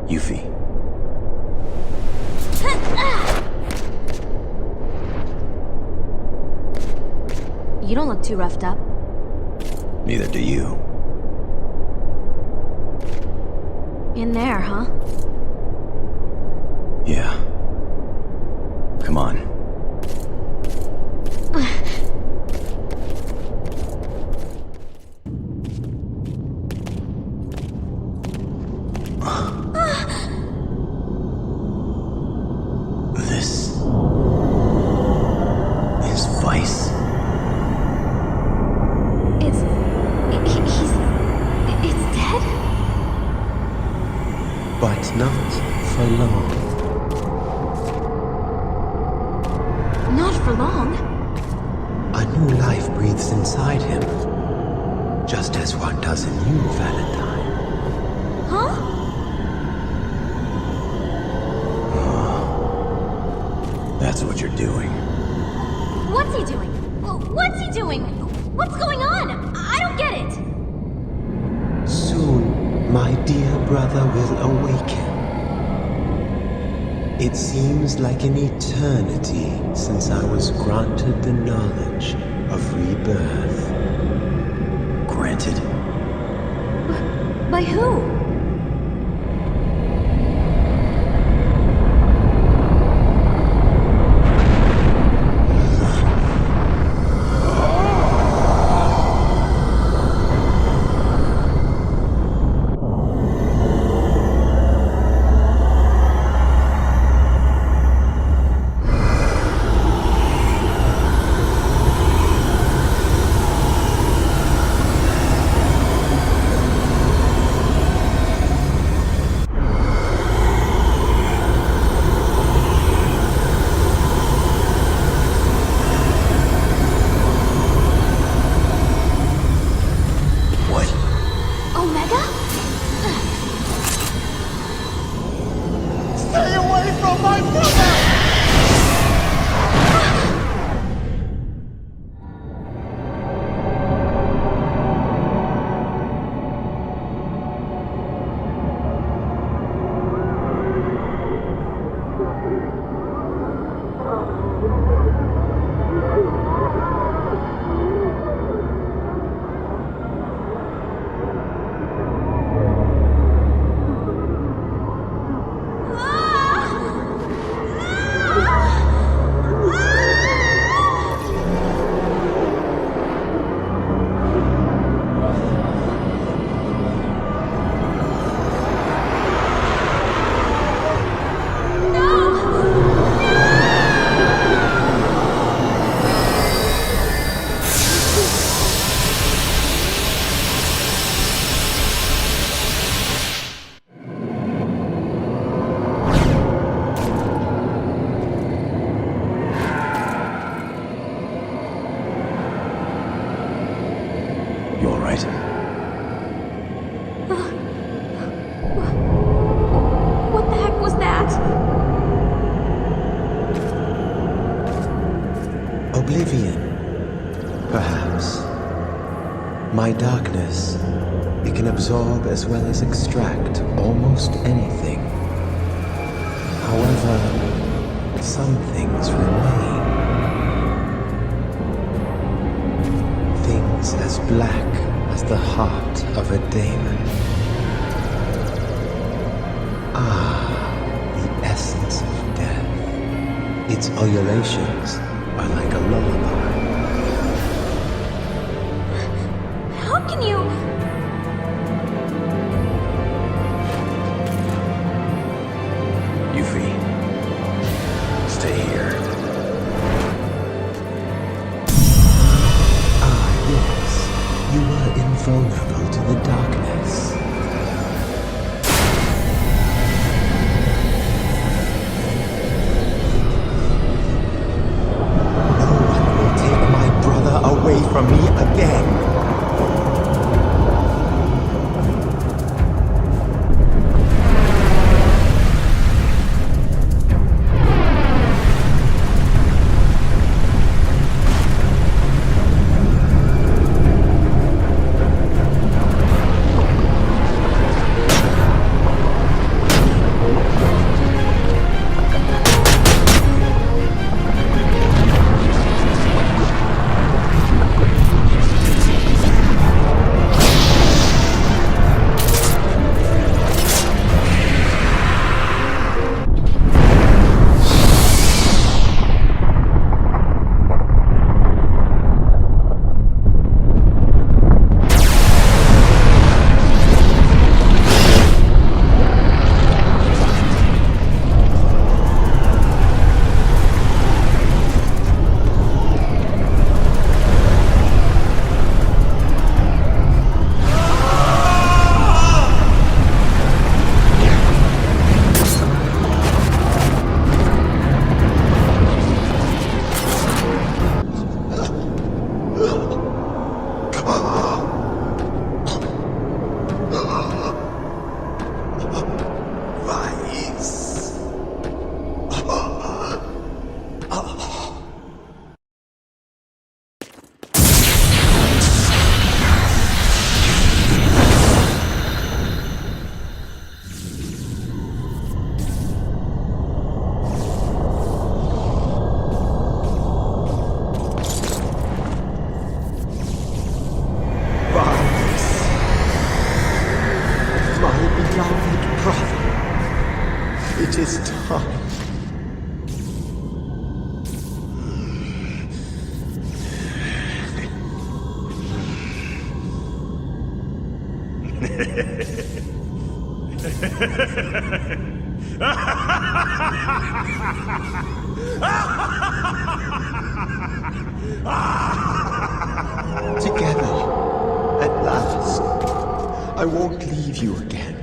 Yuffie. You don't look too roughed up. Neither do you. In there, huh? Yeah. Come on. This is Vice. It's dead? But not for long. Not for long. A new life breathes inside him, just as one does in you, Valentine. Huh? That's what you're doing. What's he doing? What's he doing? What's going on? I don't get it. Soon, my dear brother will awaken. It seems like an eternity since I was granted the knowledge of rebirth. Granted? By who? What the heck was that? Oblivion, perhaps. My darkness, it can absorb as well as extract almost anything. However, some things remain. Things as black as the heart of a daemon. Ah, the essence of death. Its ululations are like a lullaby. How can you... Yuffie, stay here. Ah, yes. You are invulnerable to the darkness. No one will take my brother away from me again. It is time. Together, at last. I won't leave you again.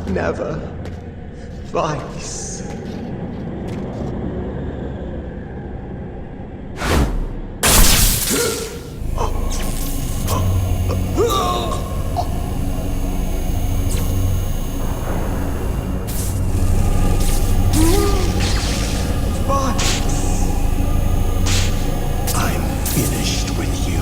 Never. Vice. I'm finished with you.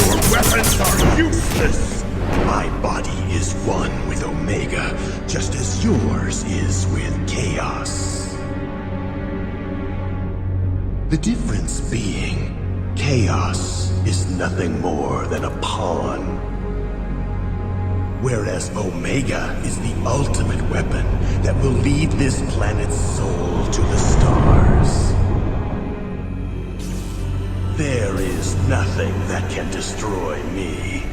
Your weapons are useless! My body is one with Omega, just as yours is with Chaos. The difference being, Chaos is nothing more than a pawn. Whereas Omega is the ultimate weapon that will lead this planet's soul to the stars. There is nothing that can destroy me.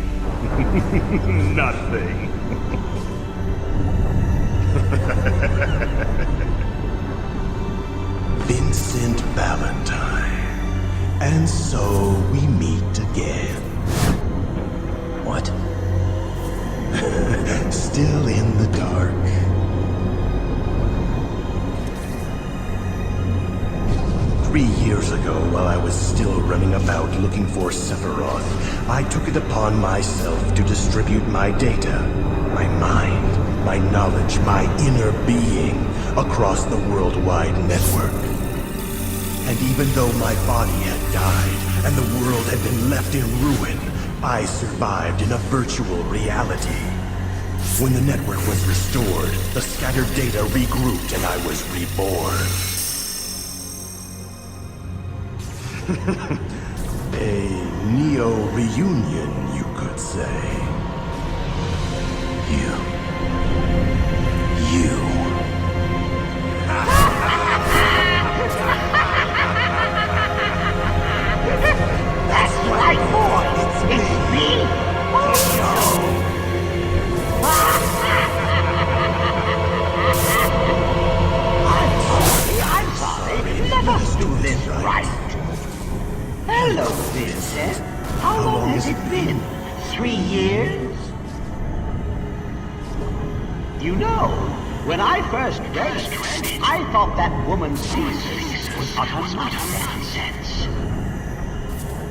Nothing. Vincent Valentine. And so we meet again. What? Still in the dark. Years ago, while I was still running about looking for Sephiroth, I took it upon myself to distribute my data, my mind, my knowledge, my inner being across the worldwide network. And even though my body had died and the world had been left in ruin, I survived in a virtual reality. When the network was restored, the scattered data regrouped and I was reborn. A neo-reunion, you could say. You. That's what I thought! It's me! I'm sorry. Let us do this right. Hello, Vincent. How long has it been? 3 years? You know, when I first read it, I thought that woman's thesis was utter nonsense.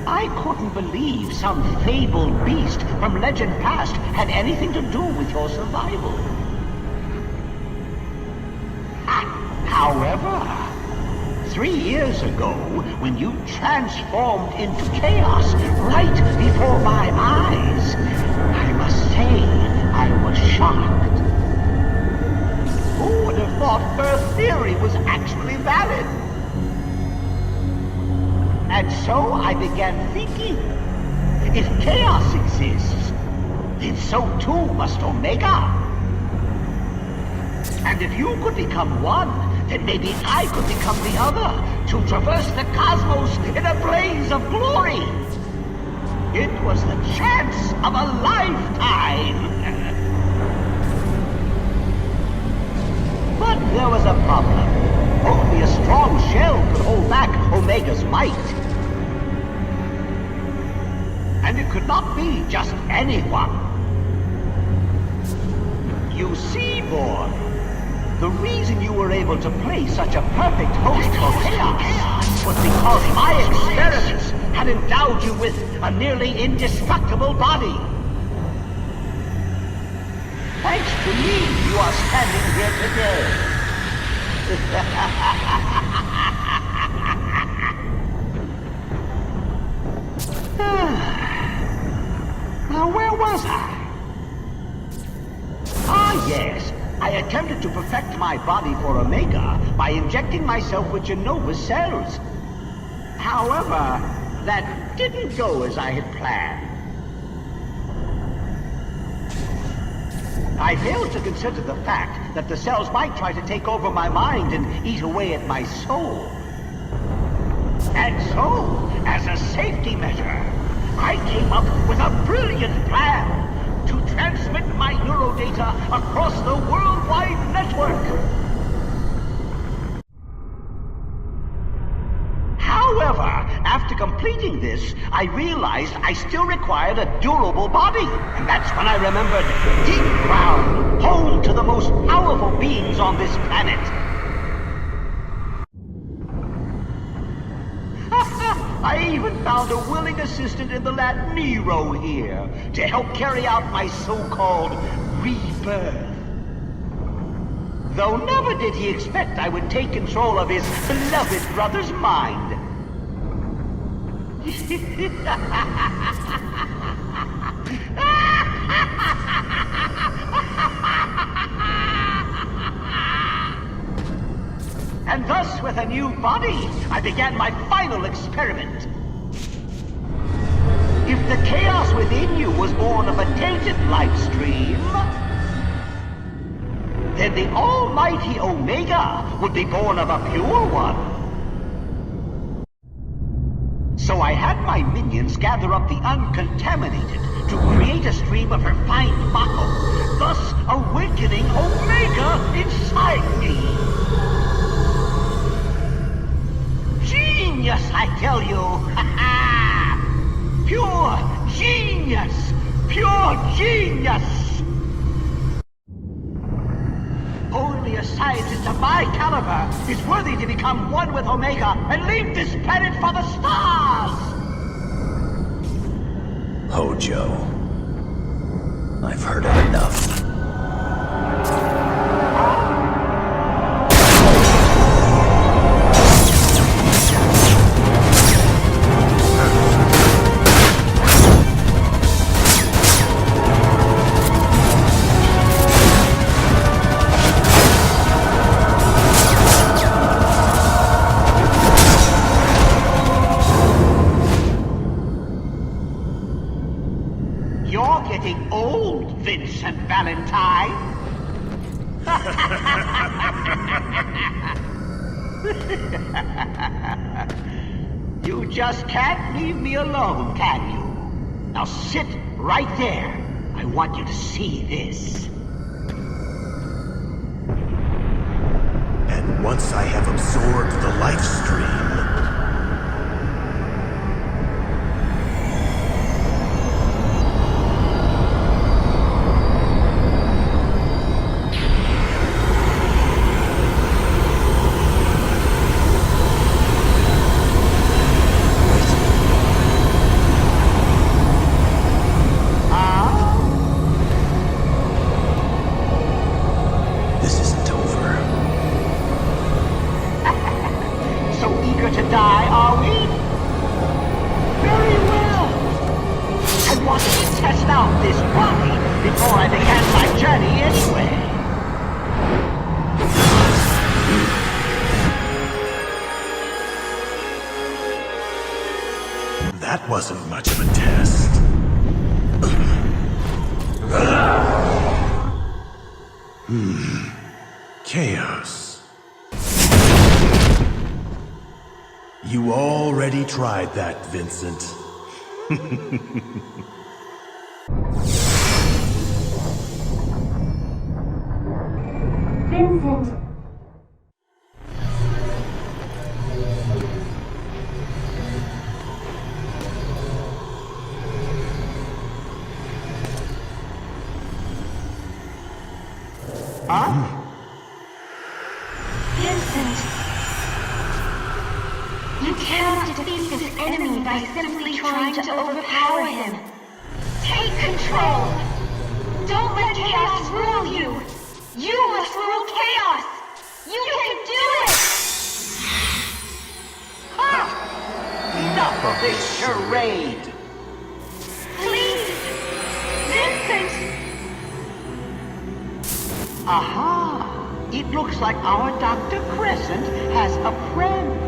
I couldn't believe some fabled beast from legend past had anything to do with your survival. However, 3 years ago, when you transformed into chaos right before my eyes, I must say I was shocked. Who would have thought her theory was actually valid? And so I began thinking, if chaos exists, then so too must Omega. And if you could become one, then maybe I could become the other, to traverse the cosmos in a blaze of glory. It was the chance of a lifetime. But there was a problem. Only a strong shell could hold back Omega's might. And it could not be just anyone. You see, boy, the reason you were able to play such a perfect host for chaos was because my experiments had endowed you with a nearly indestructible body. Thanks to me, you are standing here today. Now, where was I? Ah, yes. I attempted to perfect my body for Omega by injecting myself with Genova's cells. However, that didn't go as I had planned. I failed to consider the fact that the cells might try to take over my mind and eat away at my soul. And so, as a safety measure, I came up with a brilliant plan to transmit my neurodata across the worldwide network. However, after completing this, I realized I still required a durable body. And that's when I remembered Deep Ground, home to the most powerful beings on this planet. I even found a willing assistant in the lad Nero here to help carry out my so-called rebirth. Though never did he expect I would take control of his beloved brother's mind. And thus, with a new body, I began my final experiment. If the chaos within you was born of a tainted life stream, then the almighty Omega would be born of a pure one. So I had my minions gather up the uncontaminated to create a stream of refined Mako, thus awakening Omega inside me. Genius, I tell you! Pure genius! Pure genius! Only a scientist of my caliber is worthy to become one with Omega and leave this planet for the stars! Hojo. I've heard it enough. You just can't leave me alone, can you? Now sit right there. I want you to see this. And once I have absorbed the life stream, This isn't over. So eager to die, are we? Very well. I wanted to test out this body before I began my journey anyway. that wasn't much of a test. Chaos. You already tried that, Vincent. Vincent. Huh? Vincent. You cannot defeat this enemy by simply trying to overpower him. Take control. Don't let chaos rule you. You must rule chaos. You can do it. Enough of this charade. Please, Vincent. Aha! It looks like our Dr. Crescent has a friend.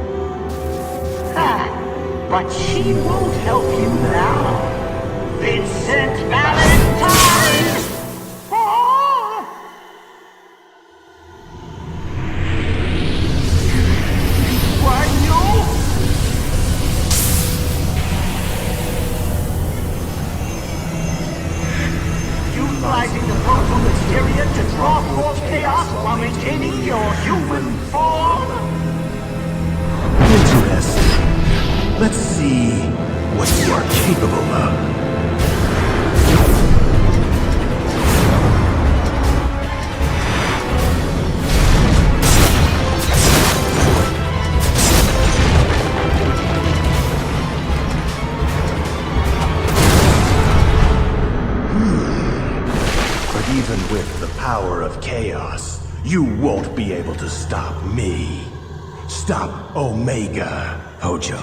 But she won't help you now. Vincent Valentine! Why, you? Utilizing the proto materia to draw forth chaos while maintaining your human form? Interesting. Let's see what you are capable of. But even with the power of chaos, you won't be able to stop me. Stop Omega. Hojo,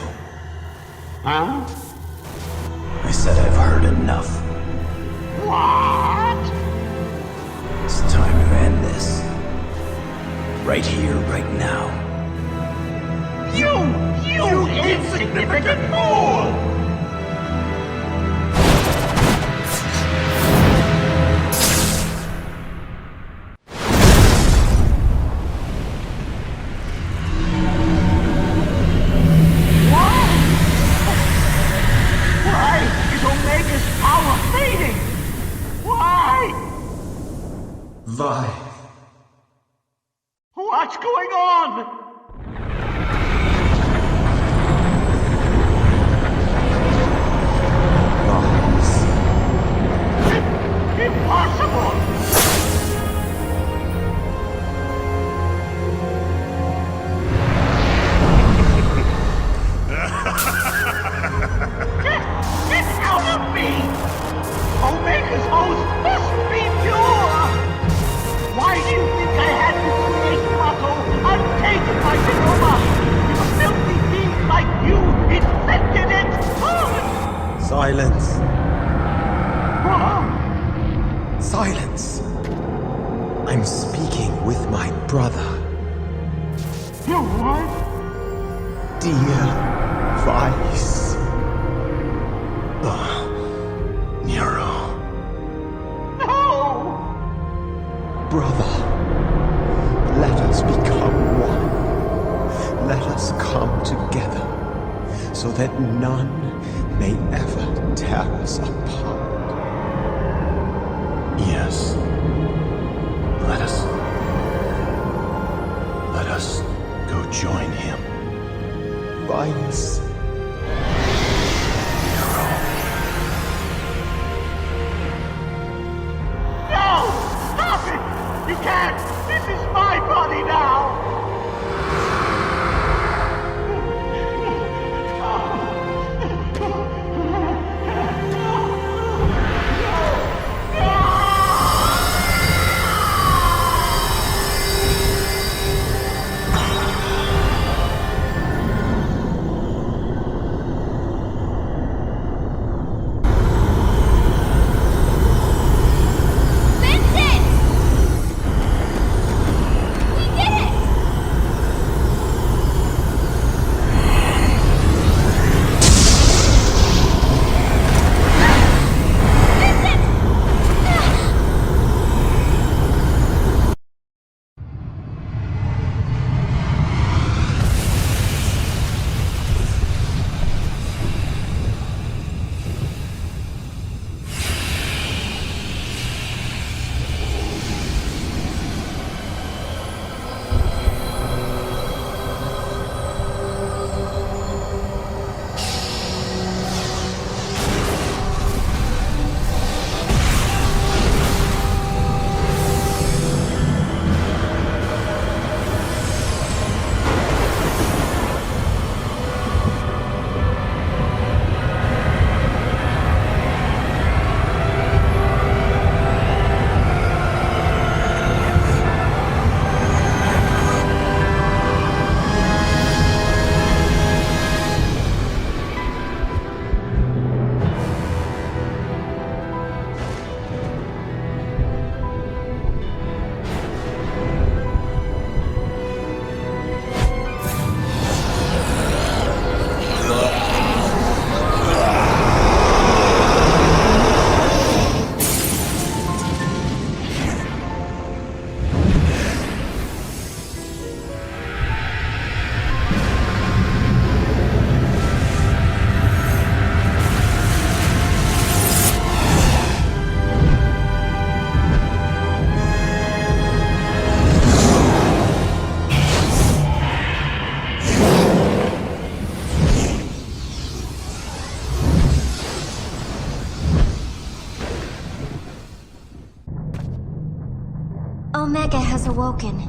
Huh? I said I've heard enough. What? It's time to end this. Right here, right now. You insignificant fool! Why is Omega's power fading? Why? Vi. What's going on? Impossible! Get out of me! Omega's host must be pure! Why do you think I had to create Mako untainted by Genoma? If a filthy being like you infected it! Silence. What? Silence. I'm speaking with my brother. Your what? Dear Vice. Nero. No! Brother, let us become one. come together so that none may ever tear us apart. Yes. Let us go join him. Vince. No! Stop it! You can't! This is my body now! Omega has awoken.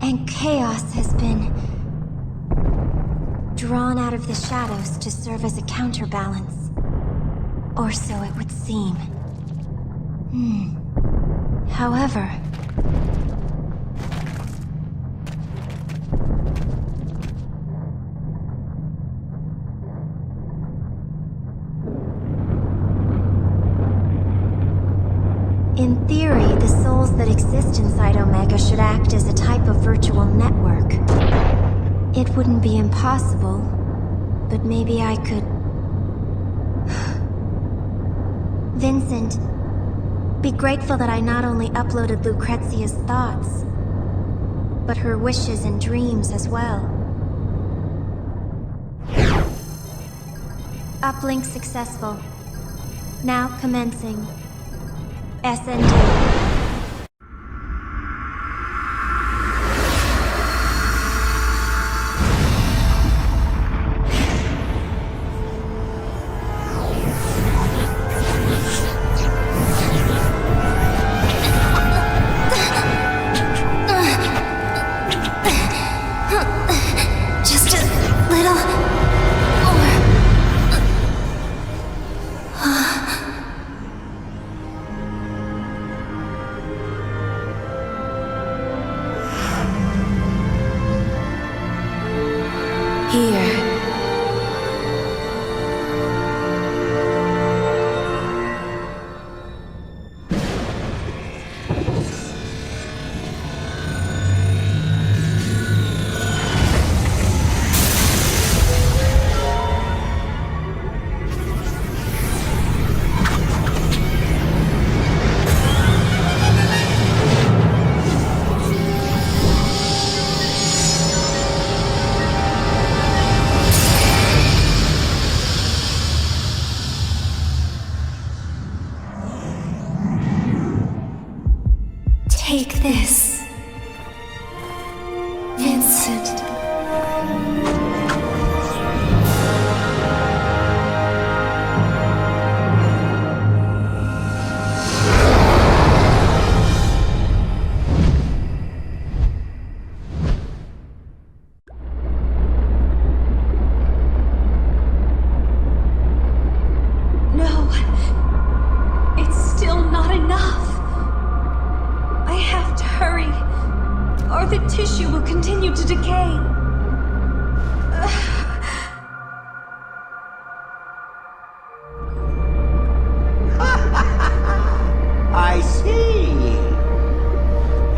And chaos has been drawn out of the shadows to serve as a counterbalance. Or so it would seem. However, in theory, the souls that exist inside Omega should act as a type of virtual network. It wouldn't be impossible, but maybe I could... Vincent, be grateful that I not only uploaded Lucrecia's thoughts, but her wishes and dreams as well. Uplink successful. Now commencing. SND. or the tissue will continue to decay. I see.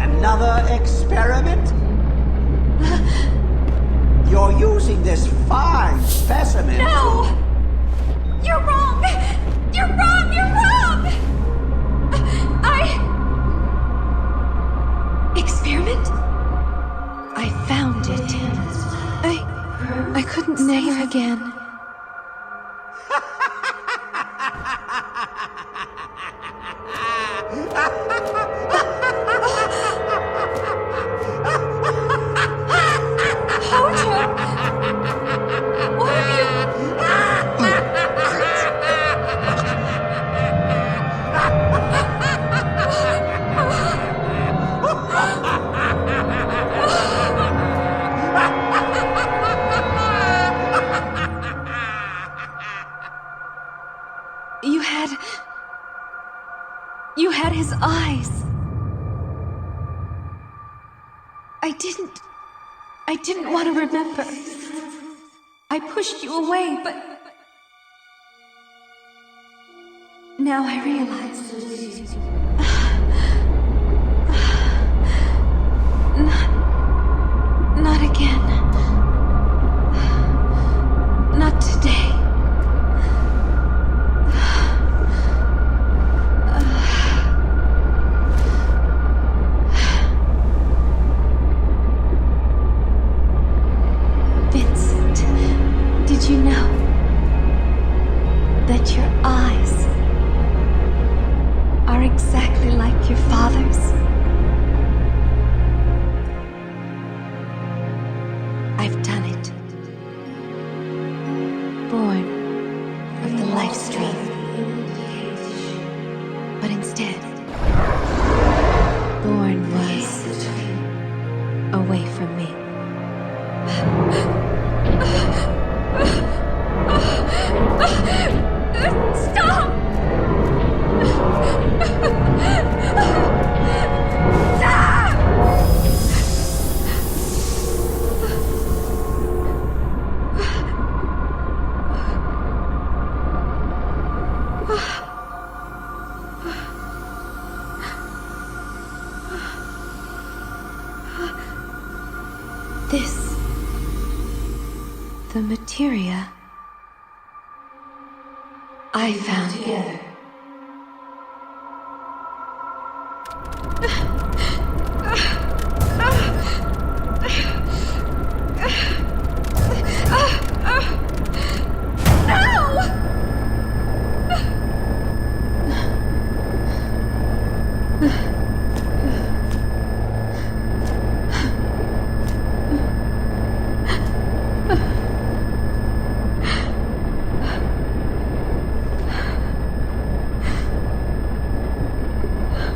Another experiment? You're using this fine specimen. No! You're wrong! You're wrong! You're wrong! Experiment? I found it. I couldn't never again. You had his eyes. I didn't want to remember. I pushed you away, but now I realize. Not again. Not today. Did you know that your eyes are exactly like your father's? I've done it. Born of the life stream. But instead, born was away from me. Stop! Stop! This, the materia I found together.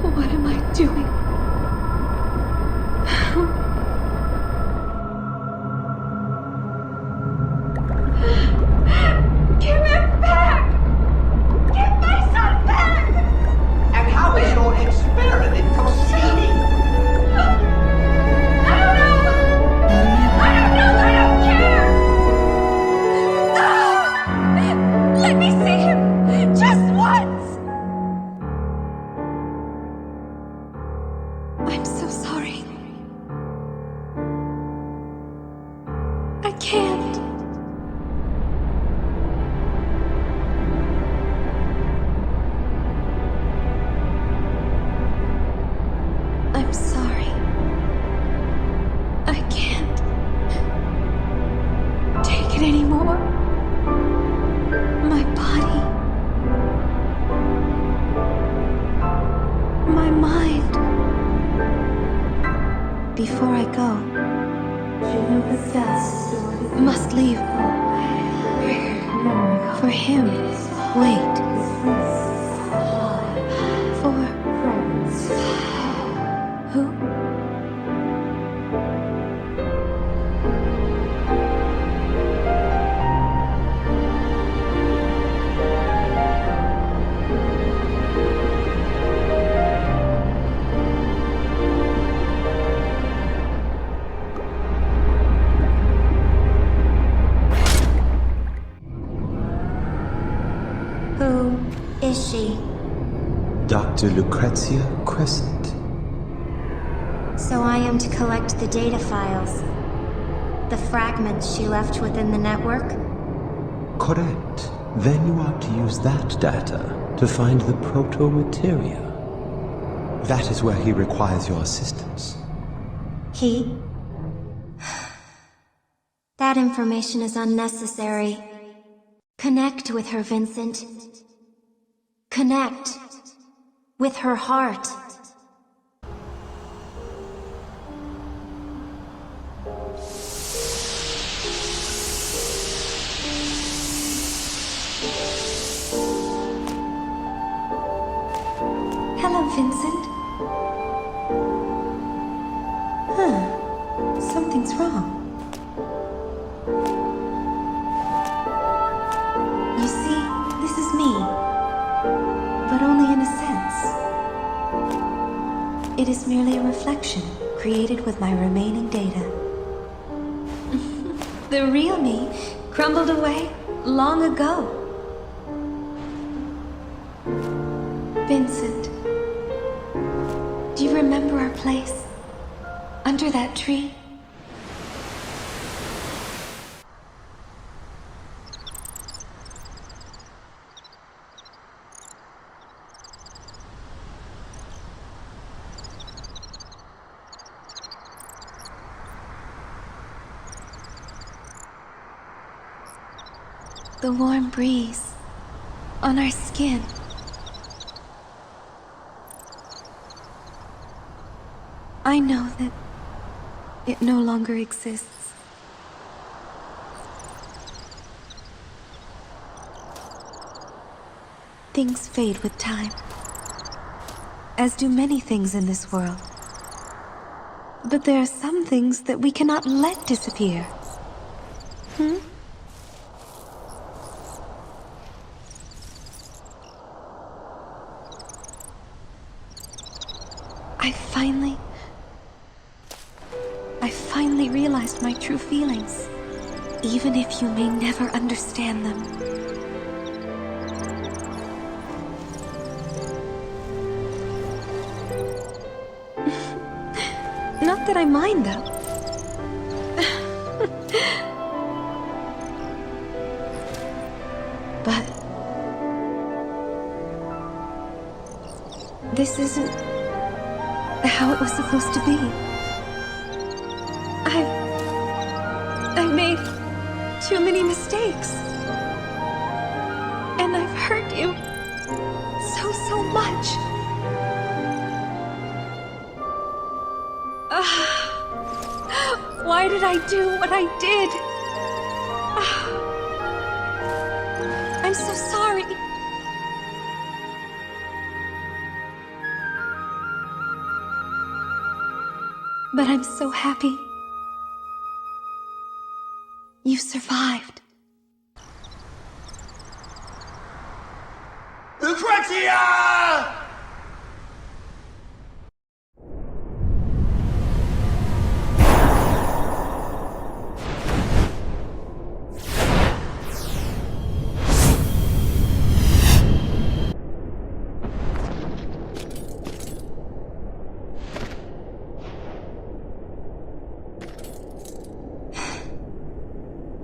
What am I doing? Give him back! Give my son back! And how is your experiment proceeding? I don't know! I don't care! Let me see him! Just once! I'm so sorry. I can't. I'm sorry. I can't take it anymore. My body. My mind. Before I go, must leave. For him. Wait. For who? is she? Dr. Lucrecia Crescent. So I am to collect the data files. The fragments she left within the network? Correct. Then you are to use that data to find the proto-materia. That is where he requires your assistance. He? That information is unnecessary. Connect with her, Vincent. Connect with her heart. Hello, Vincent. Huh. Something's wrong. You see, this is me. But only in a sense. It is merely a reflection, created with my remaining data. The real me crumbled away long ago. Vincent, do you remember our place? Under that tree? The warm breeze on our skin. I know that it no longer exists. Things fade with time, as do many things in this world. But there are some things that we cannot let disappear. I finally realized my true feelings, even if you may never understand them. Not that I mind, though. But this isn't how it was supposed to be. I've made too many mistakes. And I've hurt you so much. Why did I do what I did? I'm so sorry. But I'm so happy. You survived. Lucrecia!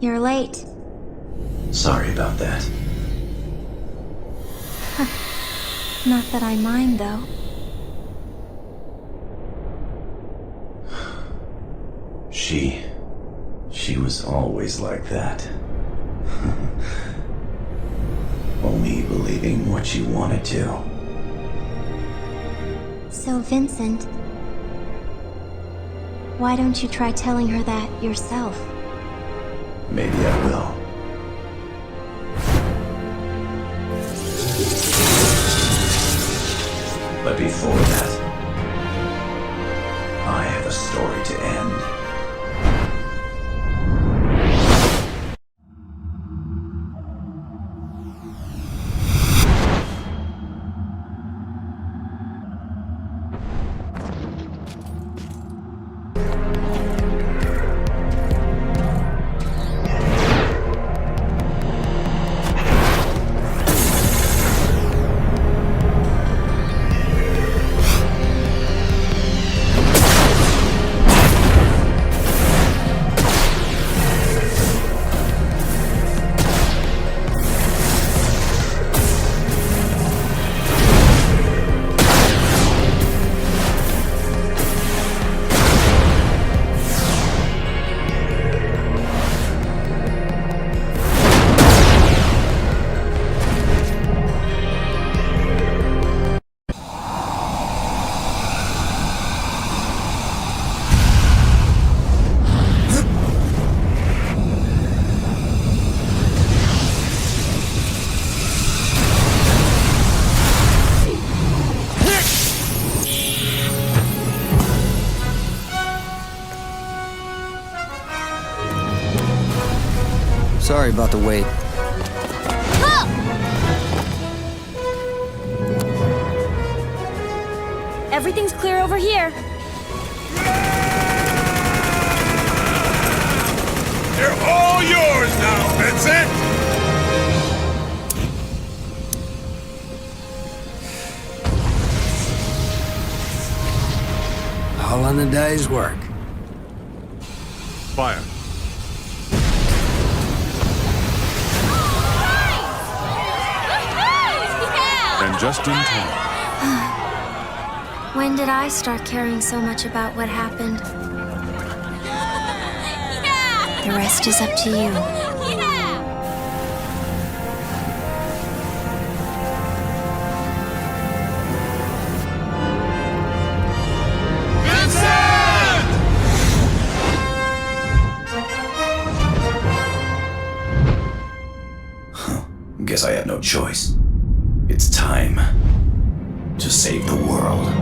You're late. Sorry about that. Not that I mind, though. She was always like that. Only believing what you wanted to. So, Vincent, why don't you try telling her that yourself? Maybe I will. But before that, I have a story to end. Sorry about the wait. Everything's clear over here. They're all yours now, Vincent! All on the day's work. Fire. And just in time. When did I start caring so much about what happened? The rest is up to you. Guess I have no choice. It's time to save the world.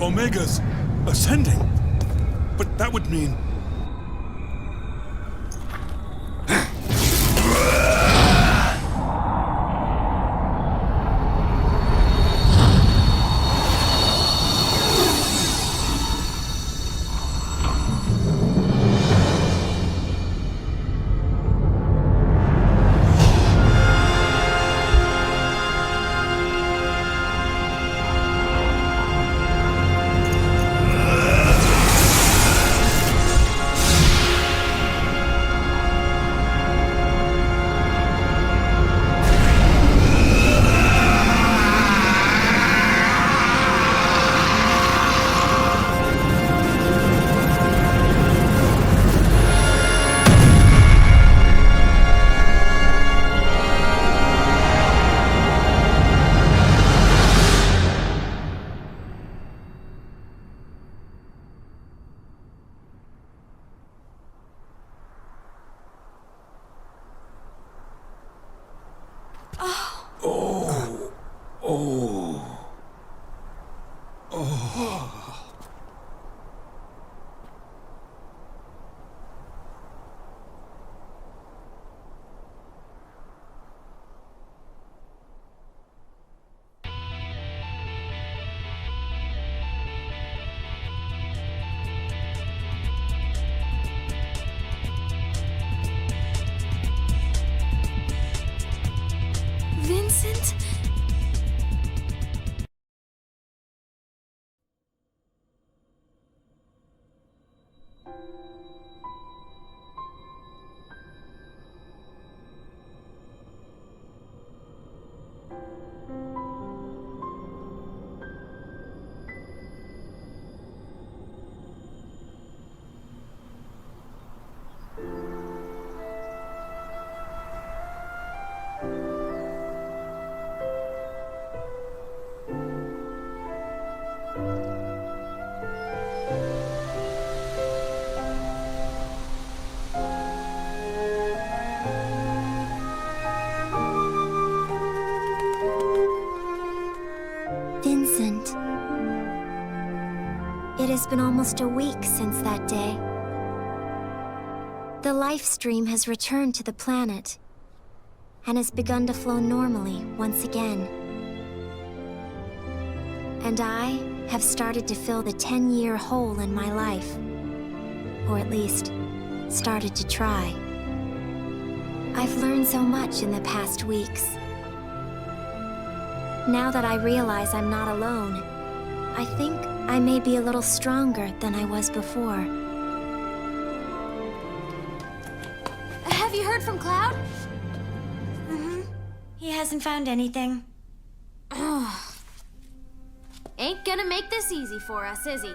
Omega's ascending. But that would mean... Vincent? Vincent. It has been almost a week since that day. The life stream has returned to the planet and has begun to flow normally once again. And I have started to fill the 10-year hole in my life. Or at least, started to try. I've learned so much in the past weeks. Now that I realize I'm not alone, I think I may be a little stronger than I was before. Have you heard from Cloud? He hasn't found anything. Ain't gonna make this easy for us, is he?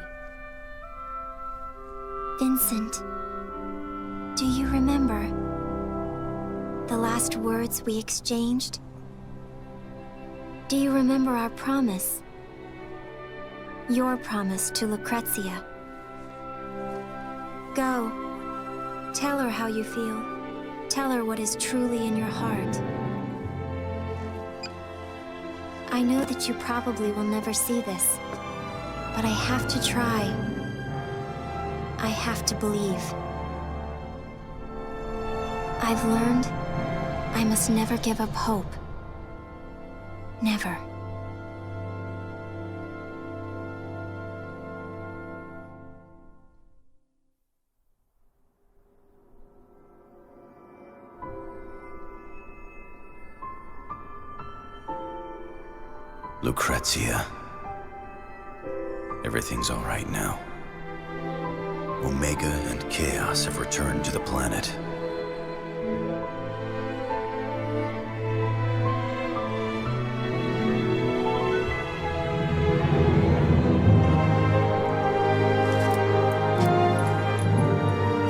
Vincent, do you remember the last words we exchanged? Do you remember our promise? Your promise to Lucrecia. Go. Tell her how you feel. Tell her what is truly in your heart. I know that you probably will never see this, but I have to try. I have to believe. I've learned I must never give up hope. Never. Lucrecia. Everything's all right now. Omega and Chaos have returned to the planet.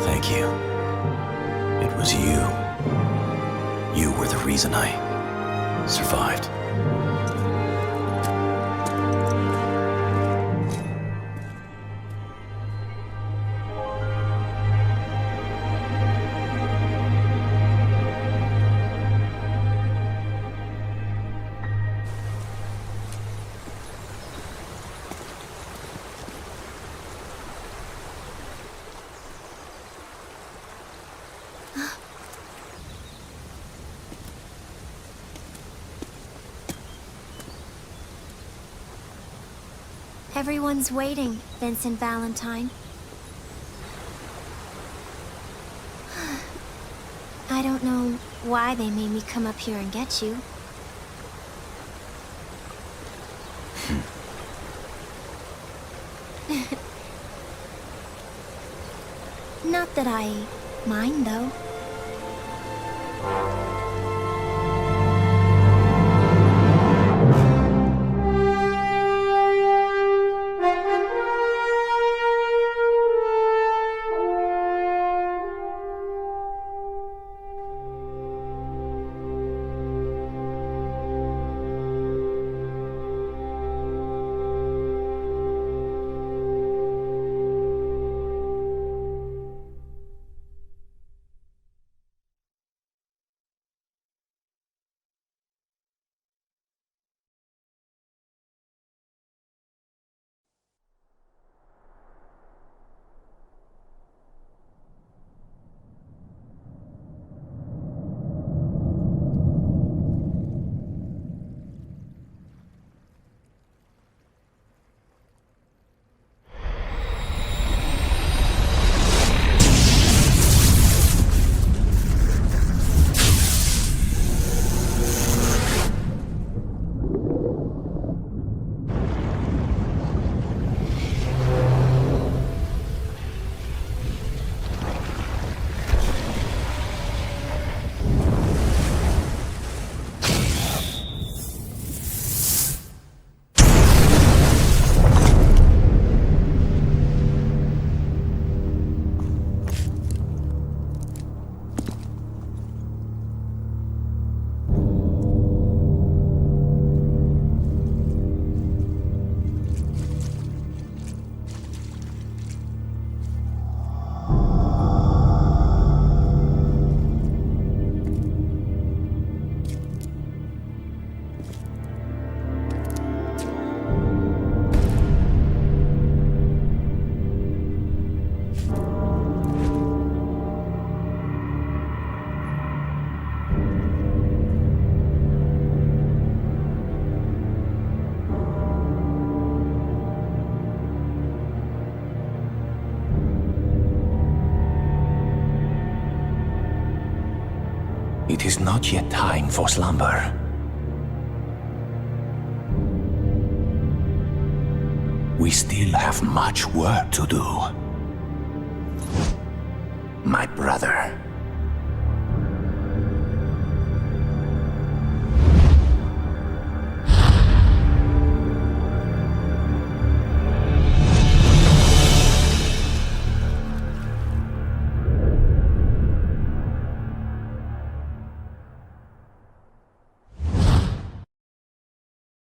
Thank you. It was you. You were the reason I survived. Everyone's waiting, Vincent Valentine. I don't know why they made me come up here and get you. Not that I mind, though. It is not yet time for slumber. We still have much work to do. My brother.